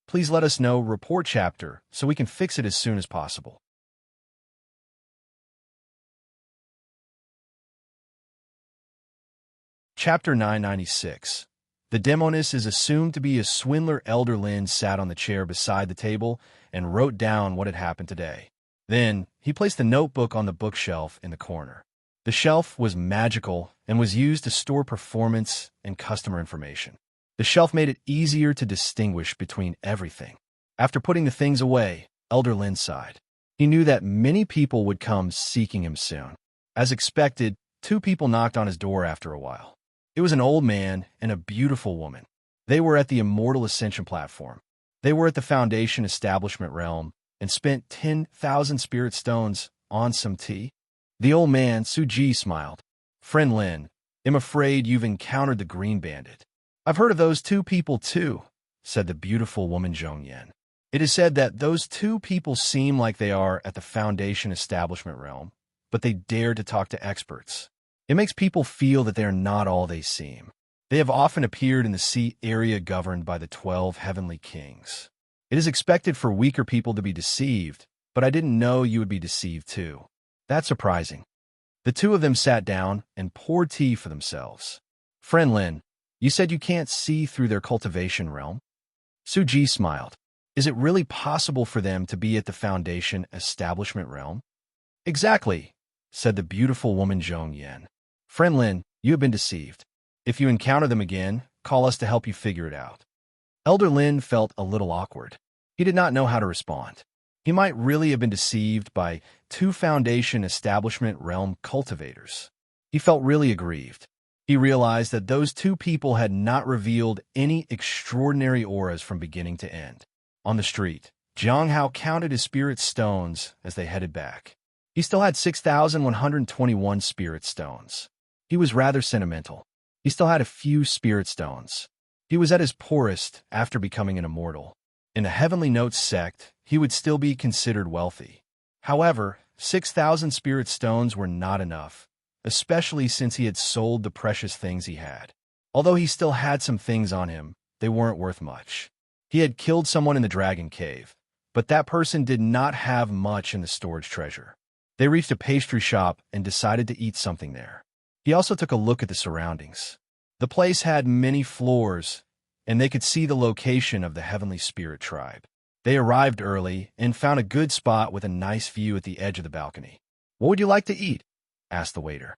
please let us know, report chapter, so we can fix it as soon as possible. Chapter 996. The demoness is assumed to be a swindler. Elder Lin sat on the chair beside the table and wrote down what had happened today. Then, he placed the notebook on the bookshelf in the corner. The shelf was magical and was used to store performance and customer information. The shelf made it easier to distinguish between everything. After putting the things away, Elder Lin sighed. He knew that many people would come seeking him soon. As expected, 2 people knocked on his door after a while. It was an old man and a beautiful woman. They were at the Immortal Ascension platform. They were at the Foundation Establishment realm and spent 10,000 spirit stones on some tea. The old man, Suji, smiled. Friend Lin, I'm afraid you've encountered the Green Bandit. I've heard of those 2 people too, said the beautiful woman Zhongyan. It is said that those 2 people seem like they are at the Foundation Establishment realm, but they dare to talk to experts. It makes people feel that they are not all they seem. They have often appeared in the sea area governed by the 12 heavenly kings. It is expected for weaker people to be deceived, but I didn't know you would be deceived too. That's surprising. The two of them sat down and poured tea for themselves. Friend Lin, you said you can't see through their cultivation realm? Suji smiled. Is it really possible for them to be at the foundation establishment realm? Exactly, said the beautiful woman Zhong Yan. Friend Lin, you have been deceived. If you encounter them again, call us to help you figure it out. Elder Lin felt a little awkward. He did not know how to respond. He might really have been deceived by two foundation establishment realm cultivators. He felt really aggrieved. He realized that those two people had not revealed any extraordinary auras from beginning to end. On the street, Jiang Hao counted his spirit stones as they headed back. He still had 6,121 spirit stones. He was rather sentimental. He still had a few spirit stones. He was at his poorest after becoming an immortal. In the Heavenly Notes sect, he would still be considered wealthy. However, 6,000 spirit stones were not enough, especially since he had sold the precious things he had. Although he still had some things on him, they weren't worth much. He had killed someone in the Dragon Cave, but that person did not have much in the storage treasure. They reached a pastry shop and decided to eat something there. He also took a look at the surroundings. The place had many floors, and they could see the location of the Heavenly Spirit Tribe. They arrived early and found a good spot with a nice view at the edge of the balcony. "What would you like to eat?" asked the waiter.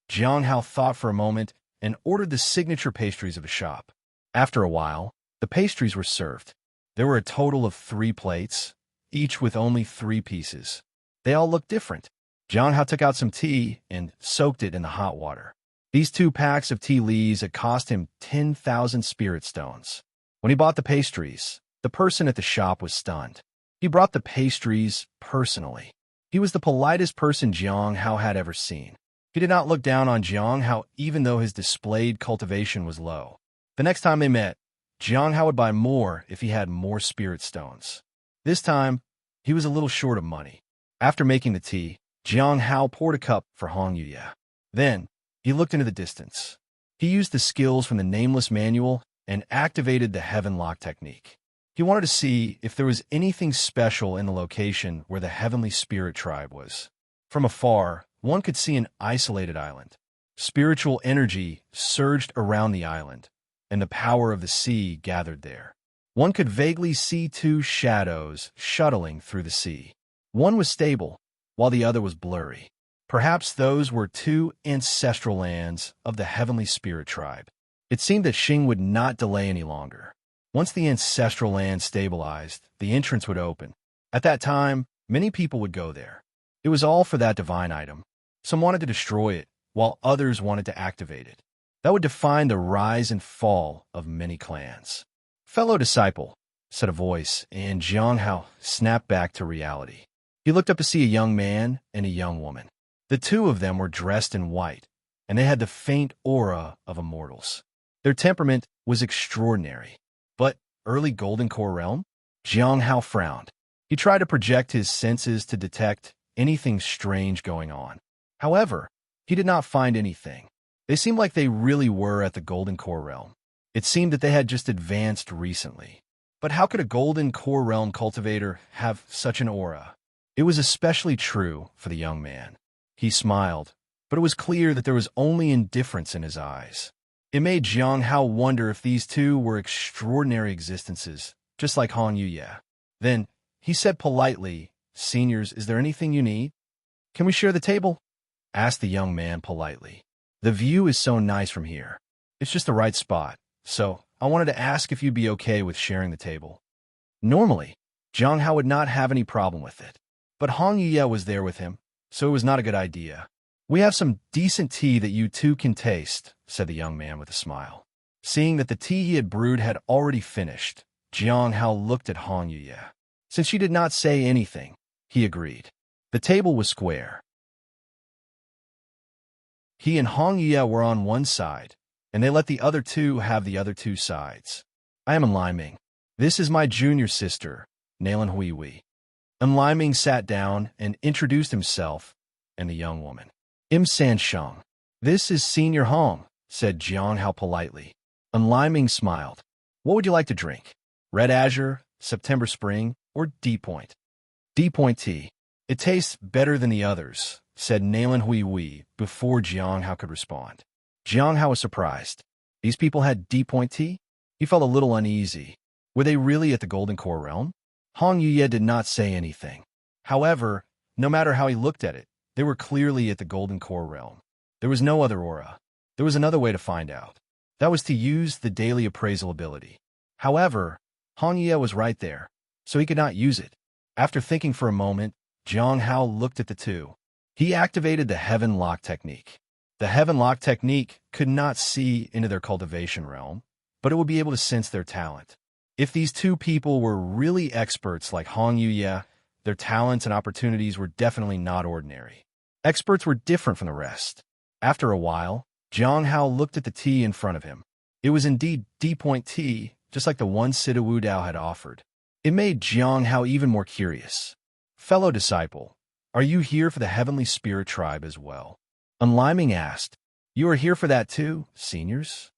Jiang Hao thought for a moment and ordered the signature pastries of the shop. After a while, the pastries were served. There were a total of 3 plates, each with only 3 pieces. They all looked different. Jiang Hao took out some tea and soaked it in the hot water. These 2 packs of tea leaves had cost him 10,000 spirit stones. When he bought the pastries, the person at the shop was stunned. He brought the pastries personally. He was the politest person Jiang Hao had ever seen. He did not look down on Jiang Hao even though his displayed cultivation was low. The next time they met, Jiang Hao would buy more if he had more spirit stones. This time, he was a little short of money. After making the tea, Jiang Hao poured a cup for Hong Yuya. Then, he looked into the distance. He used the skills from the Nameless Manual and activated the Heaven Lock technique. He wanted to see if there was anything special in the location where the Heavenly Spirit Tribe was. From afar, one could see an isolated island. Spiritual energy surged around the island, and the power of the sea gathered there. One could vaguely see 2 shadows shuttling through the sea. One was stable, while the other was blurry. Perhaps those were 2 ancestral lands of the Heavenly Spirit Tribe. It seemed that Xing would not delay any longer. Once the ancestral land stabilized, the entrance would open. At that time, many people would go there. It was all for that divine item. Some wanted to destroy it, while others wanted to activate it. That would define the rise and fall of many clans. "Fellow disciple," said a voice, and Jiang Hao snapped back to reality. He looked up to see a young man and a young woman. The 2 of them were dressed in white, and they had the faint aura of immortals. Their temperament was extraordinary. But early Golden Core realm? Jiang Hao frowned. He tried to project his senses to detect anything strange going on. However, he did not find anything. They seemed like they really were at the Golden Core realm. It seemed that they had just advanced recently. But how could a Golden Core realm cultivator have such an aura? It was especially true for the young man. He smiled, but it was clear that there was only indifference in his eyes. It made Jiang Hao wonder if these 2 were extraordinary existences, just like Han Yuya. Then, he said politely, "Seniors, is there anything you need? Can we share the table?" asked the young man politely. "The view is so nice from here. It's just the right spot, so I wanted to ask if you'd be okay with sharing the table." Normally, Jiang Hao would not have any problem with it. But Hong Yuya was there with him, so it was not a good idea. "We have some decent tea that you 2 can taste," said the young man with a smile. Seeing that the tea he had brewed had already finished, Jiang Hao looked at Hong Yuya. Since she did not say anything, he agreed. The table was square. He and Hong Yuya were on one side, and they let the other 2 have the other 2 sides. "I am Enliming. This is my junior sister, Nalan Huihui." Enliming sat down and introduced himself and the young woman. "Im San Sheng. This is Senior Hong," said Jiang Hao politely. Enliming smiled. What would you like to drink? Red Azure, September Spring, or D Point? D Point tea. It tastes better than the others, said Nailan Hui Hui before Jiang Hao could respond. Jiang Hao was surprised. These people had D Point tea? He felt a little uneasy. Were they really at the Golden Core realm? Hong Yuye did not say anything. However, no matter how he looked at it, they were clearly at the Golden Core realm. There was no other aura. There was another way to find out. That was to use the daily appraisal ability. However, Hong Yuye was right there, so he could not use it. After thinking for a moment, Jiang Hao looked at the two. He activated the Heaven Lock technique. The Heaven Lock technique could not see into their cultivation realm, but it would be able to sense their talent. If these two people were really experts like Hong Yuye, their talents and opportunities were definitely not ordinary. Experts were different from the rest. After a while, Jiang Hao looked at the tea in front of him. It was indeed D-Point tea, just like the one Sida Wu Dao had offered. It made Jiang Hao even more curious. Fellow disciple, are you here for the Heavenly Spirit Tribe as well? Unliming asked. You are here for that too, seniors?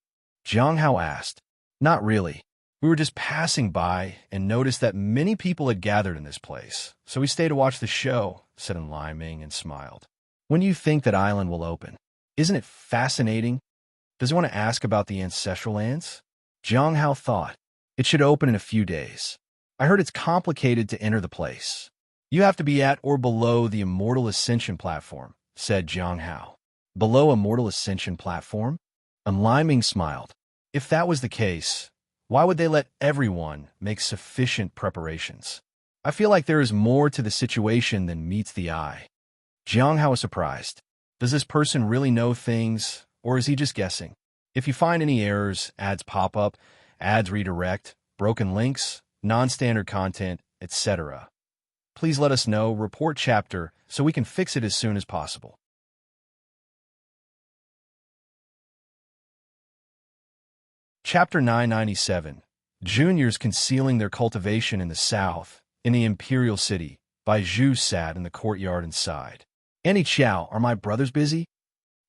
Jiang Hao asked. Not really. We were just passing by and noticed that many people had gathered in this place, so we stayed to watch the show, said Enliming and smiled. When do you think that island will open? Isn't it fascinating? Does he want to ask about the ancestral lands? Jiang Hao thought. It should open in a few days. I heard it's complicated to enter the place. You have to be at or below the Immortal Ascension platform, said Jiang Hao. Below Immortal Ascension platform? Enliming smiled. If that was the case, why would they let everyone make sufficient preparations? I feel like there is more to the situation than meets the eye. Jiang Hao was surprised. Does this person really know things, or is he just guessing? If you find any errors, ads pop up, ads redirect, broken links, non-standard content, etc., please let us know, report chapter, so we can fix it as soon as possible. Chapter 997, Juniors Concealing Their Cultivation in the South, in the Imperial City, by Zhu sat in the courtyard and sighed. Annie Chow, are my brothers busy?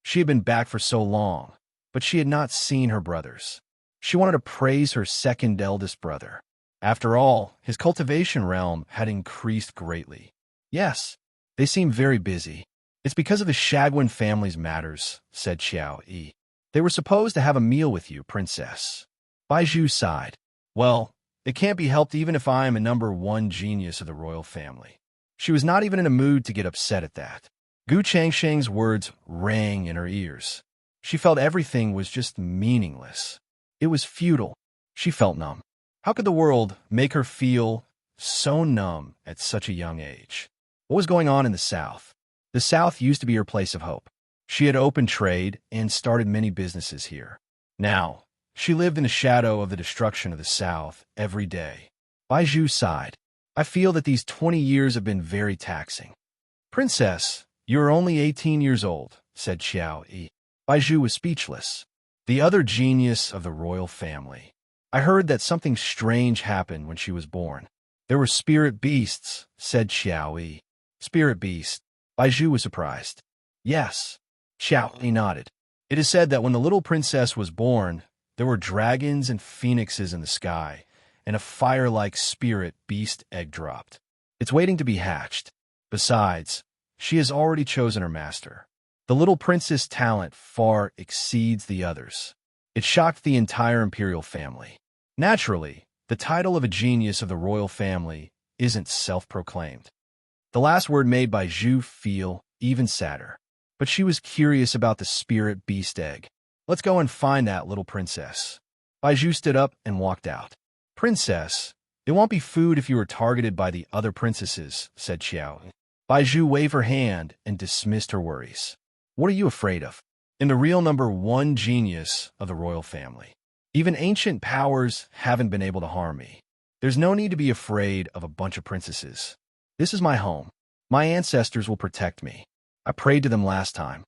She had been back for so long, but she had not seen her brothers. She wanted to praise her second eldest brother. After all, his cultivation realm had increased greatly. Yes, they seem very busy. It's because of the Shagwin family's matters, said Xiao Yi. They were supposed to have a meal with you, princess. Bai Zhu sighed. Well, it can't be helped even if I am a number one genius of the royal family. She was not even in a mood to get upset at that. Gu Changsheng's words rang in her ears. She felt everything was just meaningless. It was futile. She felt numb. How could the world make her feel so numb at such a young age? What was going on in the South? The South used to be her place of hope. She had opened trade and started many businesses here. Now, she lived in the shadow of the destruction of the South every day. Bai Zhu sighed. I feel that these 20 years have been very taxing. Princess, you are only 18 years old, said Xiao Yi. Bai Zhu was speechless. The other genius of the royal family. I heard that something strange happened when she was born. There were spirit beasts, said Xiao Yi. Spirit beast. Bai Zhu was surprised. Yes. Xiao Yi nodded. It is said that when the little princess was born, there were dragons and phoenixes in the sky, and a fire-like spirit beast egg dropped. It's waiting to be hatched. Besides, she has already chosen her master. The little princess' talent far exceeds the others. It shocked the entire imperial family. Naturally, the title of a genius of the royal family isn't self-proclaimed. The last word made by Zhu feel even sadder. But she was curious about the spirit beast egg. Let's go and find that little princess. Bai Zhu stood up and walked out. Princess, it won't be food if you are targeted by the other princesses, said Xiao. Bai Zhu waved her hand and dismissed her worries. What are you afraid of? In the real number one genius of the royal family. Even ancient powers haven't been able to harm me. There's no need to be afraid of a bunch of princesses. This is my home. My ancestors will protect me. I prayed to them last time.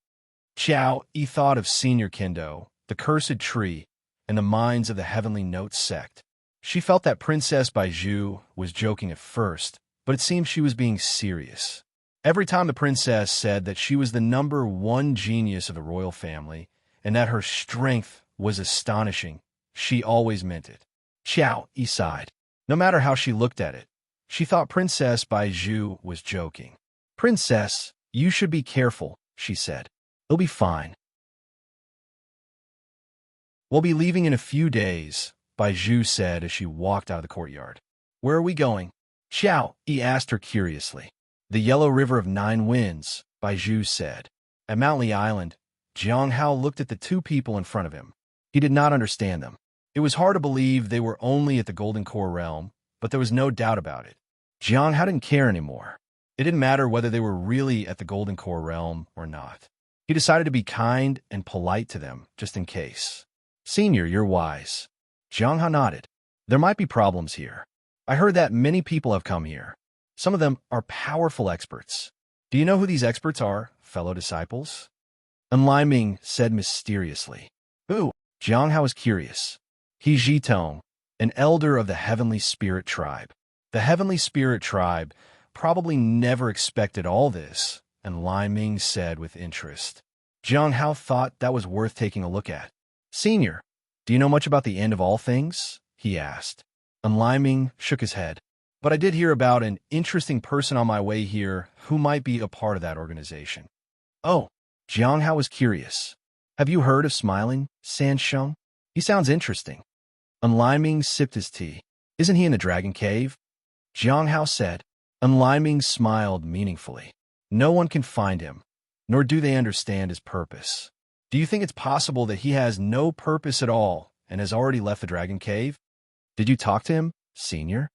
Xiao Yi thought of Senior Kendo, the cursed tree, and the minds of the Heavenly Note sect. She felt that Princess Bai Zhu was joking at first, but it seemed she was being serious. Every time the princess said that she was the number one genius of the royal family and that her strength was astonishing, she always meant it. Xiao, he sighed. No matter how she looked at it, she thought Princess Bai Zhu was joking. Princess, you should be careful, she said. It'll be fine. We'll be leaving in a few days, Bai Zhu said as she walked out of the courtyard. Where are we going? Xiao, he asked her curiously. The Yellow River of Nine Winds, Bai Zhu said. At Mount Li Island, Jiang Hao looked at the two people in front of him. He did not understand them. It was hard to believe they were only at the Golden Core realm, but there was no doubt about it. Jiang Hao didn't care anymore. It didn't matter whether they were really at the Golden Core realm or not. He decided to be kind and polite to them, just in case. Senior, you're wise. Jiang Hao nodded. There might be problems here. I heard that many people have come here. Some of them are powerful experts. Do you know who these experts are, fellow disciples? Enliming said mysteriously. Who? Jiang Hao was curious. He Jitong, an elder of the Heavenly Spirit Tribe. The Heavenly Spirit Tribe probably never expected all this, and Lai Ming said with interest. Jiang Hao thought that was worth taking a look at. Senior, do you know much about the end of all things? He asked. And Lai Ming shook his head. But I did hear about an interesting person on my way here who might be a part of that organization. Oh, Jiang Hao was curious. Have you heard of Smiling Sansheng? He sounds interesting. And Lai Ming sipped his tea. Isn't he in the Dragon Cave? Jiang Hao said. And Lai Ming smiled meaningfully. No one can find him, nor do they understand his purpose. Do you think it's possible that he has no purpose at all and has already left the Dragon Cave? Did you talk to him, Senior?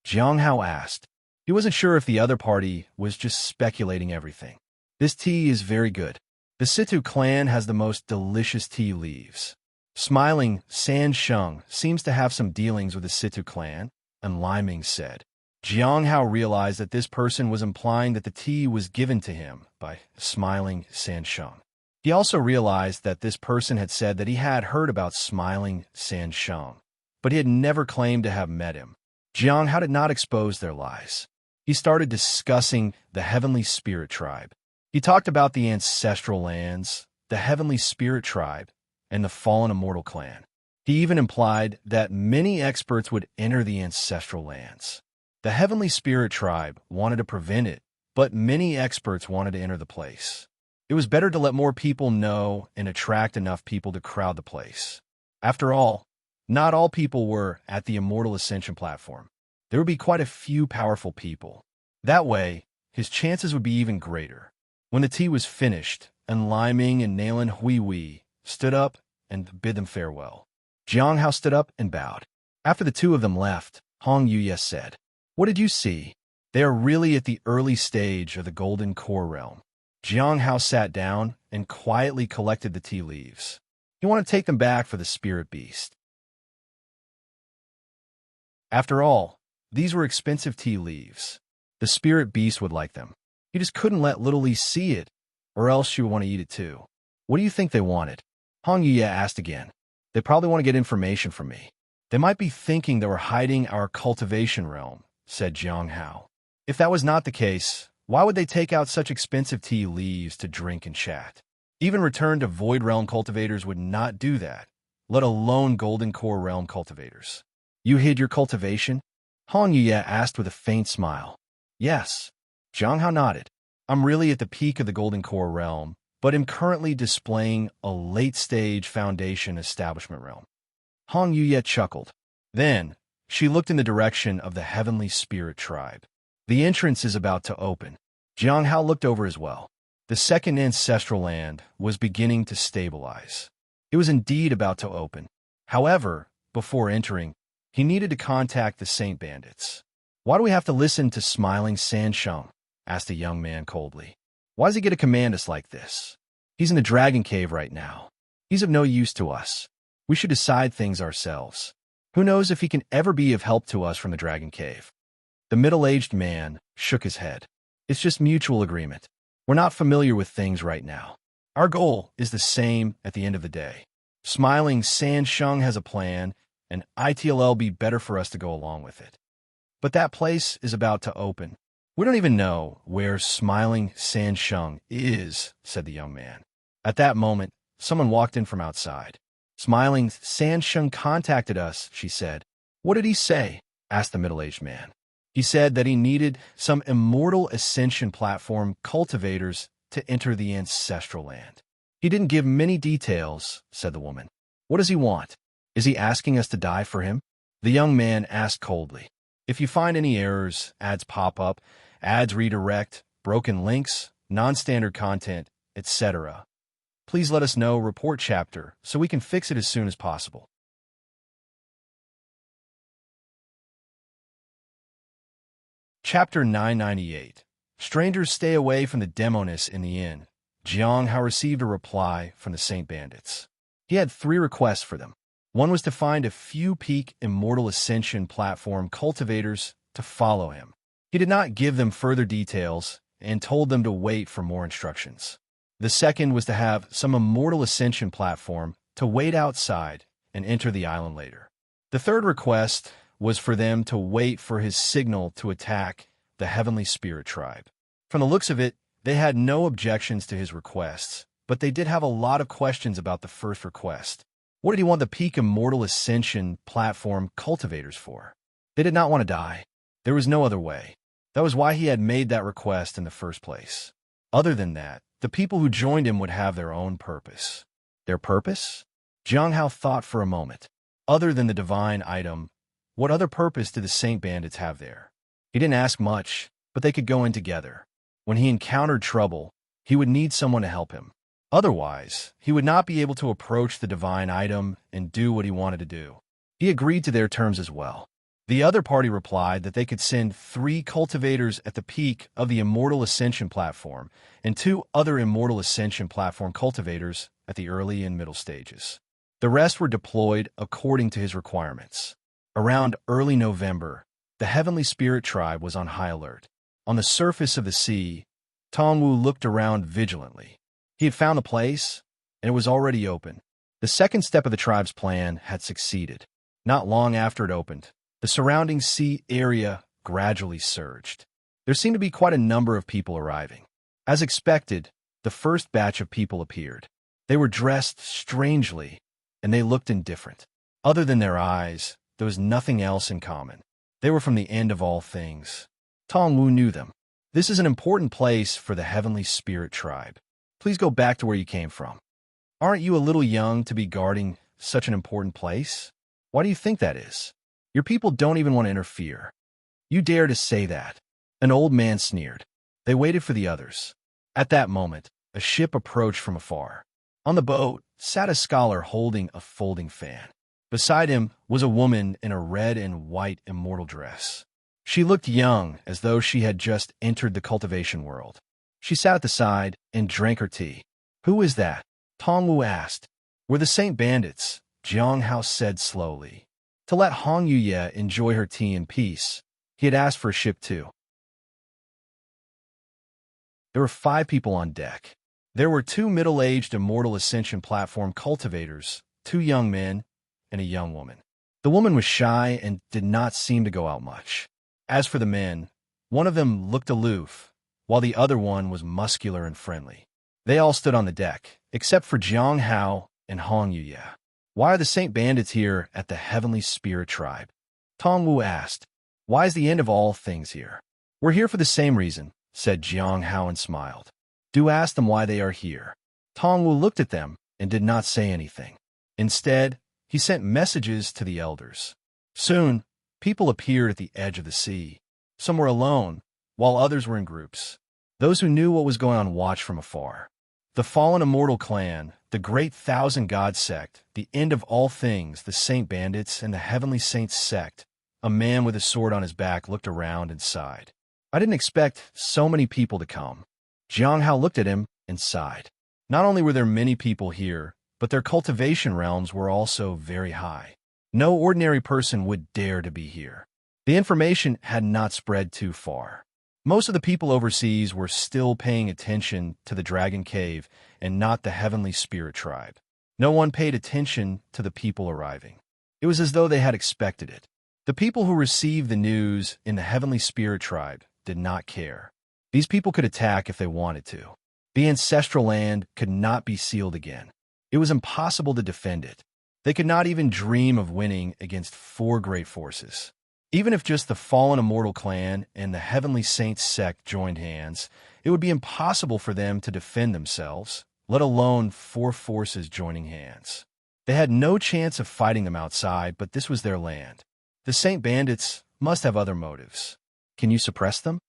Jiang Hao asked. He wasn't sure if the other party was just speculating everything. This tea is very good. The Situ clan has the most delicious tea leaves. Smiling Sansheng seems to have some dealings with the Situ clan, and Lai Ming said. Jiang Hao realized that this person was implying that the tea was given to him by Smiling Sansheng. He also realized that this person had said that he had heard about Smiling Sansheng, but he had never claimed to have met him. Jiang Hao did not expose their lies. He started discussing the Heavenly Spirit Tribe. He talked about the ancestral lands, the Heavenly Spirit Tribe, and the fallen immortal clan. He even implied that many experts would enter the ancestral lands. The Heavenly Spirit Tribe wanted to prevent it, but many experts wanted to enter the place. It was better to let more people know and attract enough people to crowd the place. After all, not all people were at the Immortal Ascension platform. There would be quite a few powerful people. That way, his chances would be even greater. When the tea was finished, and Lai Ming and Nailan Huihui stood up and bid them farewell. Jiang Hao stood up and bowed. After the two of them left, Hong Yuye said, What did you see? They are really at the early stage of the Golden Core realm. Jiang Hao sat down and quietly collected the tea leaves. He wanted to take them back for the spirit beast. After all, these were expensive tea leaves. The spirit beast would like them. He just couldn't let Little Lee see it, or else she would want to eat it too. What do you think they wanted? Hong Yuye asked again. They probably want to get information from me. They might be thinking that we're hiding our cultivation realm, said Jiang Hao. If that was not the case, why would they take out such expensive tea leaves to drink and chat? Even Return to Void Realm cultivators would not do that, let alone Golden Core Realm cultivators. You hid your cultivation? Hong Yuye asked with a faint smile. Yes. Jiang Hao nodded. I'm really at the peak of the Golden Core realm, but am currently displaying a late-stage foundation establishment realm. Hong Yuye chuckled. Then, she looked in the direction of the Heavenly Spirit Tribe. The entrance is about to open. Jiang Hao looked over as well. The second ancestral land was beginning to stabilize. It was indeed about to open. However, before entering, he needed to contact the Saint Bandits. Why do we have to listen to Smiling Sansheng? Asked the young man coldly. Why does he get to command us like this? He's in the Dragon Cave right now. He's of no use to us. We should decide things ourselves. Who knows if he can ever be of help to us from the Dragon Cave? The middle-aged man shook his head. It's just mutual agreement. We're not familiar with things right now. Our goal is the same at the end of the day. Smiling Sansheng has a plan, and ITLL be better for us to go along with it. But that place is about to open. We don't even know where Smiling Sansheng is, said the young man. At that moment, someone walked in from outside. Smiling Sansheng contacted us, she said. "What did he say?" asked the middle-aged man. "He said that he needed some immortal ascension platform cultivators to enter the ancestral land. He didn't give many details," said the woman. "What does he want? Is he asking us to die for him?" The young man asked coldly. "If you find any errors, ads pop up, ads redirect, broken links, non-standard content, etc., please let us know, report chapter, so we can fix it as soon as possible." Chapter 998. Strangers stay away from the demonists in the inn. Jiang Hao received a reply from the Saint Bandits. He had 3 requests for them. One was to find a few peak immortal ascension platform cultivators to follow him. He did not give them further details and told them to wait for more instructions. The second was to have some immortal ascension platform to wait outside and enter the island later. The third request was for them to wait for his signal to attack the Heavenly Spirit tribe. From the looks of it, they had no objections to his requests, but they did have a lot of questions about the first request. What did he want the peak immortal ascension platform cultivators for? They did not want to die. There was no other way. That was why he had made that request in the first place. Other than that, the people who joined him would have their own purpose. Their purpose? Jiang Hao thought for a moment. Other than the divine item, what other purpose did the Saint Bandits have there? He didn't ask much, but they could go in together. When he encountered trouble, he would need someone to help him. Otherwise, he would not be able to approach the divine item and do what he wanted to do. He agreed to their terms as well. The other party replied that they could send 3 cultivators at the peak of the Immortal Ascension platform and 2 other Immortal Ascension platform cultivators at the early and middle stages. The rest were deployed according to his requirements. Around early November, the Heavenly Spirit tribe was on high alert. On the surface of the sea, Tongwu looked around vigilantly. He had found the place, and it was already open. The second step of the tribe's plan had succeeded. Not long after it opened, the surrounding sea area gradually surged. There seemed to be quite a number of people arriving. As expected, the first batch of people appeared. They were dressed strangely, and they looked indifferent. Other than their eyes, there was nothing else in common. They were from the end of all things. Tongwu knew them. This is an important place for the Heavenly Spirit tribe. Please go back to where you came from. Aren't you a little young to be guarding such an important place? Why do you think that is? Your people don't even want to interfere. You dare to say that? An old man sneered. They waited for the others. At that moment, a ship approached from afar. On the boat sat a scholar holding a folding fan. Beside him was a woman in a red and white immortal dress. She looked young, as though she had just entered the cultivation world. She sat at the side and drank her tea. "Who is that?" Tongwu asked. "We're the Saint Bandits," Jiang Hao said slowly. To let Hong Yuye enjoy her tea in peace, he had asked for a ship too. There were 5 people on deck. There were 2 middle-aged Immortal Ascension platform cultivators, 2 young men, and a young woman. The woman was shy and did not seem to go out much. As for the men, one of them looked aloof, while the other one was muscular and friendly. They all stood on the deck, except for Jiang Hao and Hong Yuye. "Why are the Saint Bandits here at the Heavenly Spirit tribe?" Tongwu asked. "Why is the end of all things here?" "We're here for the same reason," said Jiang Hao and smiled. "Do ask them why they are here." Tongwu looked at them and did not say anything. Instead, he sent messages to the elders. Soon, people appeared at the edge of the sea. Some were alone, while others were in groups. Those who knew what was going on watched from afar. The fallen immortal clan, the great Thousand God sect, the end of all things, the Saint Bandits, and the Heavenly Saints sect. A man with a sword on his back looked around and sighed. "I didn't expect so many people to come." Jiang Hao looked at him and sighed. Not only were there many people here, but their cultivation realms were also very high. No ordinary person would dare to be here. The information had not spread too far. Most of the people overseas were still paying attention to the Dragon Cave and not the Heavenly Spirit tribe. No one paid attention to the people arriving. It was as though they had expected it. The people who received the news in the Heavenly Spirit tribe did not care. These people could attack if they wanted to. The ancestral land could not be sealed again. It was impossible to defend it. They could not even dream of winning against four great forces. Even if just the fallen immortal clan and the heavenly saints sect joined hands, it would be impossible for them to defend themselves, let alone four forces joining hands. They had no chance of fighting them outside, but this was their land. The Saint Bandits must have other motives. Can you suppress them?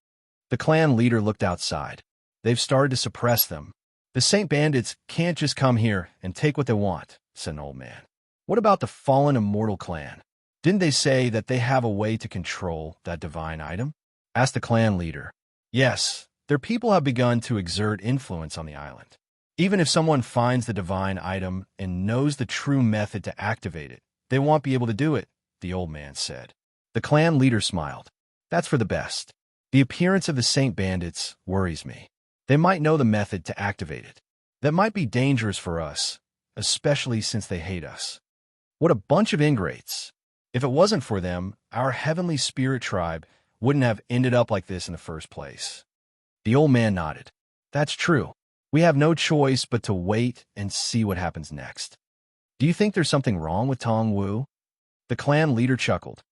The clan leader looked outside. They've started to suppress them. The Saint Bandits can't just come here and take what they want, said an old man. What about the fallen immortal clan? Didn't they say that they have a way to control that divine item? Asked the clan leader. Yes, their people have begun to exert influence on the island. Even if someone finds the divine item and knows the true method to activate it, they won't be able to do it, the old man said. The clan leader smiled. That's for the best. The appearance of the Saint Bandits worries me. They might know the method to activate it. That might be dangerous for us, especially since they hate us. What a bunch of ingrates. If it wasn't for them, our heavenly spirit tribe wouldn't have ended up like this in the first place. The old man nodded. That's true. We have no choice but to wait and see what happens next. Do you think there's something wrong with Tong Wu? The clan leader chuckled.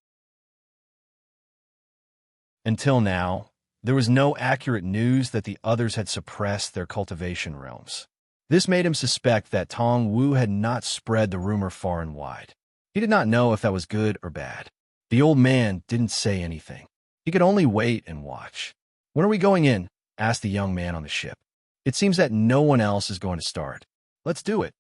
Until now, there was no accurate news that the others had suppressed their cultivation realms. This made him suspect that Tong Wu had not spread the rumor far and wide. He did not know if that was good or bad. The old man didn't say anything. He could only wait and watch. When are we going in? Asked the young man on the ship. It seems that no one else is going to start. Let's do it.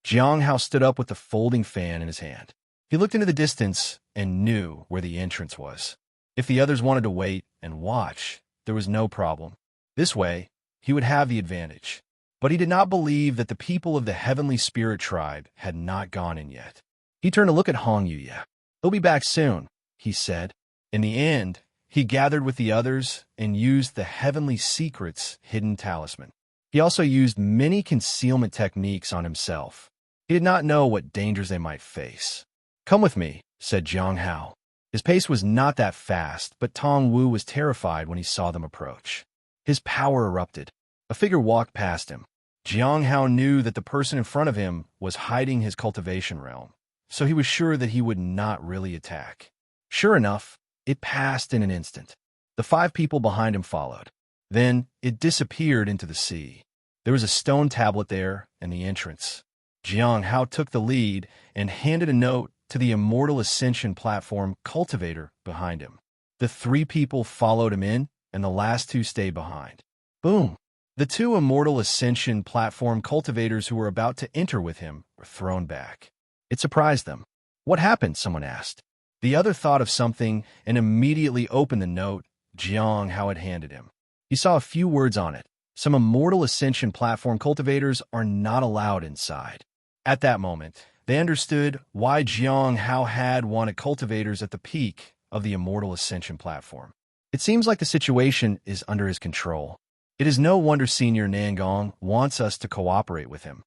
Jiang Hao stood up with the folding fan in his hand. He looked into the distance and knew where the entrance was. If the others wanted to wait and watch, there was no problem. This way, he would have the advantage. But he did not believe that the people of the Heavenly Spirit tribe had not gone in yet. He turned to look at Hong Yuya. He'll be back soon, he said. In the end, he gathered with the others and used the Heavenly Secret's hidden talisman. He also used many concealment techniques on himself. He did not know what dangers they might face. Come with me, said Jiang Hao. His pace was not that fast, but Tong Wu was terrified when he saw them approach. His power erupted. A figure walked past him. Jiang Hao knew that the person in front of him was hiding his cultivation realm, so he was sure that he would not really attack. Sure enough, it passed in an instant. The 5 people behind him followed. Then it disappeared into the sea. There was a stone tablet there and the entrance. Jiang Hao took the lead and handed a note to the Immortal Ascension platform cultivator behind him. The 3 people followed him in, and the last 2 stayed behind. Boom! The 2 Immortal Ascension platform cultivators who were about to enter with him were thrown back. It surprised them. What happened? Someone asked. The other thought of something and immediately opened the note Jiang Hao had handed him. He saw a few words on it. Some Immortal Ascension platform cultivators are not allowed inside. At that moment, they understood why Jiang Hao had wanted cultivators at the peak of the Immortal Ascension platform. It seems like the situation is under his control. It is no wonder Senior Nangong wants us to cooperate with him.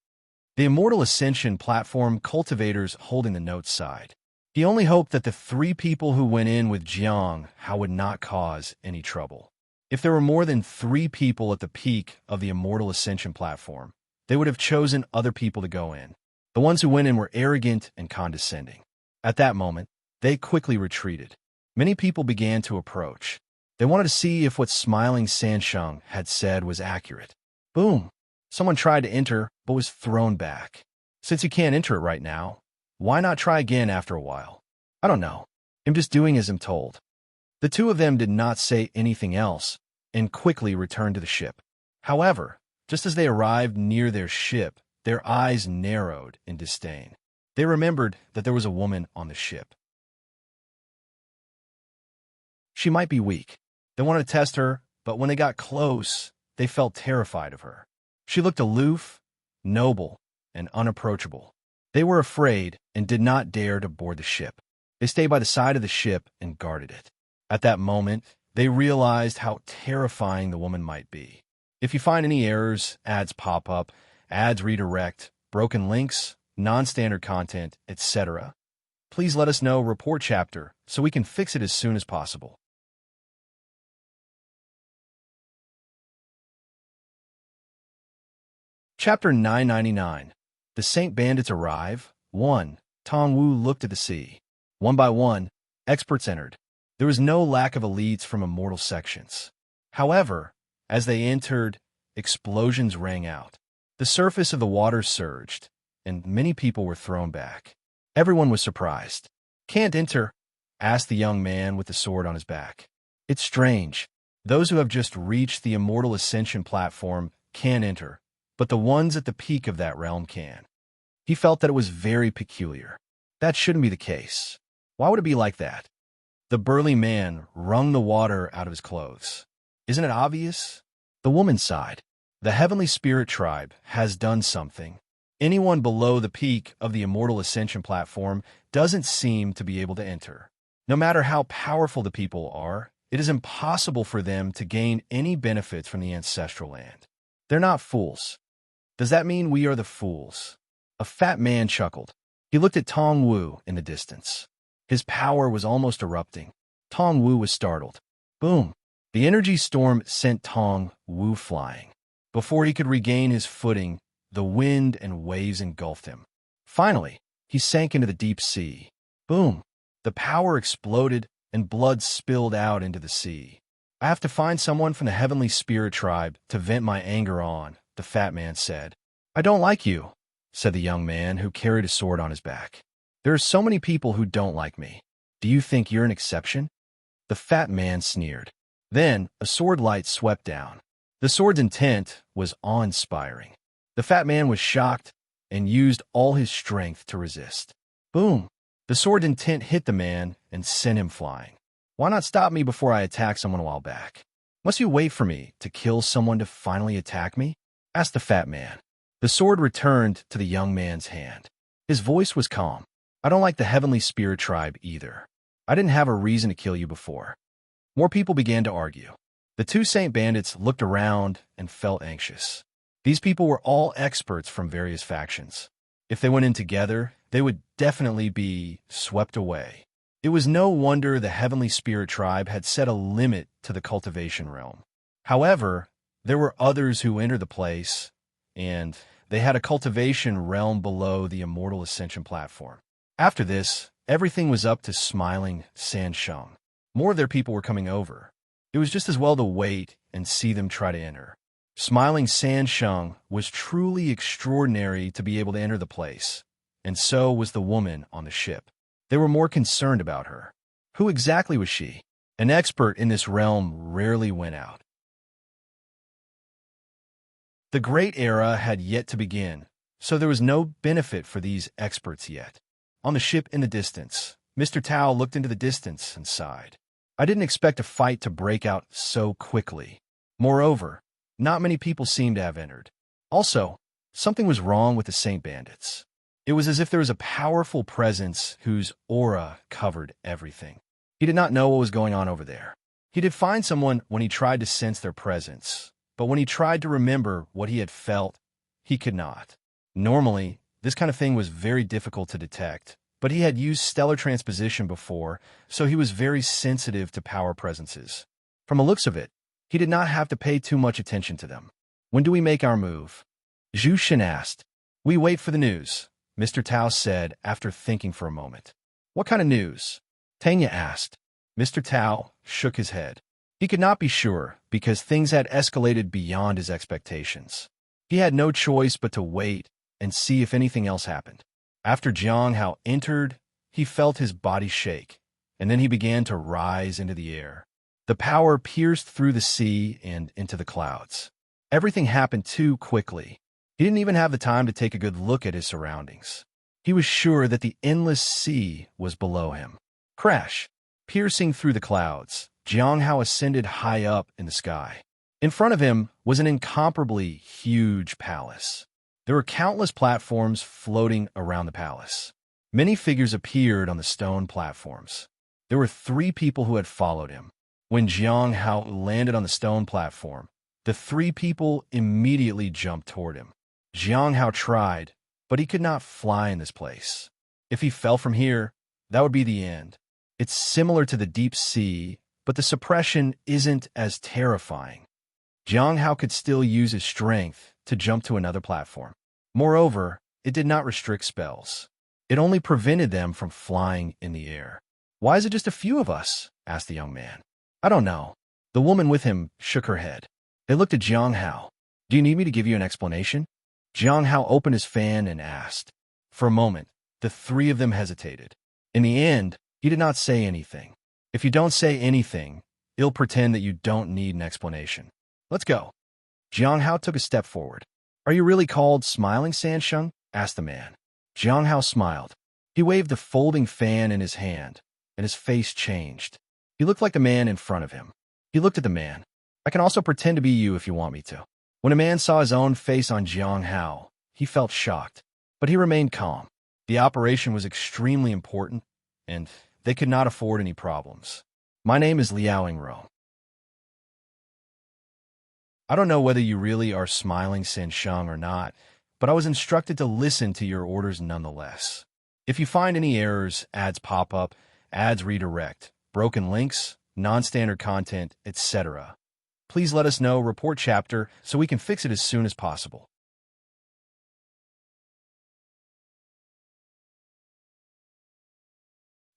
The Immortal Ascension platform cultivators holding the note sighed. He only hoped that the 3 people who went in with Jiang Hao would not cause any trouble. If there were more than 3 people at the peak of the Immortal Ascension platform, they would have chosen other people to go in. The ones who went in were arrogant and condescending. At that moment, they quickly retreated. Many people began to approach. They wanted to see if what smiling Sansheng had said was accurate. Boom! Someone tried to enter, but was thrown back. Since you can't enter it right now, why not try again after a while? I don't know. I'm just doing as I'm told. The 2 of them did not say anything else and quickly returned to the ship. However, just as they arrived near their ship, their eyes narrowed in disdain. They remembered that there was a woman on the ship. She might be weak. They wanted to test her, but when they got close, they felt terrified of her. She looked aloof, noble, and unapproachable. They were afraid and did not dare to board the ship. They stayed by the side of the ship and guarded it. At that moment, they realized how terrifying the woman might be. If you find any errors, ads pop up, ads redirect, broken links, non-standard content, etc., please let us know report chapter so we can fix it as soon as possible. Chapter 999. The Saint Bandits Arrive. 1. Tong Wu looked at the sea. One by one, experts entered. There was no lack of elites from immortal sections. However, as they entered, explosions rang out. The surface of the water surged, and many people were thrown back. Everyone was surprised. "Can't enter?" asked the young man with the sword on his back. "It's strange. Those who have just reached the immortal ascension platform can enter, but the ones at the peak of that realm can." He felt that it was very peculiar. That shouldn't be the case. Why would it be like that? The burly man wrung the water out of his clothes. "Isn't it obvious?" The woman sighed. "The heavenly spirit tribe has done something. Anyone below the peak of the immortal ascension platform doesn't seem to be able to enter. No matter how powerful the people are, it is impossible for them to gain any benefits from the ancestral land. They're not fools." "Does that mean we are the fools?" A fat man chuckled. He looked at Tong Wu in the distance. His power was almost erupting. Tong Wu was startled. Boom! The energy storm sent Tong Wu flying. Before he could regain his footing, the wind and waves engulfed him. Finally, he sank into the deep sea. Boom! The power exploded and blood spilled out into the sea. "I have to find someone from the heavenly spirit tribe to vent my anger on," the fat man said. "I don't like you," said the young man who carried a sword on his back. "There are so many people who don't like me. Do you think you're an exception?" The fat man sneered. Then a sword light swept down. The sword's intent was awe-inspiring. The fat man was shocked and used all his strength to resist. Boom! The sword's intent hit the man and sent him flying. "Why not stop me before I attack someone a while back? Must you wait for me to kill someone to finally attack me?" asked the fat man. The sword returned to the young man's hand. His voice was calm. "I don't like the heavenly spirit tribe either. I didn't have a reason to kill you before." More people began to argue. The two saint bandits looked around and felt anxious. These people were all experts from various factions. If they went in together, they would definitely be swept away. It was no wonder the heavenly spirit tribe had set a limit to the cultivation realm. However, there were others who entered the place, and they had a cultivation realm below the immortal ascension platform. After this, everything was up to smiling Sansheng. More of their people were coming over. It was just as well to wait and see them try to enter. Smiling Sansheng was truly extraordinary to be able to enter the place, and so was the woman on the ship. They were more concerned about her. Who exactly was she? An expert in this realm rarely went out. The Great Era had yet to begin, so there was no benefit for these experts yet. On the ship in the distance, Mr. Tao looked into the distance and sighed. "I didn't expect a fight to break out so quickly. Moreover, not many people seemed to have entered. Also, something was wrong with the Saint Bandits. It was as if there was a powerful presence whose aura covered everything. He did not know what was going on over there. He did find someone when he tried to sense their presence, but when he tried to remember what he had felt, he could not. Normally, this kind of thing was very difficult to detect, but he had used stellar transposition before, so he was very sensitive to power presences. From the looks of it, he did not have to pay too much attention to them. "When do we make our move?" Zhu Shen asked. "We wait for the news," Mr. Tao said after thinking for a moment. "What kind of news?" Tanya asked. Mr. Tao shook his head. He could not be sure because things had escalated beyond his expectations. He had no choice but to wait and see if anything else happened. After Jiang Hao entered, he felt his body shake, and then he began to rise into the air. The power pierced through the sea and into the clouds. Everything happened too quickly. He didn't even have the time to take a good look at his surroundings. He was sure that the endless sea was below him. Crash! Piercing through the clouds, Jiang Hao ascended high up in the sky. In front of him was an incomparably huge palace. There were countless platforms floating around the palace. Many figures appeared on the stone platforms. There were 3 people who had followed him. When Jiang Hao landed on the stone platform, the 3 people immediately jumped toward him. Jiang Hao tried, but he could not fly in this place. If he fell from here, that would be the end. It's similar to the deep sea, but the suppression isn't as terrifying. Jiang Hao could still use his strength to jump to another platform. Moreover, it did not restrict spells. It only prevented them from flying in the air. Why is it just a few of us? Asked the young man. I don't know. The woman with him shook her head. They looked at Jiang Hao. Do you need me to give you an explanation? Jiang Hao opened his fan and asked. For a moment, the three of them hesitated. In the end, he did not say anything. If you don't say anything, he'll pretend that you don't need an explanation. Let's go. Jiang Hao took a step forward. Are you really called Smiling Sansheng? Asked the man. Jiang Hao smiled. He waved the folding fan in his hand, and his face changed. He looked like the man in front of him. He looked at the man. I can also pretend to be you if you want me to. When a man saw his own face on Jiang Hao, he felt shocked, but he remained calm. The operation was extremely important, and they could not afford any problems. My name is Liaoing Rong. I don't know whether you really are Smiling Sansheng or not, but I was instructed to listen to your orders nonetheless. If you find any errors, ads pop up, ads redirect, broken links, non-standard content, etc., please let us know, report chapter, so we can fix it as soon as possible.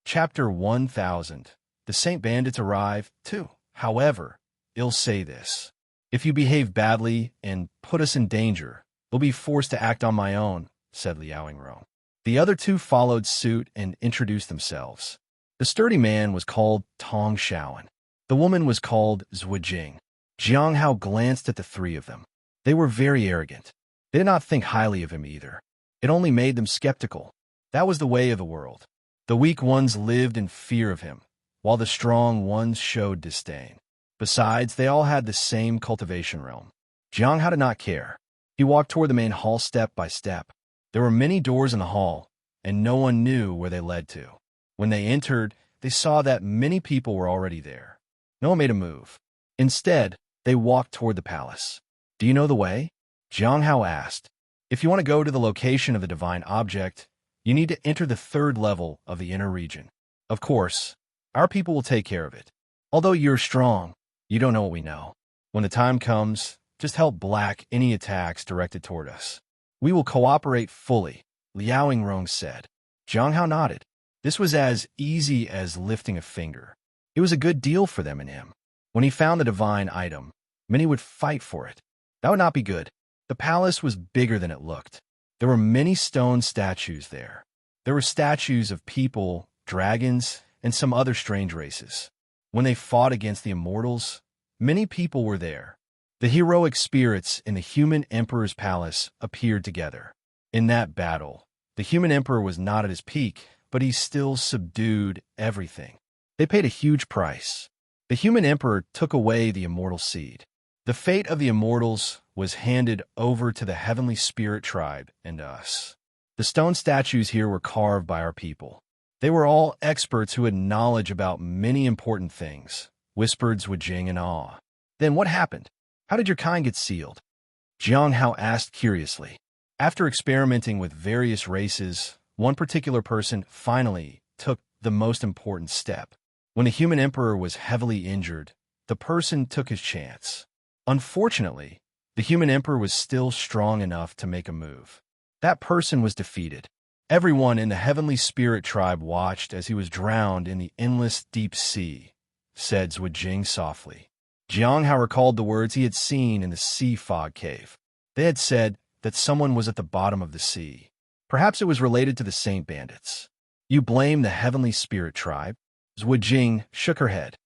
Chapter 1000. The Saint Bandits arrive, too. However, I'll say this. If you behave badly and put us in danger, we'll be forced to act on my own, said Liaoing Rong. The other two followed suit and introduced themselves. The sturdy man was called Tong Shaoan. The woman was called Zhuijing. Jiang Hao glanced at the three of them. They were very arrogant. They did not think highly of him either. It only made them skeptical. That was the way of the world. The weak ones lived in fear of him, while the strong ones showed disdain. Besides, they all had the same cultivation realm. Jiang Hao did not care. He walked toward the main hall step by step. There were many doors in the hall, and no one knew where they led to. When they entered, they saw that many people were already there. No one made a move. Instead, they walked toward the palace. Do you know the way? Jiang Hao asked. If you want to go to the location of the divine object, you need to enter the third level of the inner region. Of course, our people will take care of it. Although you're strong, you don't know what we know. When the time comes, just help black any attacks directed toward us. We will cooperate fully, Liaoing Rong said. Jiang Hao nodded. This was as easy as lifting a finger. It was a good deal for them and him. When he found the divine item, many would fight for it. That would not be good. The palace was bigger than it looked. There were many stone statues there. There were statues of people, dragons, and some other strange races. When they fought against the immortals, many people were there. The heroic spirits in the human emperor's palace appeared together. In that battle, the human emperor was not at his peak, but he still subdued everything. They paid a huge price. The human emperor took away the immortal seed. The fate of the immortals was handed over to the heavenly spirit tribe and us. The stone statues here were carved by our people. They were all experts who had knowledge about many important things, whispered Zhuijing in awe. Then what happened? How did your kind get sealed? Jiang Hao asked curiously. After experimenting with various races, one particular person finally took the most important step. When the human emperor was heavily injured, the person took his chance. Unfortunately, the human emperor was still strong enough to make a move. That person was defeated. Everyone in the heavenly spirit tribe watched as he was drowned in the endless deep sea, said Zhuijing softly. Jiang Hao recalled the words he had seen in the sea fog cave. They had said that someone was at the bottom of the sea. Perhaps it was related to the Saint Bandits. You blame the heavenly spirit tribe? Zhuijing shook her head.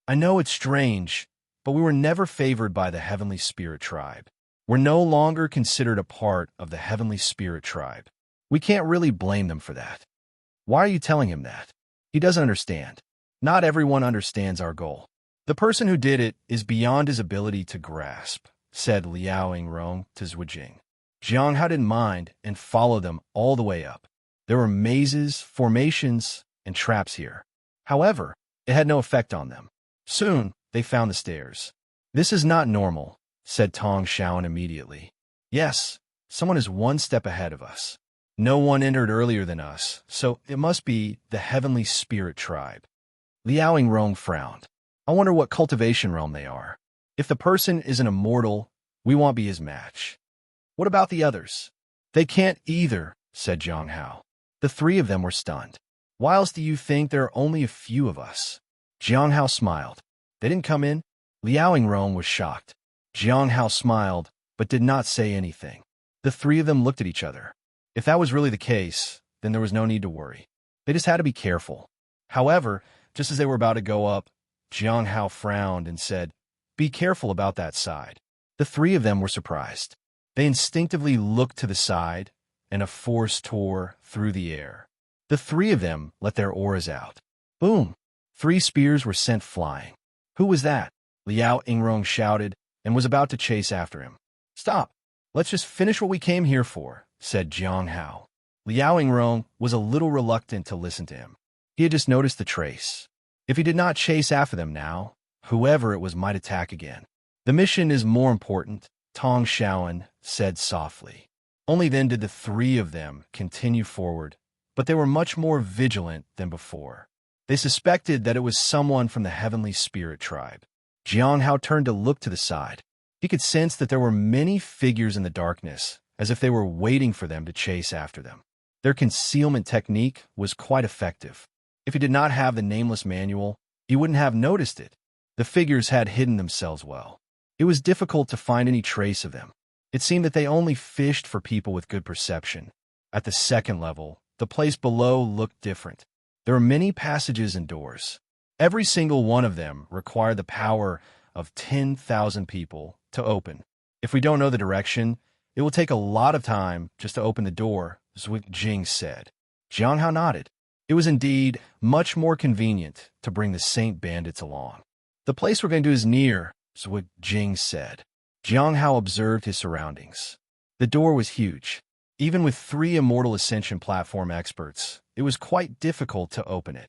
I know it's strange, but we were never favored by the heavenly spirit tribe. We're no longer considered a part of the heavenly spirit tribe. We can't really blame them for that. Why are you telling him that? He doesn't understand. Not everyone understands our goal. The person who did it is beyond his ability to grasp, said Liaoing Rong to Zhuijing. Jiang Hao didn't mind and followed them all the way up. There were mazes, formations, and traps here. However, it had no effect on them. Soon, they found the stairs. This is not normal, said Tong Shaoan immediately. Yes, someone is one step ahead of us. No one entered earlier than us, so it must be the heavenly spirit tribe. Liaoing Rong frowned. I wonder what cultivation realm they are. If the person is an immortal, we won't be his match. What about the others? They can't either, said Jiang Hao. The three of them were stunned. Why else do you think there are only a few of us? Jiang Hao smiled. They didn't come in? Liao Yingrong was shocked. Jiang Hao smiled, but did not say anything. The three of them looked at each other. If that was really the case, then there was no need to worry. They just had to be careful. However, just as they were about to go up, Jiang Hao frowned and said, "Be careful about that side." The three of them were surprised. They instinctively looked to the side, and a force tore through the air. The three of them let their auras out. Boom! 3 spears were sent flying. Who was that? Liao Yingrong shouted and was about to chase after him. Stop! Let's just finish what we came here for, said Jiang Hao. Liao Yingrong was a little reluctant to listen to him. He had just noticed the trace. If he did not chase after them now, whoever it was might attack again. The mission is more important, Tong Shaoan said softly. Only then did the three of them continue forward, but they were much more vigilant than before. They suspected that it was someone from the heavenly spirit tribe. Jiang Hao turned to look to the side. He could sense that there were many figures in the darkness, as if they were waiting for them to chase after them. Their concealment technique was quite effective. If he did not have the nameless manual, he wouldn't have noticed it. The figures had hidden themselves well. It was difficult to find any trace of them. It seemed that they only fished for people with good perception. At the second level, the place below looked different. There were many passages and doors. Every single one of them required the power of 10,000 people to open. If we don't know the direction, it will take a lot of time just to open the door, Zhuge Jing said. Jiang Hao nodded. It was indeed much more convenient to bring the Saint Bandits along. The place we're going to is near, Zhuge Jing said. Jiang Hao observed his surroundings. The door was huge. Even with 3 Immortal Ascension platform experts, it was quite difficult to open it.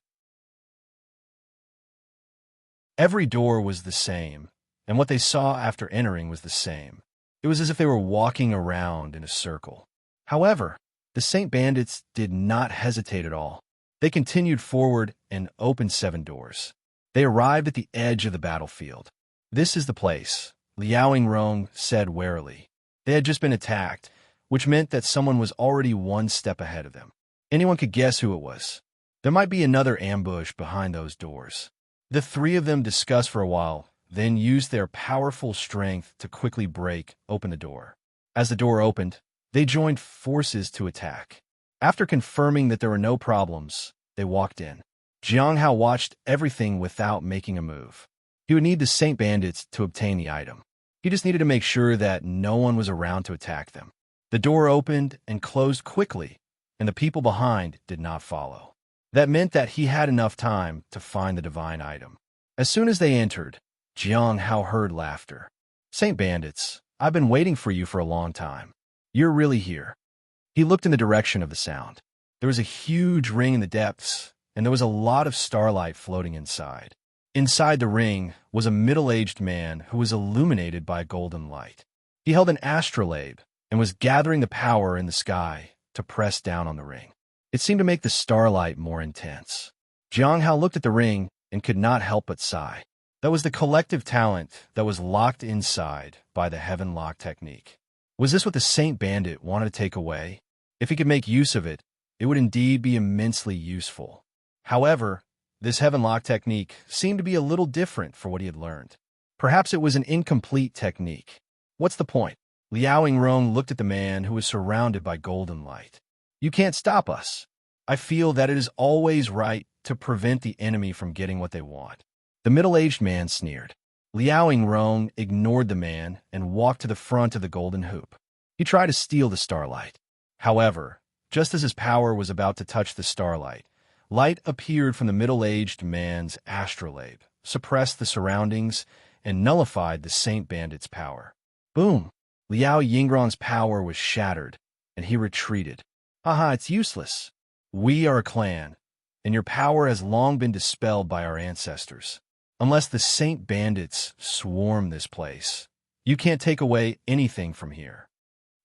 Every door was the same, and what they saw after entering was the same. It was as if they were walking around in a circle. However, the Saint Bandits did not hesitate at all. They continued forward and opened 7 doors. They arrived at the edge of the battlefield. This is the place, Liao Yingrong said warily. They had just been attacked, which meant that someone was already 1 step ahead of them. Anyone could guess who it was. There might be another ambush behind those doors. The 3 of them discussed for a while, then used their powerful strength to quickly break open the door. As the door opened, they joined forces to attack. After confirming that there were no problems, they walked in. Jiang Hao watched everything without making a move. He would need the Saint Bandits to obtain the item. He just needed to make sure that no one was around to attack them. The door opened and closed quickly, and the people behind did not follow. That meant that he had enough time to find the divine item. As soon as they entered, Jiang Hao heard laughter. Saint Bandits, I've been waiting for you for a long time. You're really here. He looked in the direction of the sound. There was a huge ring in the depths, and there was a lot of starlight floating inside. Inside the ring was a middle-aged man who was illuminated by golden light. He held an astrolabe and was gathering the power in the sky to press down on the ring. It seemed to make the starlight more intense. Jiang Hao looked at the ring and could not help but sigh. That was the collective talent that was locked inside by the Heaven Lock technique. Was this what the Saint Bandit wanted to take away? If he could make use of it, it would indeed be immensely useful. However, this Heaven Lock technique seemed to be a little different for what he had learned. Perhaps it was an incomplete technique. What's the point? Liao Yingrong looked at the man who was surrounded by golden light. You can't stop us. I feel that it is always right to prevent the enemy from getting what they want. The middle-aged man sneered. Liao Yingrong ignored the man and walked to the front of the golden hoop. He tried to steal the starlight. However, just as his power was about to touch the starlight, light appeared from the middle-aged man's astrolabe, suppressed the surroundings, and nullified the Saint Bandit's power. Boom! Liao Yingrong's power was shattered, and he retreated. Haha, it's useless. We are a clan, and your power has long been dispelled by our ancestors. Unless the Saint Bandits swarm this place, you can't take away anything from here.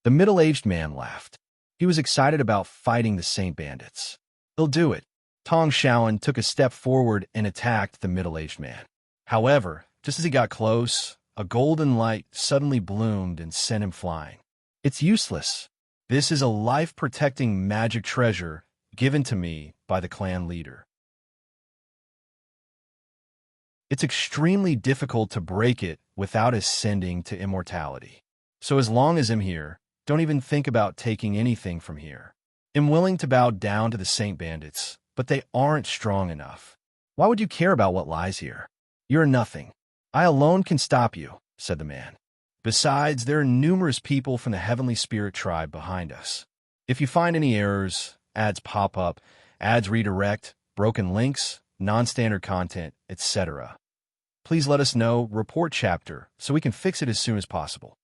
The middle-aged man laughed. He was excited about fighting the Saint Bandits. He'll do it. Tong Shaoan took a step forward and attacked the middle-aged man. However, just as he got close, a golden light suddenly bloomed and sent him flying. It's useless. This is a life-protecting magic treasure given to me by the clan leader. It's extremely difficult to break it without ascending to immortality. So as long as I'm here, don't even think about taking anything from here. I'm willing to bow down to the Saint Bandits, but they aren't strong enough. Why would you care about what lies here? You're nothing. I alone can stop you, said the man. Besides, there are numerous people from the Heavenly Spirit tribe behind us. If you find any errors, ads pop up, ads redirect, broken links, non-standard content, etc., please let us know, report chapter, so we can fix it as soon as possible.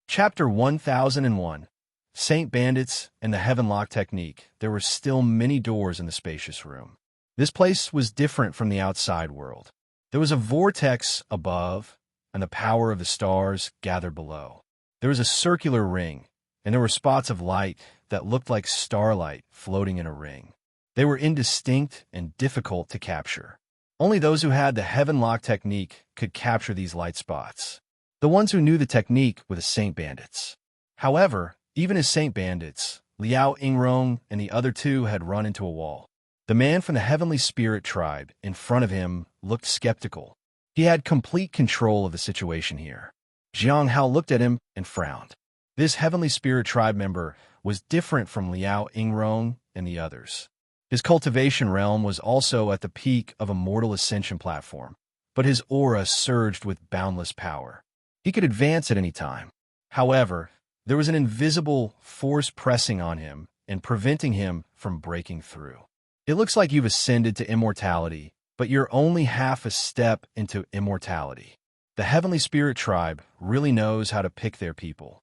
Chapter 1001. Saint Bandits and the Heavenlock Technique. There were still many doors in the spacious room. This place was different from the outside world. There was a vortex above, and the power of the stars gathered below. There was a circular ring, and there were spots of light that looked like starlight floating in a ring. They were indistinct and difficult to capture. Only those who had the Heavenlock Technique could capture these light spots. The ones who knew the technique were the Saint Bandits. However, even as Saint Bandits, Liao Yingrong and the other two had run into a wall. The man from the Heavenly Spirit tribe in front of him looked skeptical. He had complete control of the situation here. Jiang Hao looked at him and frowned. This Heavenly Spirit tribe member was different from Liao Yingrong and the others. His cultivation realm was also at the peak of a mortal ascension platform, but his aura surged with boundless power. He could advance at any time. However, there was an invisible force pressing on him and preventing him from breaking through. It looks like you've ascended to immortality, but you're only half a step into immortality. The Heavenly Spirit tribe really knows how to pick their people.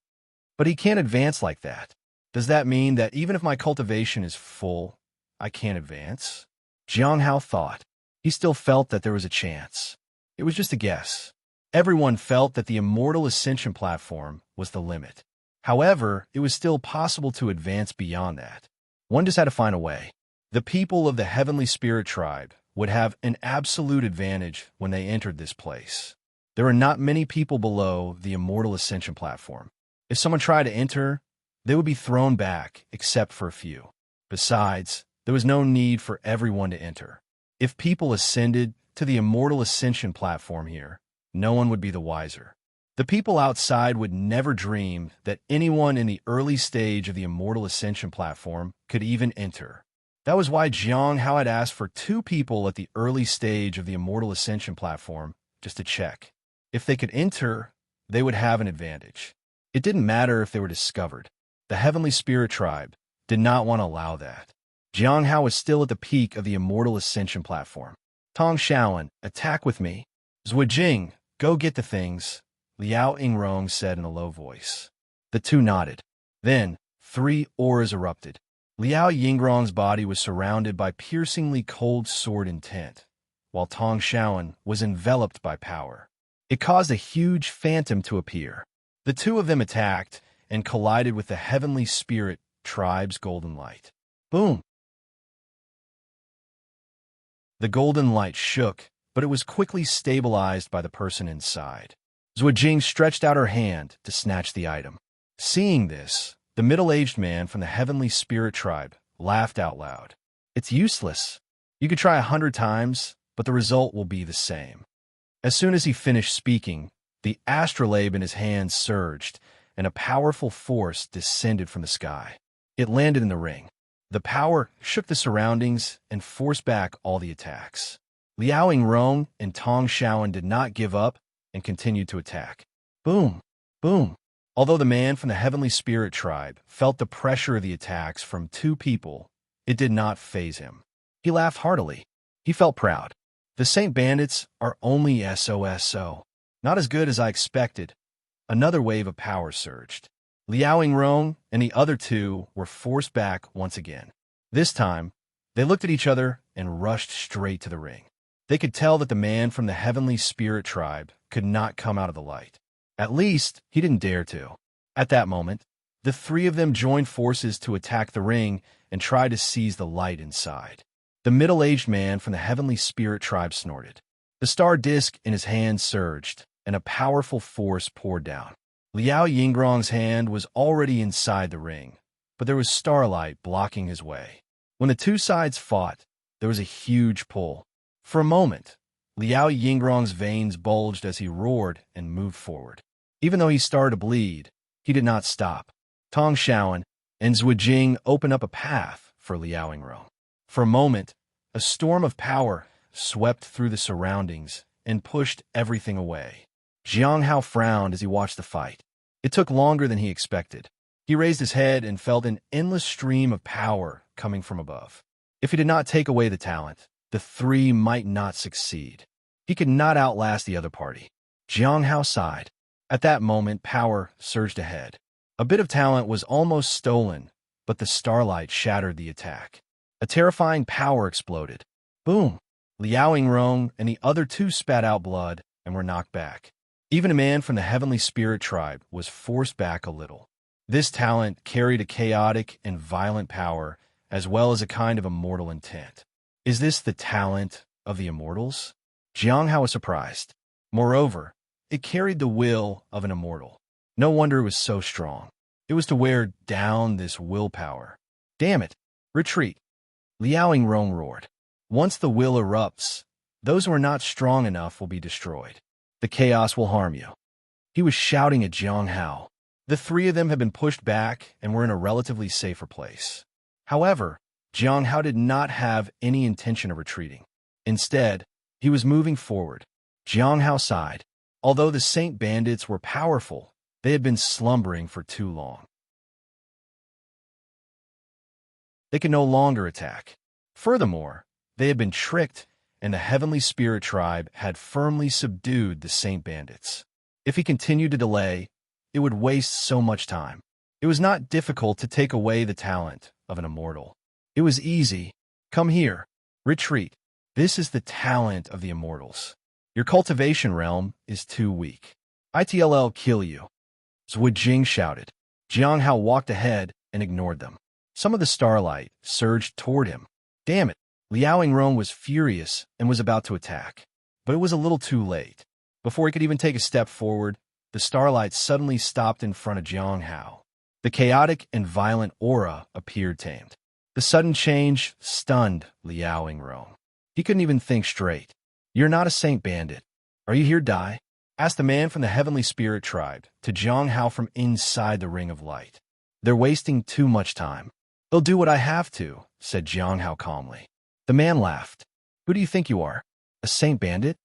But he can't advance like that. Does that mean that even if my cultivation is full, I can't advance? Jiang Hao thought. He still felt that there was a chance. It was just a guess. Everyone felt that the immortal ascension platform was the limit. However, it was still possible to advance beyond that. One just had to find a way. The people of the Heavenly Spirit tribe would have an absolute advantage when they entered this place. There are not many people below the immortal ascension platform. If someone tried to enter, they would be thrown back, except for a few. Besides, there was no need for everyone to enter. If people ascended to the immortal ascension platform here, no one would be the wiser. The people outside would never dream that anyone in the early stage of the immortal ascension platform could even enter. That was why Jiang Hao had asked for 2 people at the early stage of the immortal ascension platform just to check. If they could enter, they would have an advantage. It didn't matter if they were discovered. The Heavenly Spirit tribe did not want to allow that. Jiang Hao was still at the peak of the immortal ascension platform. Tong Shaolin, attack with me. Zui Jing, go get the things, Liao Yingrong said in a low voice. The two nodded. Then, 3 auras erupted. Liao Yingrong's body was surrounded by piercingly cold sword intent, while Tong Shaolin was enveloped by power. It caused a huge phantom to appear. The two of them attacked and collided with the Heavenly Spirit tribe's golden light. Boom! The golden light shook, but it was quickly stabilized by the person inside. Zui Jing stretched out her hand to snatch the item. Seeing this, the middle-aged man from the Heavenly Spirit tribe laughed out loud. It's useless. You could try 100 times, but the result will be the same. As soon as he finished speaking, the astrolabe in his hand surged, and a powerful force descended from the sky. It landed in the ring. The power shook the surroundings and forced back all the attacks. Liao Yingrong and Tong Shaolin did not give up and continued to attack. Boom! Boom! Although the man from the Heavenly Spirit tribe felt the pressure of the attacks from 2 people, it did not faze him. He laughed heartily. He felt proud. The Saint Bandits are only SOSO. Not as good as I expected. Another wave of power surged. Liao Yingrong and the other 2 were forced back once again. This time, they looked at each other and rushed straight to the ring. They could tell that the man from the Heavenly Spirit tribe could not come out of the light. At least, he didn't dare to. At that moment, the 3 of them joined forces to attack the ring and try to seize the light inside. The middle-aged man from the Heavenly Spirit tribe snorted. The star disk in his hand surged, and a powerful force poured down. Liao Yingrong's hand was already inside the ring, but there was starlight blocking his way. When the two sides fought, there was a huge pull. For a moment, Liao Yingrong's veins bulged as he roared and moved forward. Even though he started to bleed, he did not stop. Tong Shaoan and Zhuijing opened up a path for Liao Yingrong. For a moment, a storm of power swept through the surroundings and pushed everything away. Jiang Hao frowned as he watched the fight. It took longer than he expected. He raised his head and felt an endless stream of power coming from above. If he did not take away the talent, the three might not succeed. He could not outlast the other party. Jiang Hao sighed. At that moment, power surged ahead. A bit of talent was almost stolen, but the starlight shattered the attack. A terrifying power exploded. Boom! Liao Yingrong and the other two spat out blood and were knocked back. Even a man from the heavenly spirit tribe was forced back a little. This talent carried a chaotic and violent power, as well as a kind of immortal intent. Is this the talent of the immortals? Jiang Hao was surprised. Moreover, it carried the will of an immortal. No wonder it was so strong. It was to wear down this willpower. Damn it! Retreat! Liao Yingrong roared. Once the will erupts, those who are not strong enough will be destroyed. The chaos will harm you. He was shouting at Jiang Hao. The three of them had been pushed back and were in a relatively safer place. However, Jiang Hao did not have any intention of retreating. Instead, he was moving forward. Jiang Hao sighed. Although the Saint Bandits were powerful, they had been slumbering for too long. They could no longer attack. Furthermore, they had been tricked, and the Heavenly Spirit Tribe had firmly subdued the Saint Bandits. If he continued to delay, it would waste so much time. It was not difficult to take away the talent of an immortal. It was easy. Come here. Retreat. This is the talent of the immortals. Your cultivation realm is too weak. ITLL kill you. Zhuijing shouted. Jiang Hao walked ahead and ignored them. Some of the starlight surged toward him. Damn it! Liao Yingrong was furious and was about to attack. But it was a little too late. Before he could even take a step forward, the starlight suddenly stopped in front of Jiang Hao. The chaotic and violent aura appeared tamed. The sudden change stunned Liao Yingrong. He couldn't even think straight. You're not a Saint Bandit. Are you here to die? Asked the man from the Heavenly Spirit Tribe to Jiang Hao from inside the Ring of Light. They're wasting too much time. They'll do what I have to, said Jiang Hao calmly. The man laughed. Who do you think you are? A Saint Bandit?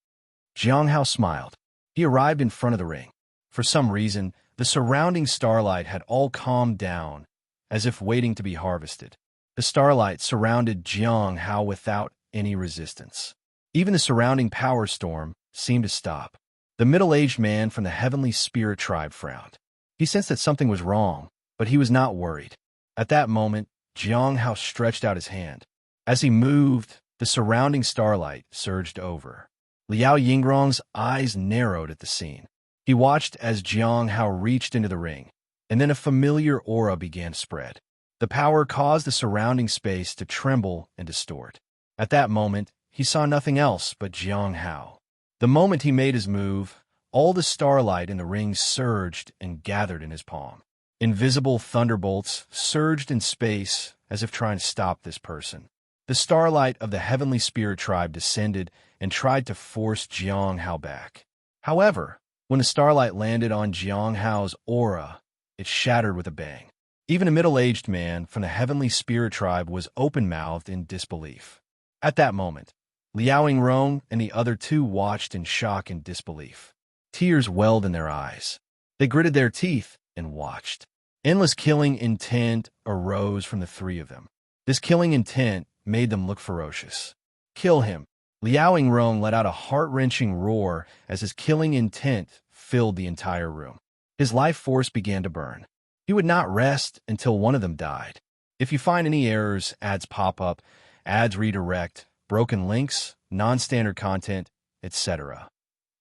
Jiang Hao smiled. He arrived in front of the ring. For some reason, the surrounding starlight had all calmed down, as if waiting to be harvested. The starlight surrounded Jiang Hao without any resistance. Even the surrounding power storm seemed to stop. The middle-aged man from the Heavenly Spirit Tribe frowned. He sensed that something was wrong, but he was not worried. At that moment, Jiang Hao stretched out his hand. As he moved, the surrounding starlight surged over. Liao Yingrong's eyes narrowed at the scene. He watched as Jiang Hao reached into the ring, and then a familiar aura began to spread. The power caused the surrounding space to tremble and distort. At that moment, he saw nothing else but Jiang Hao. The moment he made his move, all the starlight in the ring surged and gathered in his palm. Invisible thunderbolts surged in space as if trying to stop this person. The starlight of the Heavenly Spirit Tribe descended and tried to force Jiang Hao back. However, when the starlight landed on Jiang Hao's aura, it shattered with a bang. Even a middle-aged man from the Heavenly Spirit Tribe was open-mouthed in disbelief. At that moment, Liao Yingrong and the other two watched in shock and disbelief. Tears welled in their eyes. They gritted their teeth and watched. Endless killing intent arose from the three of them. This killing intent made them look ferocious. Kill him. Liao Yingrong let out a heart-wrenching roar as his killing intent filled the entire room. His life force began to burn. He would not rest until one of them died. If you find any errors, ads pop up, ads redirect, broken links, non-standard content, etc.,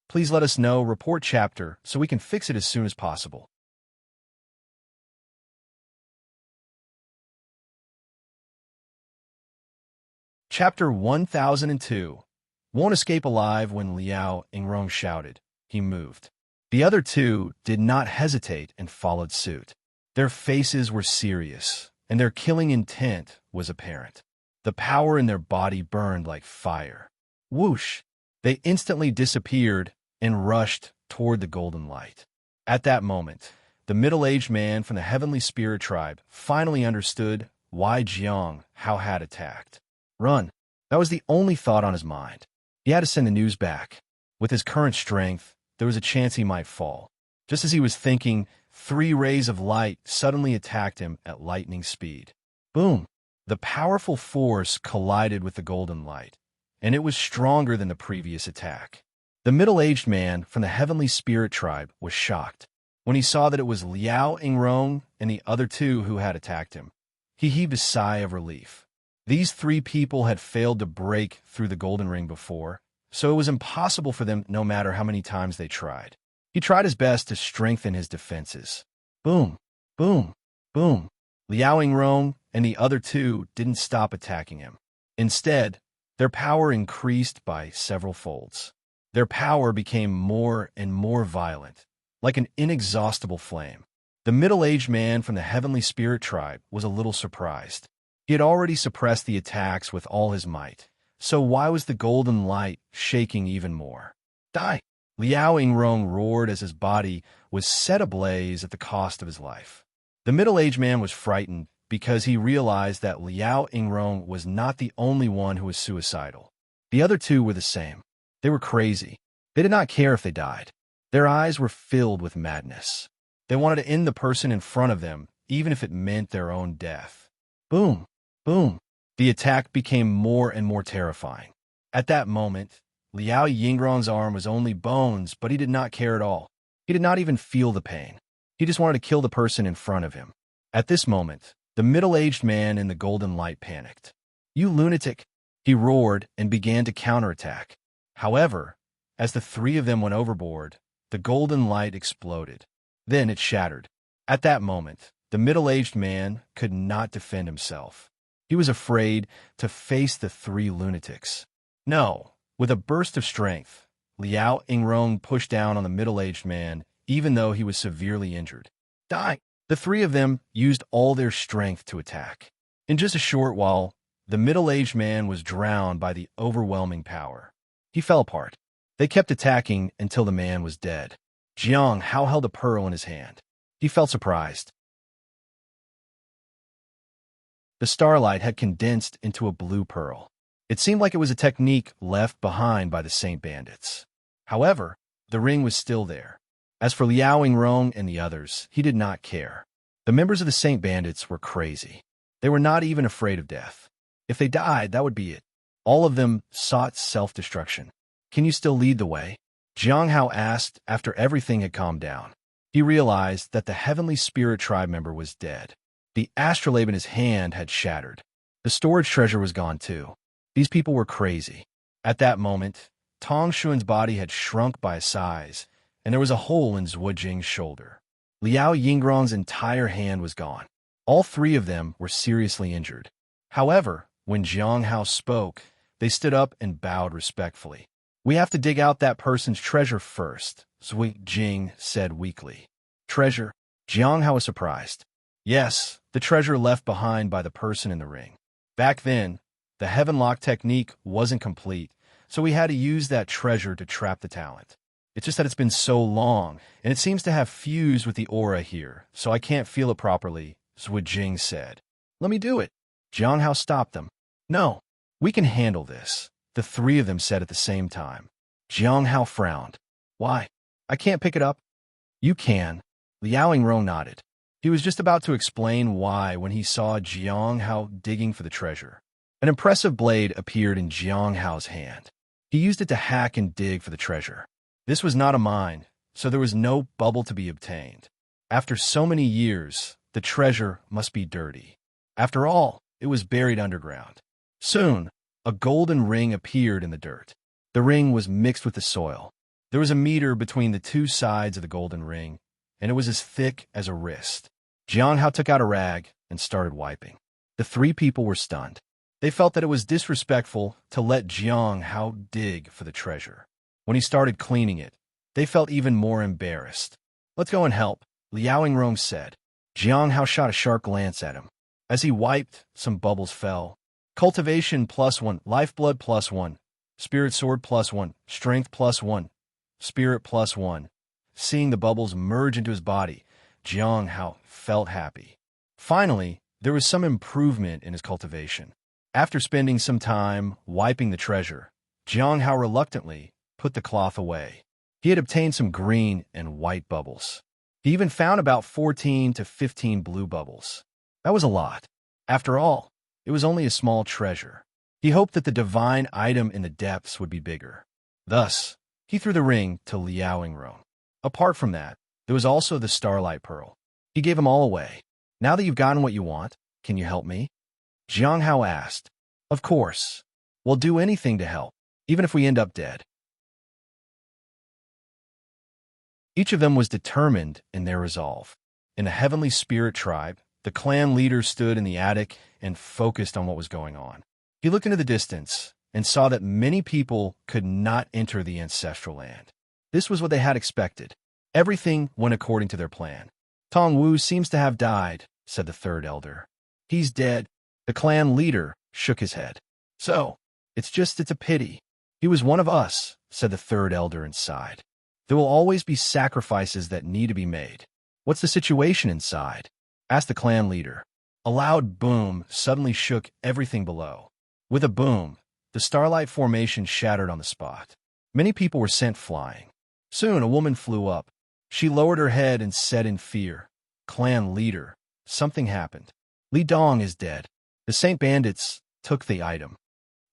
please let us know, report chapter, so we can fix it as soon as possible. Chapter 1002. Won't escape alive when Liao Yingrong shouted. He moved. The other two did not hesitate and followed suit. Their faces were serious, and their killing intent was apparent. The power in their body burned like fire. Whoosh! They instantly disappeared and rushed toward the golden light. At that moment, the middle-aged man from the heavenly spirit tribe finally understood why Jiang Hao had attacked. Run. That was the only thought on his mind. He had to send the news back. With his current strength, there was a chance he might fall. Just as he was thinking, 3 rays of light suddenly attacked him at lightning speed. Boom! The powerful force collided with the golden light, and it was stronger than the previous attack. The middle-aged man from the heavenly spirit tribe was shocked. When he saw that it was Liao Yingrong and the other 2 who had attacked him, he heaved a sigh of relief. These 3 people had failed to break through the golden ring before, so it was impossible for them no matter how many times they tried. He tried his best to strengthen his defenses. Boom, boom, boom. Liao Yingrong and the other 2 didn't stop attacking him. Instead, their power increased by several folds. Their power became more and more violent, like an inexhaustible flame. The middle-aged man from the heavenly spirit tribe was a little surprised. He had already suppressed the attacks with all his might, so why was the golden light shaking even more? Die! Liao Yingrong roared as his body was set ablaze at the cost of his life. The middle-aged man was frightened because he realized that Liao Yingrong was not the only one who was suicidal. The other 2 were the same. They were crazy. They did not care if they died. Their eyes were filled with madness. They wanted to end the person in front of them, even if it meant their own death. Boom, boom. The attack became more and more terrifying. At that moment, Liao Yingrong's arm was only bones, but he did not care at all. He did not even feel the pain. He just wanted to kill the person in front of him. At this moment, the middle-aged man in the golden light panicked. "You lunatic!" He roared and began to counterattack. However, as the 3 of them went overboard, the golden light exploded. Then it shattered. At that moment, the middle-aged man could not defend himself. He was afraid to face the 3 lunatics. No. With a burst of strength, Liao Yingrong pushed down on the middle-aged man, even though he was severely injured. Die! The 3 of them used all their strength to attack. In just a short while, the middle-aged man was drowned by the overwhelming power. He fell apart. They kept attacking until the man was dead. Jiang Hao held a pearl in his hand. He felt surprised. The starlight had condensed into a blue pearl. It seemed like it was a technique left behind by the Saint Bandits. However, the ring was still there. As for Liao Yingrong and the others, he did not care. The members of the Saint Bandits were crazy. They were not even afraid of death. If they died, that would be it. All of them sought self-destruction. "Can you still lead the way?" Jiang Hao asked after everything had calmed down. He realized that the heavenly spirit tribe member was dead. The astrolabe in his hand had shattered. The storage treasure was gone too. These people were crazy. At that moment, Tong Xuan's body had shrunk by a size, and there was a hole in Zhuo Jing's shoulder. Liao Yingrong's entire hand was gone. All 3 of them were seriously injured. However, when Jiang Hao spoke, they stood up and bowed respectfully. "We have to dig out that person's treasure first," Zhuo Jing said weakly. "Treasure?" Jiang Hao was surprised. Yes, the treasure left behind by the person in the ring. Back then, the heaven lock technique wasn't complete, so we had to use that treasure to trap the talent. It's just that it's been so long, and it seems to have fused with the aura here, so I can't feel it properly, Zhuo Jing said. "Let me do it." Jiang Hao stopped them. "No, we can handle this," the 3 of them said at the same time. Jiang Hao frowned. "Why? I can't pick it up?" "You can." Liao Yingrong nodded. He was just about to explain why when he saw Jiang Hao digging for the treasure. An impressive blade appeared in Jiang Hao's hand. He used it to hack and dig for the treasure. This was not a mine, so there was no bubble to be obtained. After so many years, the treasure must be dirty. After all, it was buried underground. Soon, a golden ring appeared in the dirt. The ring was mixed with the soil. There was a meter between the 2 sides of the golden ring, and it was as thick as a wrist. Jiang Hao took out a rag and started wiping. The 3 people were stunned. They felt that it was disrespectful to let Jiang Hao dig for the treasure. When he started cleaning it, They felt even more embarrassed. "Let's go and help," Liaoing Rong said. Jiang Hao shot a sharp glance at him. As he wiped, some bubbles fell. Cultivation +1, lifeblood +1, spirit sword +1, strength +1, spirit +1. Seeing the bubbles merge into his body, Jiang Hao felt happy. Finally, there was some improvement in his cultivation. After spending some time wiping the treasure, Jiang Hao reluctantly put the cloth away. He had obtained some green and white bubbles. He even found about 14 to 15 blue bubbles. That was a lot. After all, it was only a small treasure. He hoped that the divine item in the depths would be bigger. Thus, he threw the ring to Liaoing Rong. Apart from that, there was also the starlight pearl. He gave them all away. "Now that you've gotten what you want, can you help me?" Jiang Hao asked. "Of course. We'll do anything to help, even if we end up dead." Each of them was determined in their resolve. In the Heavenly Spirit tribe, the clan leader stood in the attic and focused on what was going on. He looked into the distance and saw that many people could not enter the ancestral land. This was what they had expected. Everything went according to their plan. "Tong Wu seems to have died," said the third elder. "He's dead." The clan leader shook his head. "So, it's a pity. He was one of us," said the third elder and sighed. "There will always be sacrifices that need to be made." "What's the situation inside?" asked the clan leader. A loud boom suddenly shook everything below. With a boom, the starlight formation shattered on the spot. Many people were sent flying. Soon a woman flew up. She lowered her head and said in fear, "Clan leader, something happened. Li Dong is dead. The Saint Bandits took the item."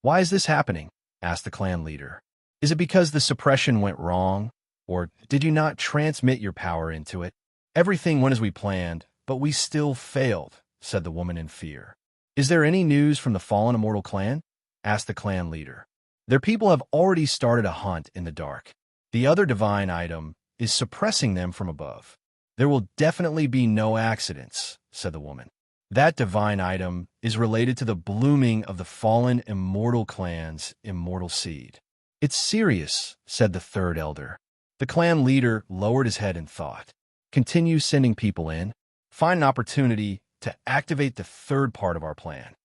"Why is this happening?" asked the clan leader. "Is it because the suppression went wrong? Or did you not transmit your power into it?" "Everything went as we planned, but we still failed," said the woman in fear. "Is there any news from the fallen immortal clan?" asked the clan leader. "Their people have already started a hunt in the dark. The other divine item is suppressing them from above. There will definitely be no accidents," said the woman. "That divine item is related to the blooming of the fallen immortal clan's immortal seed." "It's serious," said the third elder. The clan leader lowered his head in thought. "Continue sending people in. Find an opportunity to activate the third part of our plan."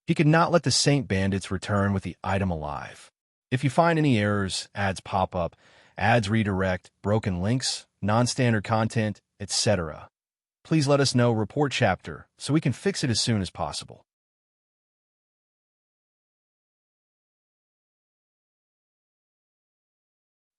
He could not let the Saint Bandits return with the item alive. "If you find any errors, ads pop up, ads redirect, broken links, non-standard content, etc., please let us know, report chapter, so we can fix it as soon as possible."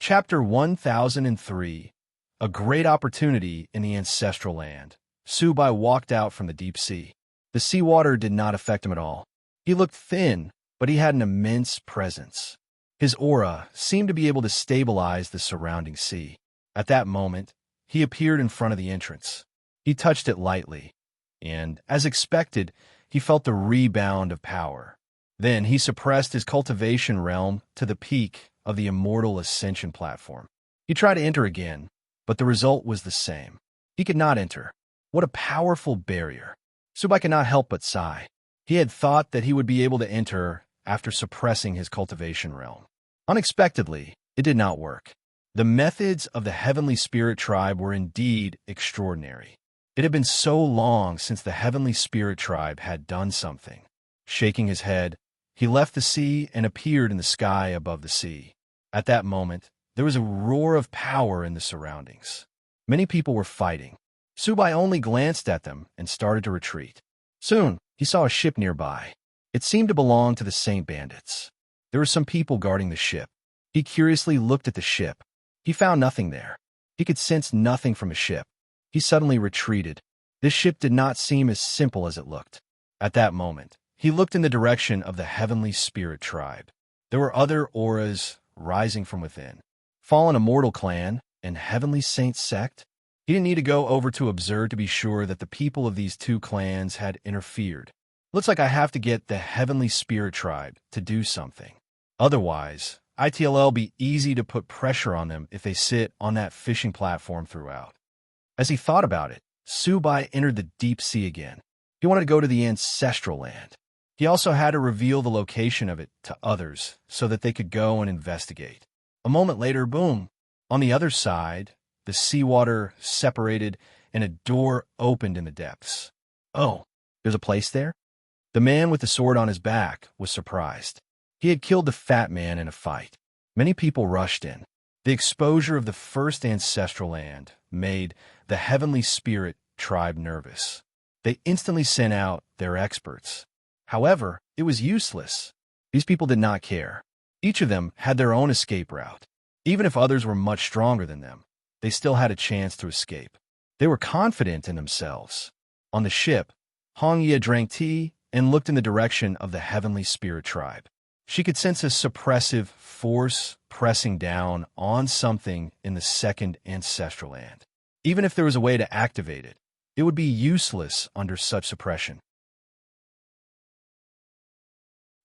Chapter 1003, A Great Opportunity in the Ancestral Land. Su Bai walked out from the deep sea. The seawater did not affect him at all. He looked thin, but he had an immense presence. His aura seemed to be able to stabilize the surrounding sea. At that moment, he appeared in front of the entrance. He touched it lightly, and, as expected, he felt the rebound of power. Then he suppressed his cultivation realm to the peak of the immortal ascension platform. He tried to enter again, but the result was the same. He could not enter. What a powerful barrier. Subai could not help but sigh. He had thought that he would be able to enter after suppressing his cultivation realm. Unexpectedly, it did not work. The methods of the Heavenly Spirit tribe were indeed extraordinary. It had been so long since the Heavenly Spirit tribe had done something. Shaking his head, he left the sea and appeared in the sky above the sea. At that moment, there was a roar of power in the surroundings. Many people were fighting. Subai only glanced at them and started to retreat. Soon, he saw a ship nearby. It seemed to belong to the Saint Bandits. There were some people guarding the ship. He curiously looked at the ship. He found nothing there. He could sense nothing from a ship. He suddenly retreated. This ship did not seem as simple as it looked. At that moment, he looked in the direction of the Heavenly Spirit tribe. There were other auras rising from within. Fallen Immortal Clan and Heavenly Saint Sect? He didn't need to go over to observe to be sure that the people of these two clans had interfered. Looks like I have to get the Heavenly Spirit tribe to do something. Otherwise, it'll be easy to put pressure on them if they sit on that fishing platform throughout. As he thought about it, Subai entered the deep sea again. He wanted to go to the ancestral land. He also had to reveal the location of it to others so that they could go and investigate. A moment later, boom! On the other side, the seawater separated and a door opened in the depths. Oh, there's a place there? The man with the sword on his back was surprised. He had killed the fat man in a fight. Many people rushed in. The exposure of the first ancestral land made the heavenly spirit tribe nervous. They instantly sent out their experts. However, it was useless. These people did not care. Each of them had their own escape route. Even if others were much stronger than them, they still had a chance to escape. They were confident in themselves. On the ship, Hong Ye drank tea and looked in the direction of the heavenly spirit tribe. She could sense a suppressive force pressing down on something in the second ancestral land. Even if there was a way to activate it, it would be useless under such suppression.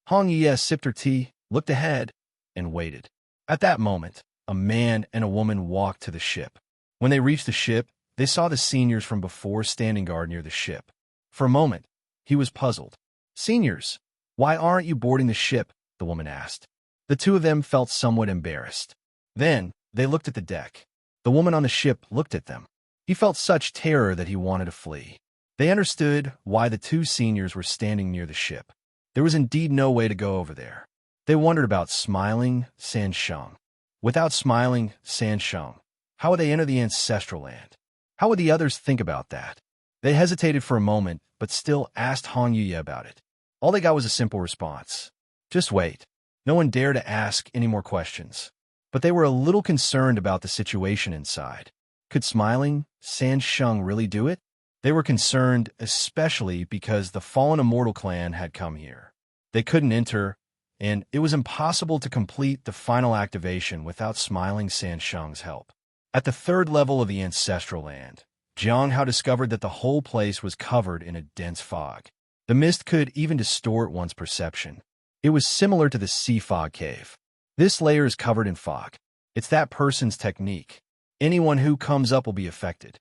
Hong Ye sipped her tea, looked ahead, and waited. At that moment, a man and a woman walked to the ship. When they reached the ship, they saw the seniors from before standing guard near the ship. For a moment, he was puzzled. "Seniors, why aren't you boarding the ship?" the woman asked. The two of them felt somewhat embarrassed. Then, they looked at the deck. The woman on the ship looked at them. He felt such terror that he wanted to flee. They understood why the two seniors were standing near the ship. There was indeed no way to go over there. They wondered about smiling Sansheng. Without smiling Sansheng, how would they enter the ancestral land? How would the others think about that? They hesitated for a moment, but still asked Hong Yuye about it. All they got was a simple response. Just wait. No one dared to ask any more questions. But they were a little concerned about the situation inside. Could smiling Sansheng really do it? They were concerned especially because the fallen immortal clan had come here. They couldn't enter, and it was impossible to complete the final activation without smiling Sansheng's help. At the third level of the ancestral land, Jiang Hao discovered that the whole place was covered in a dense fog. The mist could even distort one's perception. It was similar to the sea fog cave. This layer is covered in fog. It's that person's technique. Anyone who comes up will be affected.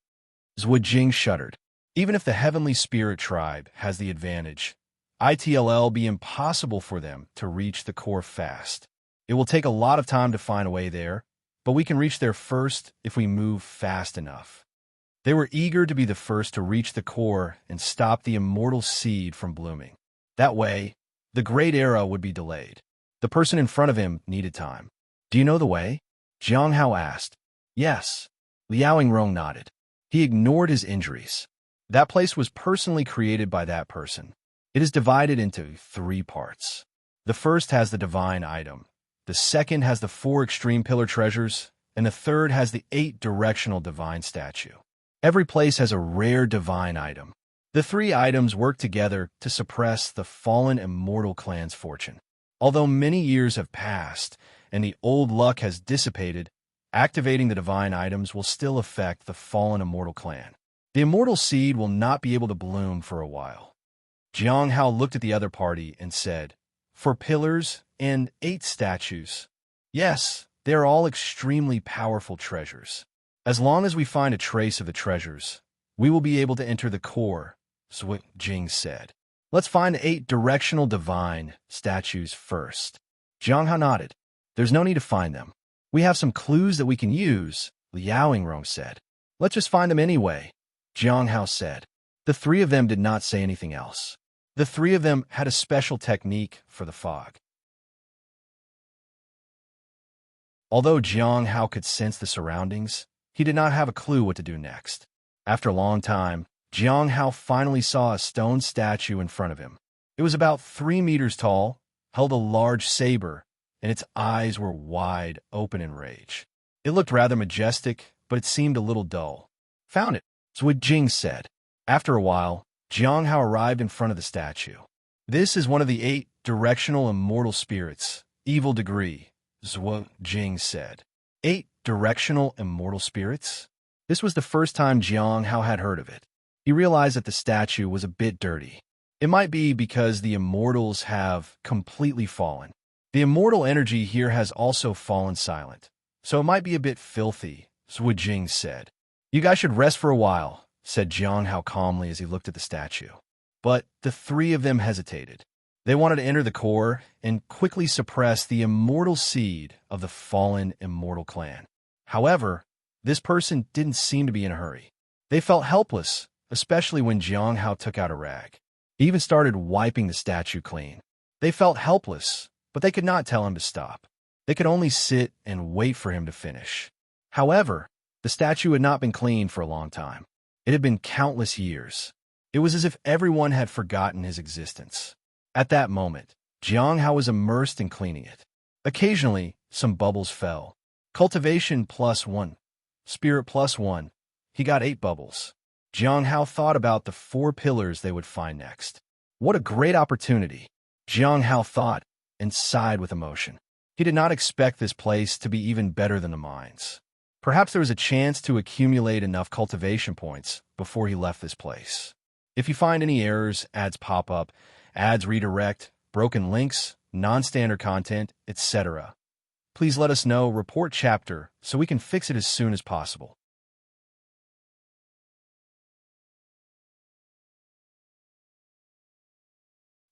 Zhuo Jing shuddered. Even if the heavenly spirit tribe has the advantage, it'll be impossible for them to reach the core fast. It will take a lot of time to find a way there, but we can reach there first if we move fast enough. They were eager to be the first to reach the core and stop the immortal seed from blooming. That way, the great era would be delayed. The person in front of him needed time. "Do you know the way?" Jiang Hao asked. "Yes." Liao Yingrong nodded. He ignored his injuries. That place was personally created by that person. It is divided into 3 parts. The first has the divine item. The second has the 4 extreme pillar treasures, and the third has the 8 directional divine statue. Every place has a rare divine item. The 3 items work together to suppress the fallen immortal clan's fortune. Although many years have passed and the old luck has dissipated, activating the divine items will still affect the fallen immortal clan. The immortal seed will not be able to bloom for a while. Jiang Hao looked at the other party and said, "4 pillars and 8 statues. Yes, they are all extremely powerful treasures. As long as we find a trace of the treasures, we will be able to enter the core," Zhuo Jing said. "Let's find the 8 directional divine statues first." Jiang Hao nodded. "There's no need to find them. We have some clues that we can use," Liao Yingrong said. "Let's just find them anyway," Jiang Hao said. The 3 of them did not say anything else. The 3 of them had a special technique for the fog. Although Jiang Hao could sense the surroundings, he did not have a clue what to do next. After a long time, Jiang Hao finally saw a stone statue in front of him. It was about 3 meters tall, held a large saber, and its eyes were wide open in rage. It looked rather majestic, but it seemed a little dull. "Found it," Zhuo Jing said. After a while, Jiang Hao arrived in front of the statue. "This is one of the 8 directional immortal spirits, evil degree," Zhuo Jing said. 8 directional immortal spirits? This was the first time Jiang Hao had heard of it. He realized that the statue was a bit dirty. It might be because the immortals have completely fallen. The immortal energy here has also fallen silent, so it might be a bit filthy, Zhuo Jing said. "You guys should rest for a while," said Jiang Hao calmly as he looked at the statue. But the 3 of them hesitated. They wanted to enter the core and quickly suppress the immortal seed of the fallen immortal clan. However, this person didn't seem to be in a hurry. They felt helpless, especially when Jiang Hao took out a rag. He even started wiping the statue clean. They felt helpless, but they could not tell him to stop. They could only sit and wait for him to finish. However, the statue had not been cleaned for a long time. It had been countless years. It was as if everyone had forgotten his existence. At that moment, Jiang Hao was immersed in cleaning it. Occasionally, some bubbles fell. Cultivation +1. Spirit +1. He got 8 bubbles. Jiang Hao thought about the 4 pillars they would find next. What a great opportunity, Jiang Hao thought, and sighed with emotion. He did not expect this place to be even better than the mines. Perhaps there was a chance to accumulate enough cultivation points before he left this place. If you find any errors, ads pop up, ads redirect, broken links, non-standard content, etc., please let us know, report chapter, so we can fix it as soon as possible.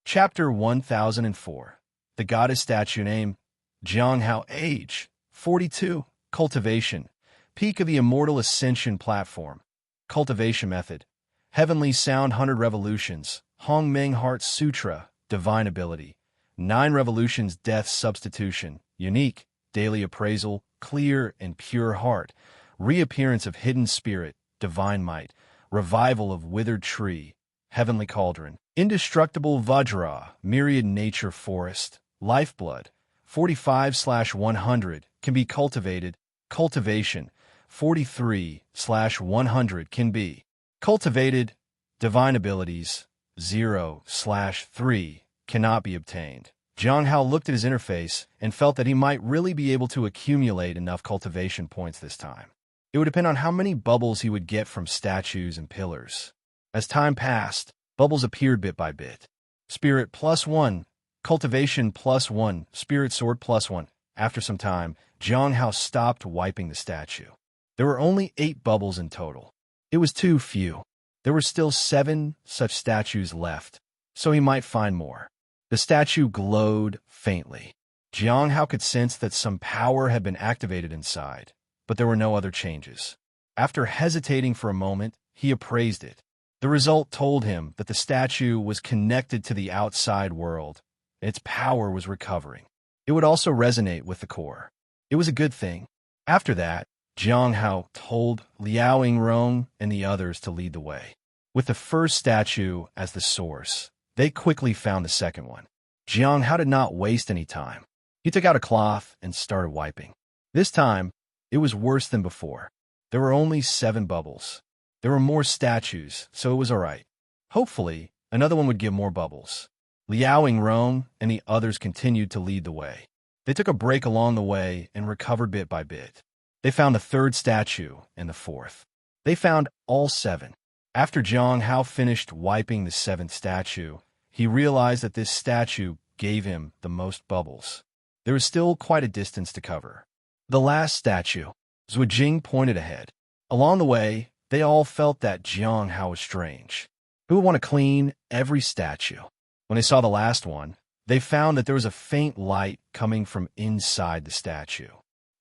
Chapter 1004. The Goddess Statue. Name: Jiang Hao. Age: 42. Cultivation: Peak of the Immortal Ascension Platform. Cultivation Method: Heavenly Sound 100 Revolutions. Hong Ming Heart Sutra. Divine Ability: 9 Revolutions. Death Substitution. Unique: Daily Appraisal. Clear and Pure Heart. Reappearance of Hidden Spirit. Divine Might. Revival of Withered Tree. Heavenly Cauldron. Indestructible Vajra. Myriad Nature Forest. Lifeblood: 45/100 can be cultivated. Cultivation: 43/100 can be cultivated. Divine Abilities: 0/3 cannot be obtained. Jiang Hao looked at his interface and felt that he might really be able to accumulate enough cultivation points this time. It would depend on how many bubbles he would get from statues and pillars. As time passed, bubbles appeared bit by bit. Spirit +1. Cultivation +1. Spirit Sword +1. After some time, Jiang Hao stopped wiping the statue. There were only 8 bubbles in total. It was too few. There were still 7 such statues left, so he might find more. The statue glowed faintly. Jiang Hao could sense that some power had been activated inside, but there were no other changes. After hesitating for a moment, he appraised it. The result told him that the statue was connected to the outside world. Its power was recovering. It would also resonate with the core. It was a good thing. After that, Jiang Hao told Liao Yingrong and the others to lead the way. With the first statue as the source, they quickly found the second one. Jiang Hao did not waste any time. He took out a cloth and started wiping. This time, it was worse than before. There were only 7 bubbles. There were more statues, so it was all right. Hopefully, another one would give more bubbles. Liao Yingrong and the others continued to lead the way. They took a break along the way and recovered bit by bit. They found the 3rd statue and the 4th. They found all 7. After Jiang Hao finished wiping the 7th statue, he realized that this statue gave him the most bubbles. There was still quite a distance to cover. The last statue. Zhuijing pointed ahead. Along the way, they all felt that Jiang Hao was strange. He would want to clean every statue. When they saw the last one, they found that there was a faint light coming from inside the statue.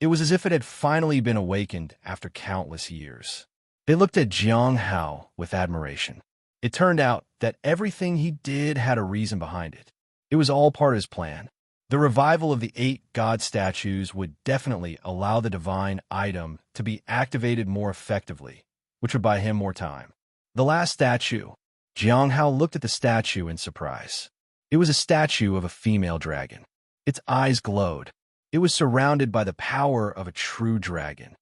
It was as if it had finally been awakened after countless years. They looked at Jiang Hao with admiration. It turned out that everything he did had a reason behind it. It was all part of his plan. The revival of the 8 god statues would definitely allow the divine item to be activated more effectively, which would buy him more time. The last statue. Jiang Hao looked at the statue in surprise. It was a statue of a female dragon. Its eyes glowed. It was surrounded by the power of a true dragon.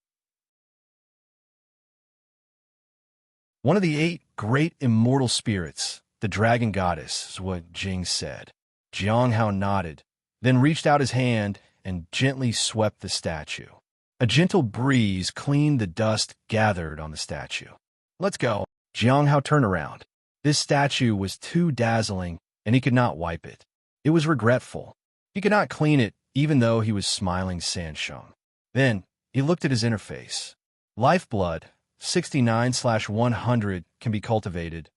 One of the 8 great immortal spirits, the dragon goddess, is what Jing said. Jiang Hao nodded, then reached out his hand and gently swept the statue. A gentle breeze cleaned the dust gathered on the statue. Let's go. Jiang Hao turned around. This statue was too dazzling, and he could not wipe it. It was regretful. He could not clean it, even though he was smiling Sansheng. Then, he looked at his interface. Lifeblood, 69/100 can be cultivated.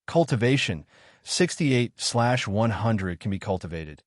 Cultivation, 68/100 can be cultivated.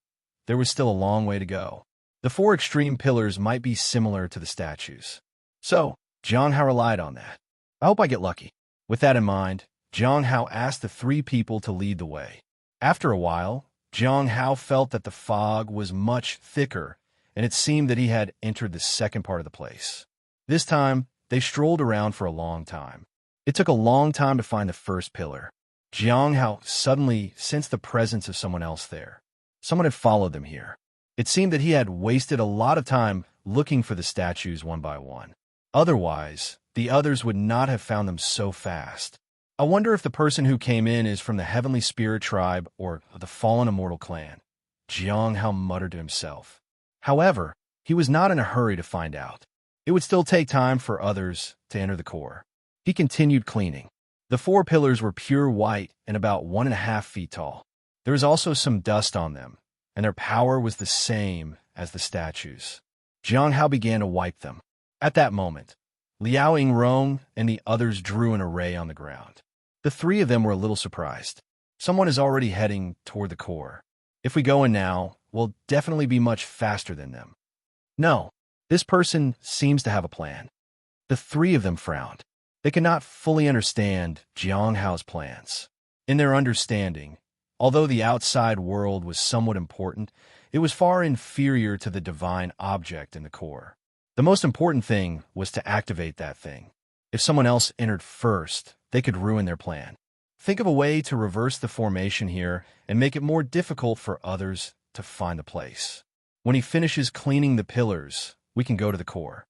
There was still a long way to go. The 4 extreme pillars might be similar to the statues. So, Jiang Hao relied on that. I hope I get lucky. With that in mind, Jiang Hao asked the three people to lead the way. After a while, Jiang Hao felt that the fog was much thicker, and it seemed that he had entered the second part of the place. This time, they strolled around for a long time. It took a long time to find the first pillar. Jiang Hao suddenly sensed the presence of someone else there. Someone had followed them here. It seemed that he had wasted a lot of time looking for the statues one by one. Otherwise, the others would not have found them so fast. I wonder if the person who came in is from the Heavenly Spirit tribe or the Fallen Immortal clan, Jiang Hao muttered to himself. However, he was not in a hurry to find out. It would still take time for others to enter the core. He continued cleaning. The four pillars were pure white and about 1.5 feet tall. There was also some dust on them, and their power was the same as the statues. Jiang Hao began to wipe them. At that moment, Liao Yingrong and the others drew an array on the ground. The three of them were a little surprised. Someone is already heading toward the core. If we go in now, we'll definitely be much faster than them. No, this person seems to have a plan. The three of them frowned. They could not fully understand Jiang Hao's plans. In their understanding, although the outside world was somewhat important, it was far inferior to the divine object in the core. The most important thing was to activate that thing. If someone else entered first, they could ruin their plan. Think of a way to reverse the formation here and make it more difficult for others to find the place. When he finishes cleaning the pillars, we can go to the core.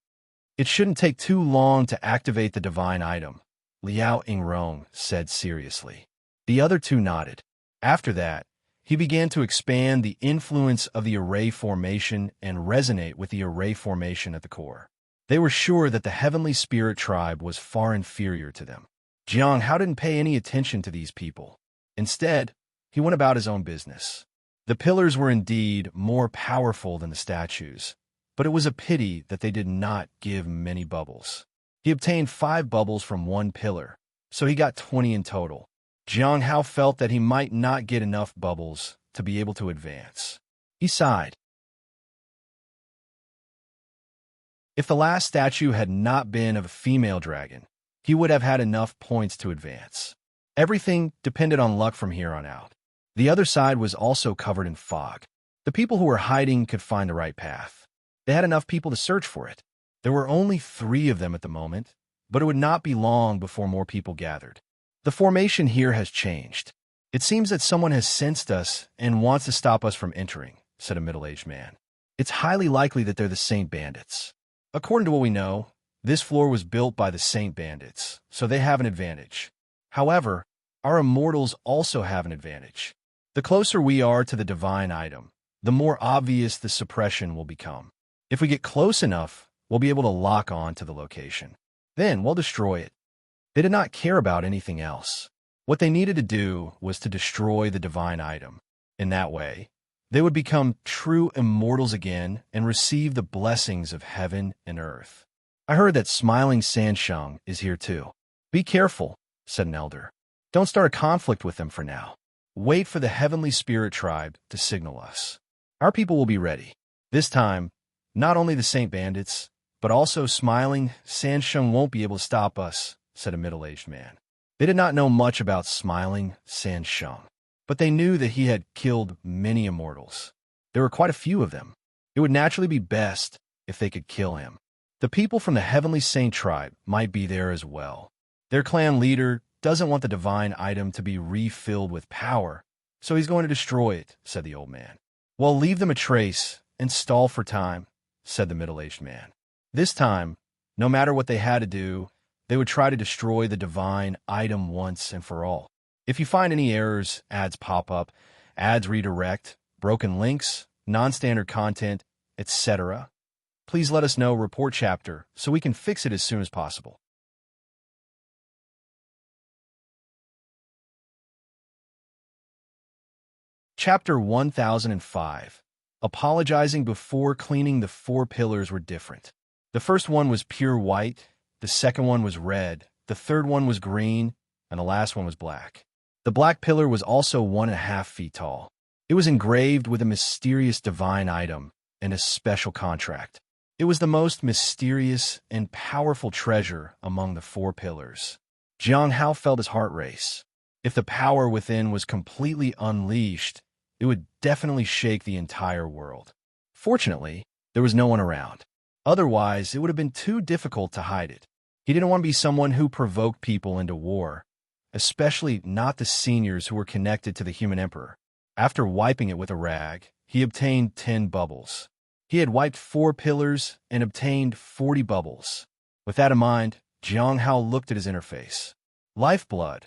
It shouldn't take too long to activate the divine item, Liao Yingrong said seriously. The other two nodded. After that, he began to expand the influence of the array formation and resonate with the array formation at the core. They were sure that the Heavenly Spirit tribe was far inferior to them. Jiang Hao didn't pay any attention to these people. Instead, he went about his own business. The pillars were indeed more powerful than the statues, but it was a pity that they did not give many bubbles. He obtained 5 bubbles from one pillar, so he got 20 in total. Jiang Hao felt that he might not get enough bubbles to be able to advance. He sighed. If the last statue had not been of a female dragon, he would have had enough points to advance. Everything depended on luck from here on out. The other side was also covered in fog. The people who were hiding could find the right path. They had enough people to search for it. There were only 3 of them at the moment, but it would not be long before more people gathered. The formation here has changed. It seems that someone has sensed us and wants to stop us from entering, said a middle-aged man. It's highly likely that they're the Saint Bandits. According to what we know, this floor was built by the Saint Bandits, so they have an advantage. However, our immortals also have an advantage. The closer we are to the divine item, the more obvious the suppression will become. If we get close enough, we'll be able to lock on to the location. Then we'll destroy it. They did not care about anything else. What they needed to do was to destroy the divine item. In that way, they would become true immortals again and receive the blessings of heaven and earth. I heard that smiling Sansheng is here too. Be careful, said an elder. Don't start a conflict with them for now. Wait for the Heavenly Spirit tribe to signal us. Our people will be ready. This time, not only the Saint Bandits, but also smiling Sansheng won't be able to stop us, said a middle-aged man. They did not know much about smiling Sansheng, but they knew that he had killed many immortals. There were quite a few of them. It would naturally be best if they could kill him. The people from the Heavenly Saint tribe might be there as well. Their clan leader doesn't want the divine item to be refilled with power, so he's going to destroy it, said the old man. Well, leave them a trace and stall for time, said the middle-aged man. This time, no matter what they had to do, they would try to destroy the divine item once and for all. If you find any errors, ads pop up, ads redirect, broken links, non-standard content, etc., please let us know, report chapter, so we can fix it as soon as possible. Chapter 1005. Apologizing before cleaning. The 4 pillars were different. The first one was pure white, the second one was red, the third one was green, and the last one was black. The black pillar was also 1.5 feet tall. It was engraved with a mysterious divine item and a special contract. It was the most mysterious and powerful treasure among the four pillars. Jiang Hao felt his heart race. If the power within was completely unleashed, it would definitely shake the entire world. Fortunately, there was no one around. Otherwise, it would have been too difficult to hide it. He didn't want to be someone who provoked people into war, especially not the seniors who were connected to the human emperor. After wiping it with a rag, he obtained 10 bubbles. He had wiped 4 pillars and obtained 40 bubbles. With that in mind, Jiang Hao looked at his interface. Lifeblood,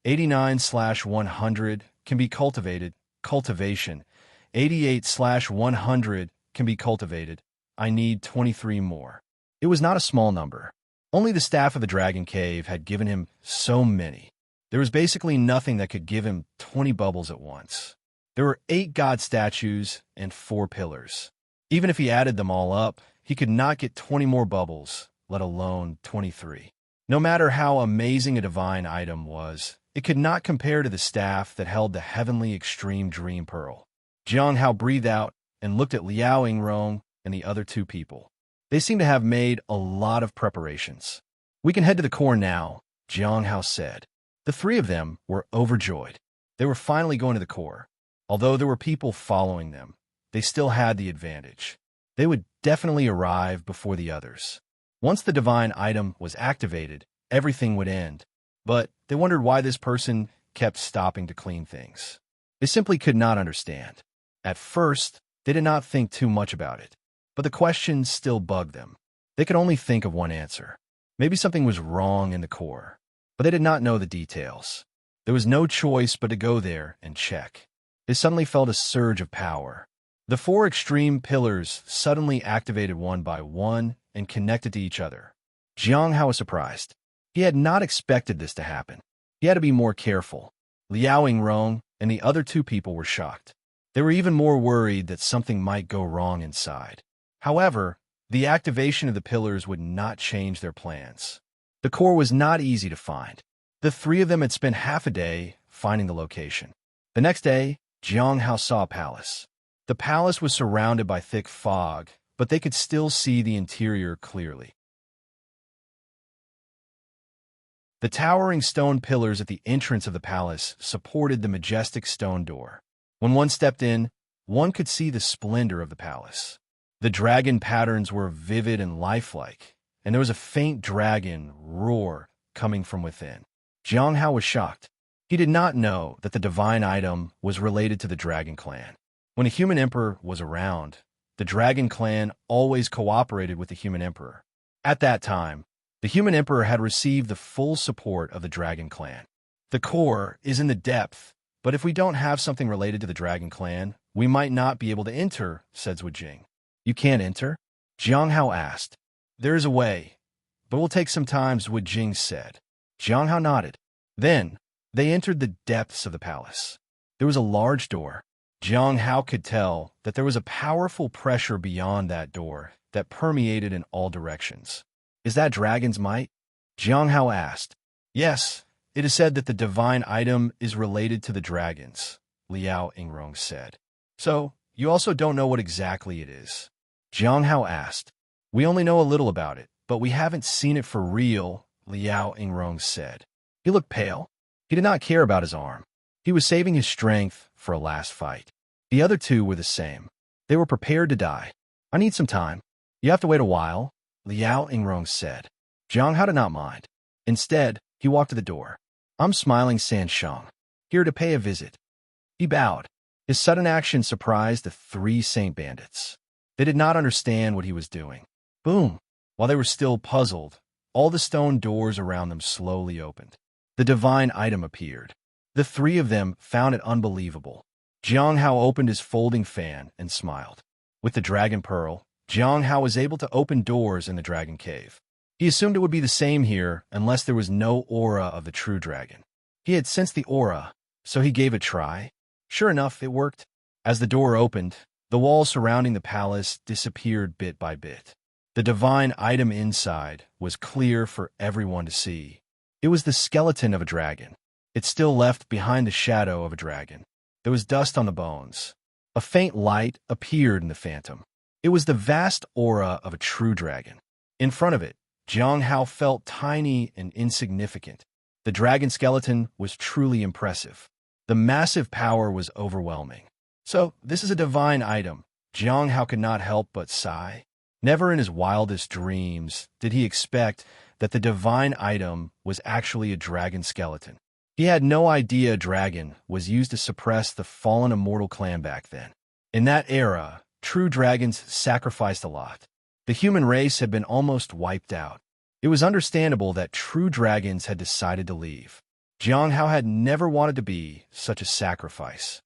89/100, can be cultivated. Cultivation, 88/100, can be cultivated. I need 23 more. It was not a small number. Only the staff of the Dragon Cave had given him so many. There was basically nothing that could give him 20 bubbles at once. There were 8 god statues and 4 pillars. Even if he added them all up, he could not get 20 more bubbles, let alone 23. No matter how amazing a divine item was, it could not compare to the staff that held the heavenly extreme dream pearl. Jiang Hao breathed out and looked at Liao Yingrong and the other 2 people. They seemed to have made a lot of preparations. We can head to the core now, Jiang Hao said. The 3 of them were overjoyed. They were finally going to the core. Although there were people following them, they still had the advantage. They would definitely arrive before the others. Once the divine item was activated, everything would end. But they wondered why this person kept stopping to clean things. They simply could not understand. At first, they did not think too much about it. But the questions still bugged them. They could only think of one answer. Maybe something was wrong in the core. But they did not know the details. There was no choice but to go there and check. They suddenly felt a surge of power. The 4 extreme pillars suddenly activated one by one and connected to each other. Jiang Hao was surprised. He had not expected this to happen. He had to be more careful. Liao Yingrong and the other 2 people were shocked. They were even more worried that something might go wrong inside. However, the activation of the pillars would not change their plans. The core was not easy to find. The 3 of them had spent half a day finding the location. The next day, Jiang Hao saw a palace. The palace was surrounded by thick fog, but they could still see the interior clearly. The towering stone pillars at the entrance of the palace supported the majestic stone door. When one stepped in, one could see the splendor of the palace. The dragon patterns were vivid and lifelike, and there was a faint dragon roar coming from within. Jiang Hao was shocked. He did not know that the divine item was related to the Dragon Clan. When a human emperor was around, the Dragon Clan always cooperated with the human emperor. At that time, the human emperor had received the full support of the Dragon Clan. The core is in the depth, but if we don't have something related to the Dragon Clan, we might not be able to enter, said Zhuijing. You can't enter? Jiang Hao asked. There is a way, but it will take some time, Zhuijing said. Jiang Hao nodded. Then, they entered the depths of the palace. There was a large door. Jiang Hao could tell that there was a powerful pressure beyond that door that permeated in all directions. Is that dragon's might? Jiang Hao asked. Yes, it is said that the divine item is related to the dragons, Liao Yingrong said. So, you also don't know what exactly it is? Jiang Hao asked. We only know a little about it, but we haven't seen it for real, Liao Yingrong said. He looked pale. He did not care about his arm. He was saving his strength for a last fight. The other 2 were the same. They were prepared to die. I need some time. You have to wait a while, Liao Yingrong said. Jiang Hao did not mind. Instead, he walked to the door. I'm Smiling Sansheng, here to pay a visit. He bowed. His sudden action surprised the 3 saint bandits. They did not understand what he was doing. Boom! While they were still puzzled, all the stone doors around them slowly opened. The divine item appeared. The 3 of them found it unbelievable. Jiang Hao opened his folding fan and smiled. With the dragon pearl, Jiang Hao was able to open doors in the dragon cave. He assumed it would be the same here unless there was no aura of the true dragon. He had sensed the aura, so he gave it a try. Sure enough, it worked. As the door opened, the wall surrounding the palace disappeared bit by bit. The divine item inside was clear for everyone to see. It was the skeleton of a dragon. It still left behind the shadow of a dragon. There was dust on the bones. A faint light appeared in the phantom. It was the vast aura of a true dragon. In front of it, Jiang Hao felt tiny and insignificant. The dragon skeleton was truly impressive. The massive power was overwhelming. So, this is a divine item. Jiang Hao could not help but sigh. Never in his wildest dreams did he expect that the divine item was actually a dragon skeleton. He had no idea a dragon was used to suppress the fallen immortal clan back then. In that era, true dragons sacrificed a lot. The human race had been almost wiped out. It was understandable that true dragons had decided to leave. Jiang Hao had never wanted to be such a sacrifice.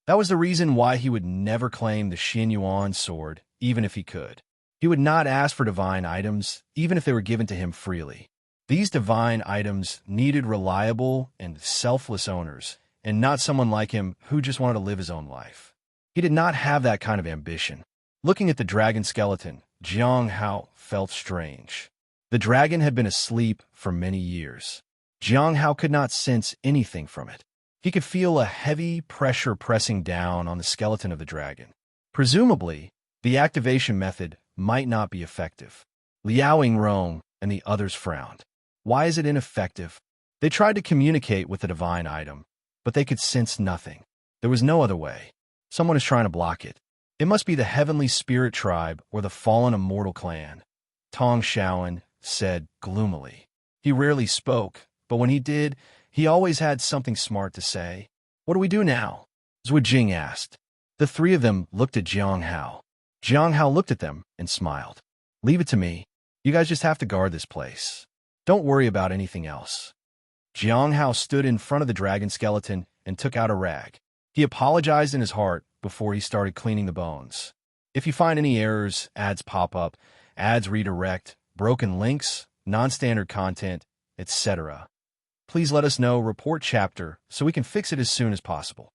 That was the reason why he would never claim the Xinyuan sword, even if he could. He would not ask for divine items, even if they were given to him freely. These divine items needed reliable and selfless owners, and not someone like him who just wanted to live his own life. He did not have that kind of ambition. Looking at the dragon skeleton, Jiang Hao felt strange. The dragon had been asleep for many years. Jiang Hao could not sense anything from it. He could feel a heavy pressure pressing down on the skeleton of the dragon. Presumably, the activation method might not be effective. Liao Yingrong and the others frowned. Why is it ineffective? They tried to communicate with the divine item, but they could sense nothing. There was no other way. Someone is trying to block it. It must be the Heavenly Spirit Tribe or the fallen immortal clan, Tong Shaoan said gloomily. He rarely spoke, but when he did, he always had something smart to say. What do we do now? Zhu Jing asked. The three of them looked at Jiang Hao. Jiang Hao looked at them and smiled. Leave it to me. You guys just have to guard this place. Don't worry about anything else. Jiang Hao stood in front of the dragon skeleton and took out a rag. He apologized in his heart before he started cleaning the bones. If you find any errors, ads pop up, ads redirect, broken links, non-standard content, etc., please let us know, report chapter, so we can fix it as soon as possible.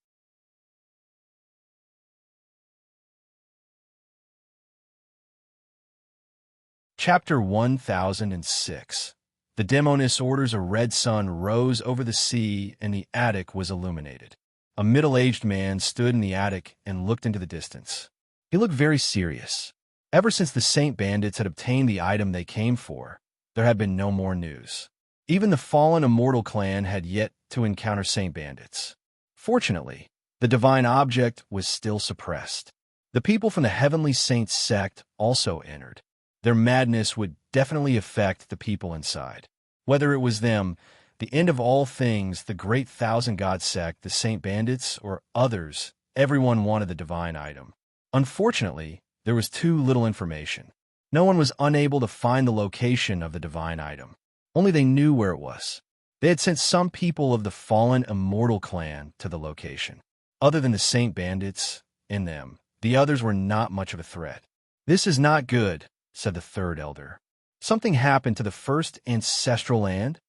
Chapter 1006. The Demonis orders a red sun rose over the sea and the attic was illuminated. A middle-aged man stood in the attic and looked into the distance. He looked very serious. Ever since the Saint Bandits had obtained the item they came for, there had been no more news. Even the fallen immortal clan had yet to encounter Saint Bandits. Fortunately, the divine object was still suppressed. The people from the Heavenly Saints sect also entered. Their madness would definitely affect the people inside. Whether it was them, the end of all things, the great Thousand God sect, the Saint Bandits, or others, everyone wanted the divine item. Unfortunately, there was too little information. No one was unable to find the location of the divine item. Only they knew where it was. They had sent some people of the fallen immortal clan to the location. Other than the Saint Bandits and them, the others were not much of a threat. This is not good, said the third elder. Something happened to the first ancestral land?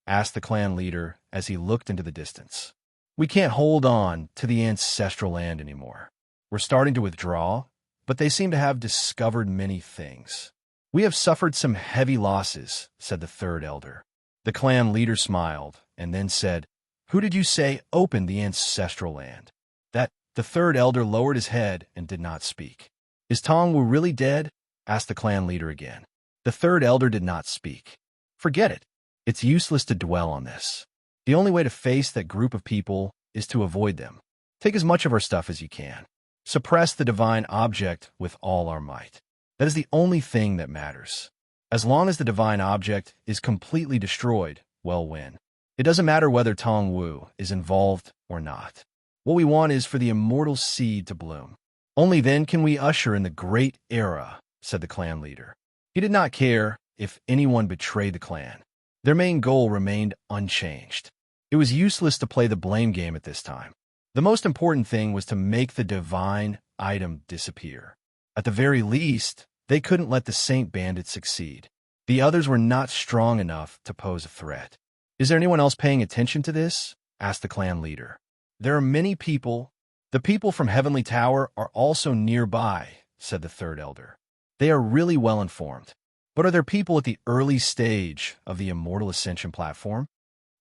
Asked the clan leader as he looked into the distance. We can't hold on to the ancestral land anymore. We're starting to withdraw, but they seem to have discovered many things. We have suffered some heavy losses, said the third elder. The clan leader smiled and then said, Who did you say opened the ancestral land? That the third elder lowered his head and did not speak. Is Tong Wu really dead? Asked the clan leader again. The third elder did not speak. Forget it. It's useless to dwell on this. The only way to face that group of people is to avoid them. Take as much of our stuff as you can. Suppress the divine object with all our might. That is the only thing that matters. As long as the divine object is completely destroyed, we'll win. It doesn't matter whether Tong Wu is involved or not. What we want is for the immortal seed to bloom. Only then can we usher in the great era, said the clan leader. He did not care if anyone betrayed the clan. Their main goal remained unchanged. It was useless to play the blame game at this time. The most important thing was to make the divine item disappear. At the very least, they couldn't let the Saint Bandits succeed. The others were not strong enough to pose a threat. Is there anyone else paying attention to this? Asked the clan leader. There are many people. The people from Heavenly Tower are also nearby, said the third elder. They are really well informed. But are there people at the early stage of the Immortal Ascension platform?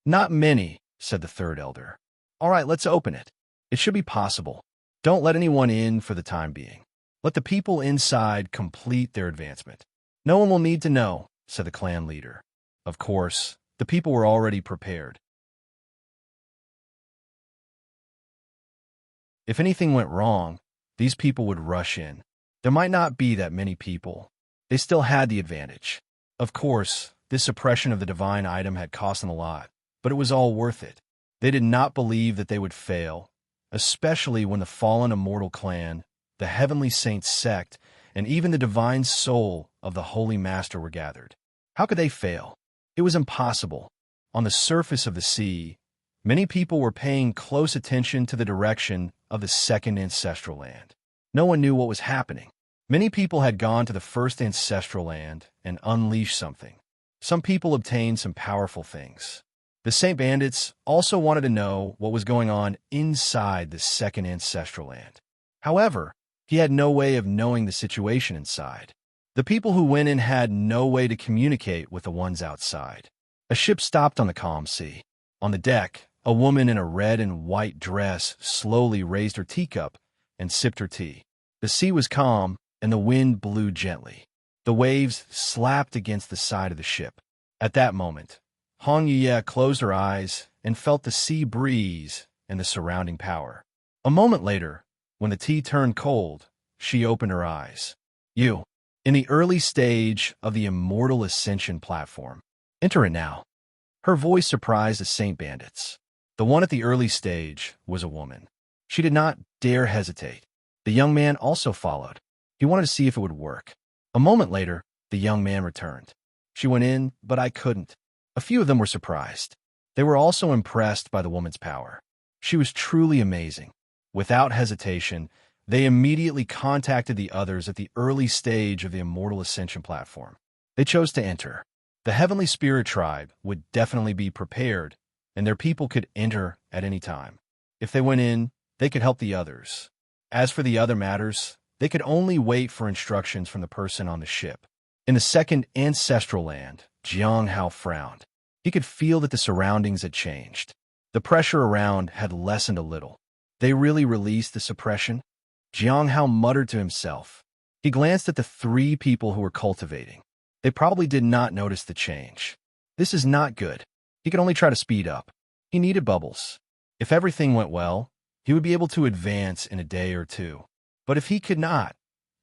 Not many, said the third elder. All right, let's open it. It should be possible. Don't let anyone in for the time being. Let the people inside complete their advancement. No one will need to know, said the clan leader. Of course, the people were already prepared. If anything went wrong, these people would rush in. There might not be that many people. They still had the advantage. Of course, this suppression of the divine item had cost them a lot, but it was all worth it. They did not believe that they would fail, especially when the fallen immortal clan, the heavenly saints sect, and even the divine soul of the Holy Master were gathered. How could they fail? It was impossible. On the surface of the sea, many people were paying close attention to the direction of the second ancestral land. No one knew what was happening. Many people had gone to the first ancestral land and unleashed something. Some people obtained some powerful things. The Saint Bandits also wanted to know what was going on inside the second ancestral land. However, he had no way of knowing the situation inside. The people who went in had no way to communicate with the ones outside. A ship stopped on the calm sea. On the deck, a woman in a red and white dress slowly raised her teacup and sipped her tea. The sea was calm, and the wind blew gently. The waves slapped against the side of the ship. At that moment, Hong Ye closed her eyes and felt the sea breeze and the surrounding power. A moment later, when the tea turned cold, she opened her eyes. You, in the early stage of the immortal ascension platform. Enter it now. Her voice surprised the Saint Bandits. The one at the early stage was a woman. She did not dare hesitate. The young man also followed. He wanted to see if it would work. A moment later, the young man returned. She went in, but I couldn't. A few of them were surprised. They were also impressed by the woman's power. She was truly amazing. Without hesitation, they immediately contacted the others at the early stage of the Immortal Ascension platform. They chose to enter. The Heavenly Spirit Tribe would definitely be prepared, and their people could enter at any time. If they went in, they could help the others. As for the other matters, they could only wait for instructions from the person on the ship. In the second ancestral land, Jiang Hao frowned. He could feel that the surroundings had changed. The pressure around had lessened a little. They really released the suppression? Jiang Hao muttered to himself. He glanced at the three people who were cultivating. They probably did not notice the change. This is not good. He could only try to speed up. He needed bubbles. If everything went well, he would be able to advance in a day or two. But if he could not,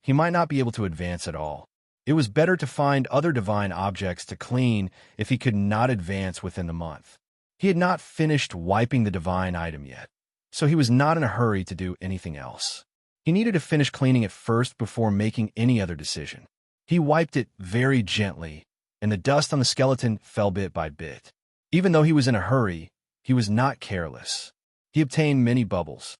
he might not be able to advance at all. It was better to find other divine objects to clean if he could not advance within the month. He had not finished wiping the divine item yet, so he was not in a hurry to do anything else. He needed to finish cleaning it first before making any other decision. He wiped it very gently, and the dust on the skeleton fell bit by bit. Even though he was in a hurry, he was not careless. He obtained many bubbles.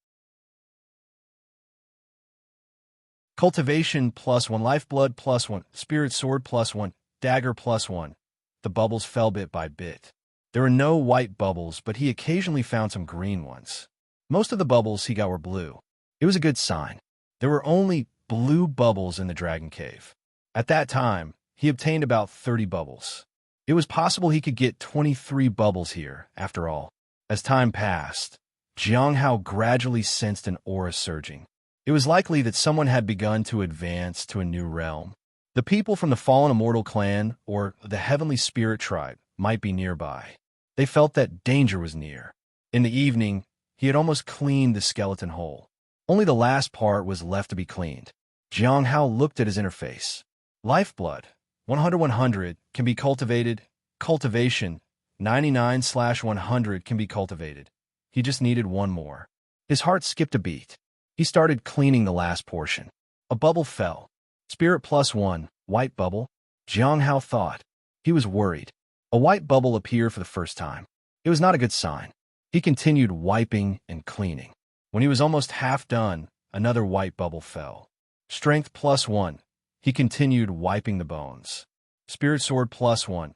Cultivation +1, lifeblood +1, spirit sword +1, dagger +1. The bubbles fell bit by bit. There were no white bubbles, but he occasionally found some green ones. Most of the bubbles he got were blue. It was a good sign. There were only blue bubbles in the dragon cave. At that time, he obtained about 30 bubbles. It was possible he could get 23 bubbles here, after all. As time passed, Jiang Hao gradually sensed an aura surging. It was likely that someone had begun to advance to a new realm. The people from the fallen immortal clan or the heavenly spirit tribe might be nearby. They felt that danger was near. In the evening, he had almost cleaned the skeleton whole. Only the last part was left to be cleaned. Jiang Hao looked at his interface. Lifeblood, 100-100 can be cultivated. Cultivation, 99/100 can be cultivated. He just needed one more. His heart skipped a beat. He started cleaning the last portion. A bubble fell. Spirit +1, white bubble? Jiang Hao thought. He was worried. A white bubble appeared for the first time. It was not a good sign. He continued wiping and cleaning. When he was almost half done, another white bubble fell. Strength +1. He continued wiping the bones. Spirit sword +1.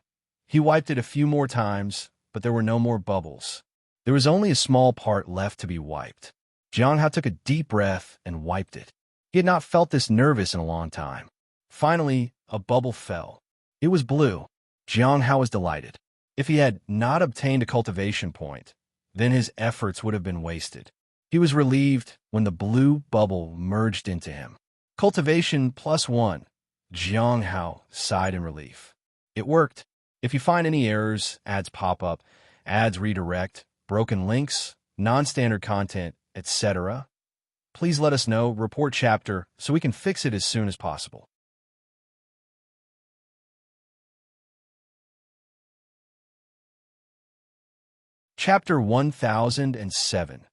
He wiped it a few more times, but there were no more bubbles. There was only a small part left to be wiped. Jiang Hao took a deep breath and wiped it. He had not felt this nervous in a long time. Finally, a bubble fell. It was blue. Jiang Hao was delighted. If he had not obtained a cultivation point, then his efforts would have been wasted. He was relieved when the blue bubble merged into him. Cultivation +1. Jiang Hao sighed in relief. It worked. If you find any errors, ads pop up, ads redirect, broken links, non-standard content, etc., please let us know, report chapter, so we can fix it as soon as possible. Chapter 1007.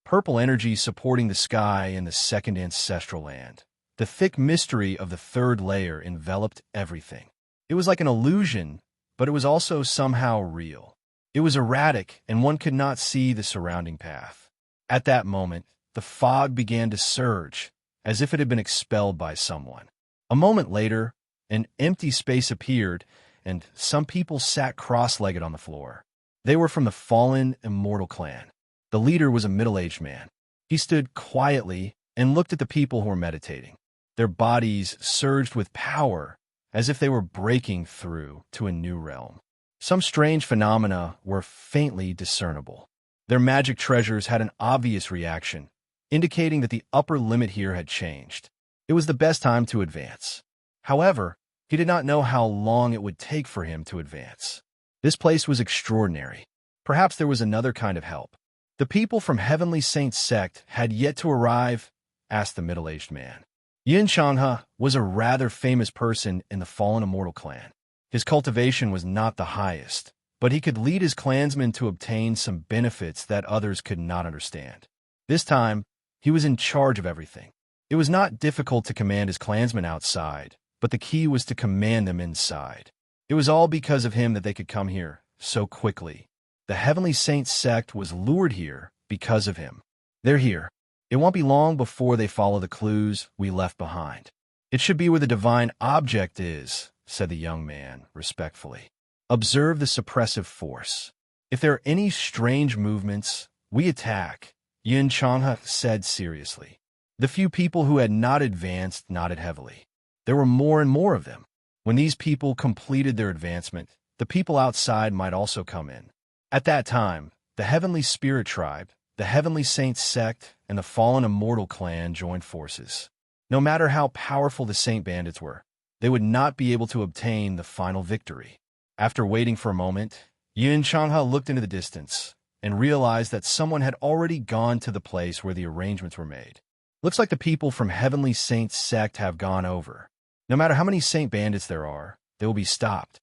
Purple energy supporting the sky in the second ancestral land. The thick mystery of the third layer enveloped everything. It was like an illusion, but it was also somehow real. It was erratic, and one could not see the surrounding path. At that moment, the fog began to surge, as if it had been expelled by someone. A moment later, an empty space appeared, and some people sat cross-legged on the floor. They were from the fallen immortal clan. The leader was a middle-aged man. He stood quietly and looked at the people who were meditating. Their bodies surged with power, as if they were breaking through to a new realm. Some strange phenomena were faintly discernible. Their magic treasures had an obvious reaction, indicating that the upper limit here had changed. It was the best time to advance. However, he did not know how long it would take for him to advance. This place was extraordinary. Perhaps there was another kind of help. The people from Heavenly Saint's sect had yet to arrive, asked the middle-aged man. Yin Changhe was a rather famous person in the fallen immortal clan. His cultivation was not the highest, but he could lead his clansmen to obtain some benefits that others could not understand. This time, he was in charge of everything. It was not difficult to command his clansmen outside, but the key was to command them inside. It was all because of him that they could come here so quickly. The Heavenly Saint sect was lured here because of him. They're here. It won't be long before they follow the clues we left behind. It should be where the divine object is, said the young man respectfully. Observe the suppressive force. If there are any strange movements, we attack, Yin Changhe said seriously. The few people who had not advanced nodded heavily. There were more and more of them. When these people completed their advancement, the people outside might also come in. At that time, the Heavenly Spirit Tribe, the Heavenly Saint sect, and the fallen immortal clan joined forces. No matter how powerful the Saint Bandits were, they would not be able to obtain the final victory. After waiting for a moment, Yin Changhe looked into the distance and realized that someone had already gone to the place where the arrangements were made. Looks like the people from Heavenly Saint's sect have gone over. No matter how many Saint Bandits there are, they will be stopped.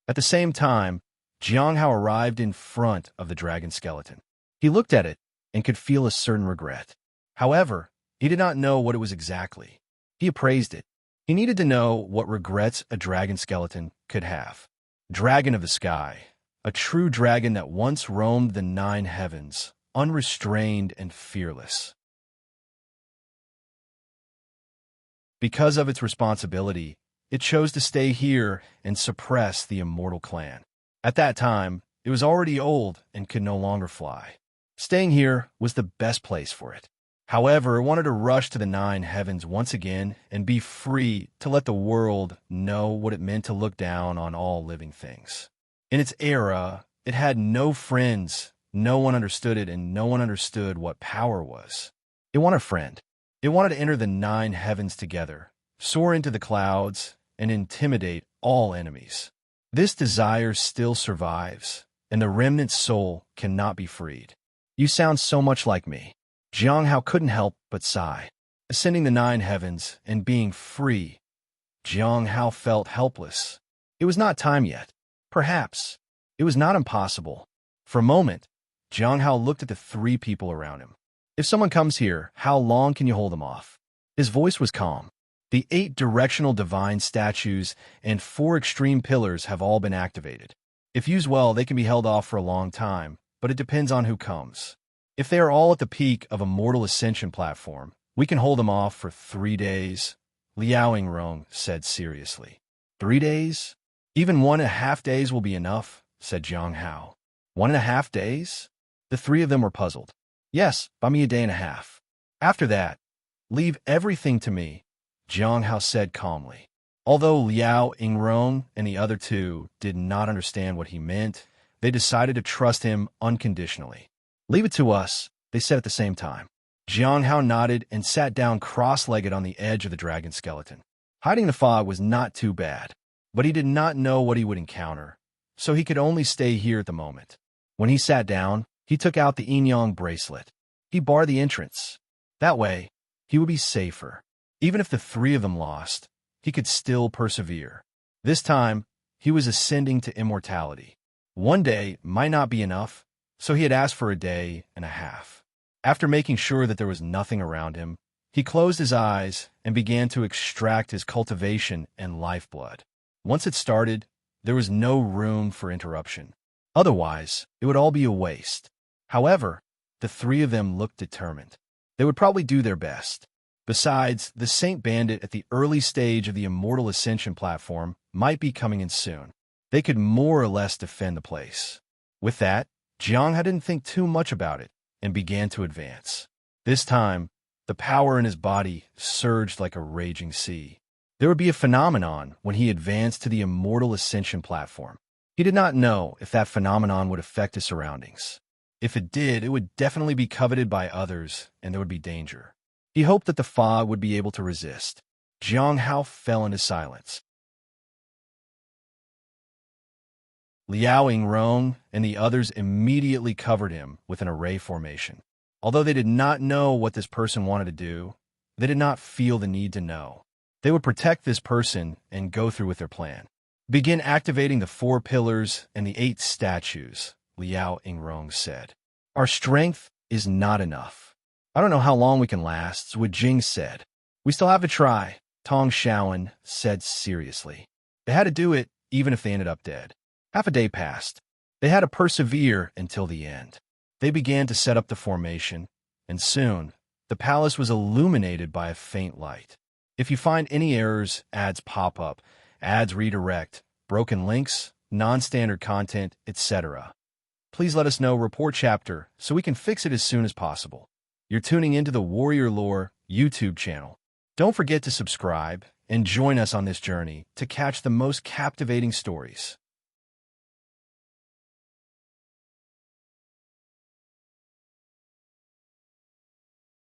At the same time, Jiang Hao arrived in front of the dragon skeleton. He looked at it and could feel a certain regret. However, he did not know what it was exactly. He appraised it. He needed to know what regrets a dragon skeleton could have. Dragon of the sky, a true dragon that once roamed the 9 heavens, unrestrained and fearless. Because of its responsibility, it chose to stay here and suppress the immortal clan. At that time, it was already old and could no longer fly. Staying here was the best place for it. However, it wanted to rush to the 9 heavens once again and be free to let the world know what it meant to look down on all living things. In its era, it had no friends, no one understood it, and no one understood what power was. It wanted a friend. It wanted to enter the 9 heavens together, soar into the clouds, and intimidate all enemies. This desire still survives, and the remnant soul cannot be freed. You sound so much like me. Jiang Hao couldn't help but sigh. Ascending the 9 heavens and being free, Jiang Hao felt helpless. It was not time yet. Perhaps. It was not impossible. For a moment, Jiang Hao looked at the 3 people around him. If someone comes here, how long can you hold them off? His voice was calm. The 8 directional divine statues and 4 extreme pillars have all been activated. If used well, they can be held off for a long time, but it depends on who comes. If they are all at the peak of a mortal ascension platform, we can hold them off for 3 days, Liao Yingrong said seriously. 3 days? Even 1.5 days will be enough, said Jiang Hao. 1.5 days? The 3 of them were puzzled. Yes, buy me a day and a half. After that, leave everything to me, Jiang Hao said calmly. Although Liao Yingrong and the other 2 did not understand what he meant, they decided to trust him unconditionally. Leave it to us, they said at the same time. Jiang Hao nodded and sat down cross-legged on the edge of the dragon skeleton. Hiding the fog was not too bad, but he did not know what he would encounter, so he could only stay here at the moment. When he sat down, he took out the yin-yang bracelet. He barred the entrance. That way, he would be safer. Even if the three of them lost, he could still persevere. This time, he was ascending to immortality. One day might not be enough, so he had asked for a day and a half. After making sure that there was nothing around him, he closed his eyes and began to extract his cultivation and lifeblood. Once it started, there was no room for interruption. Otherwise, it would all be a waste. However, the three of them looked determined. They would probably do their best. Besides, the Saint Bandit at the early stage of the Immortal Ascension platform might be coming in soon. They could more or less defend the place. With that, Jiang didn't think too much about it and began to advance. This time, the power in his body surged like a raging sea. There would be a phenomenon when he advanced to the Immortal Ascension platform. He did not know if that phenomenon would affect his surroundings. If it did, it would definitely be coveted by others, and there would be danger. He hoped that the fog would be able to resist. Jiang Hao fell into silence. Liao Yingrong and the others immediately covered him with an array formation. Although they did not know what this person wanted to do, they did not feel the need to know. They would protect this person and go through with their plan. Begin activating the 4 pillars and the 8 statues, Liao Yingrong said. Our strength is not enough. I don't know how long we can last, Wu Jing said. We still have to try, Tong Shaoan said seriously. They had to do it even if they ended up dead. Half a day passed. They had to persevere until the end. They began to set up the formation, and soon, the palace was illuminated by a faint light. If you find any errors, ads pop up, ads redirect, broken links, non-standard content, etc. Please let us know, report chapter, so we can fix it as soon as possible. You're tuning into the Warrior Lore YouTube channel. Don't forget to subscribe and join us on this journey to catch the most captivating stories.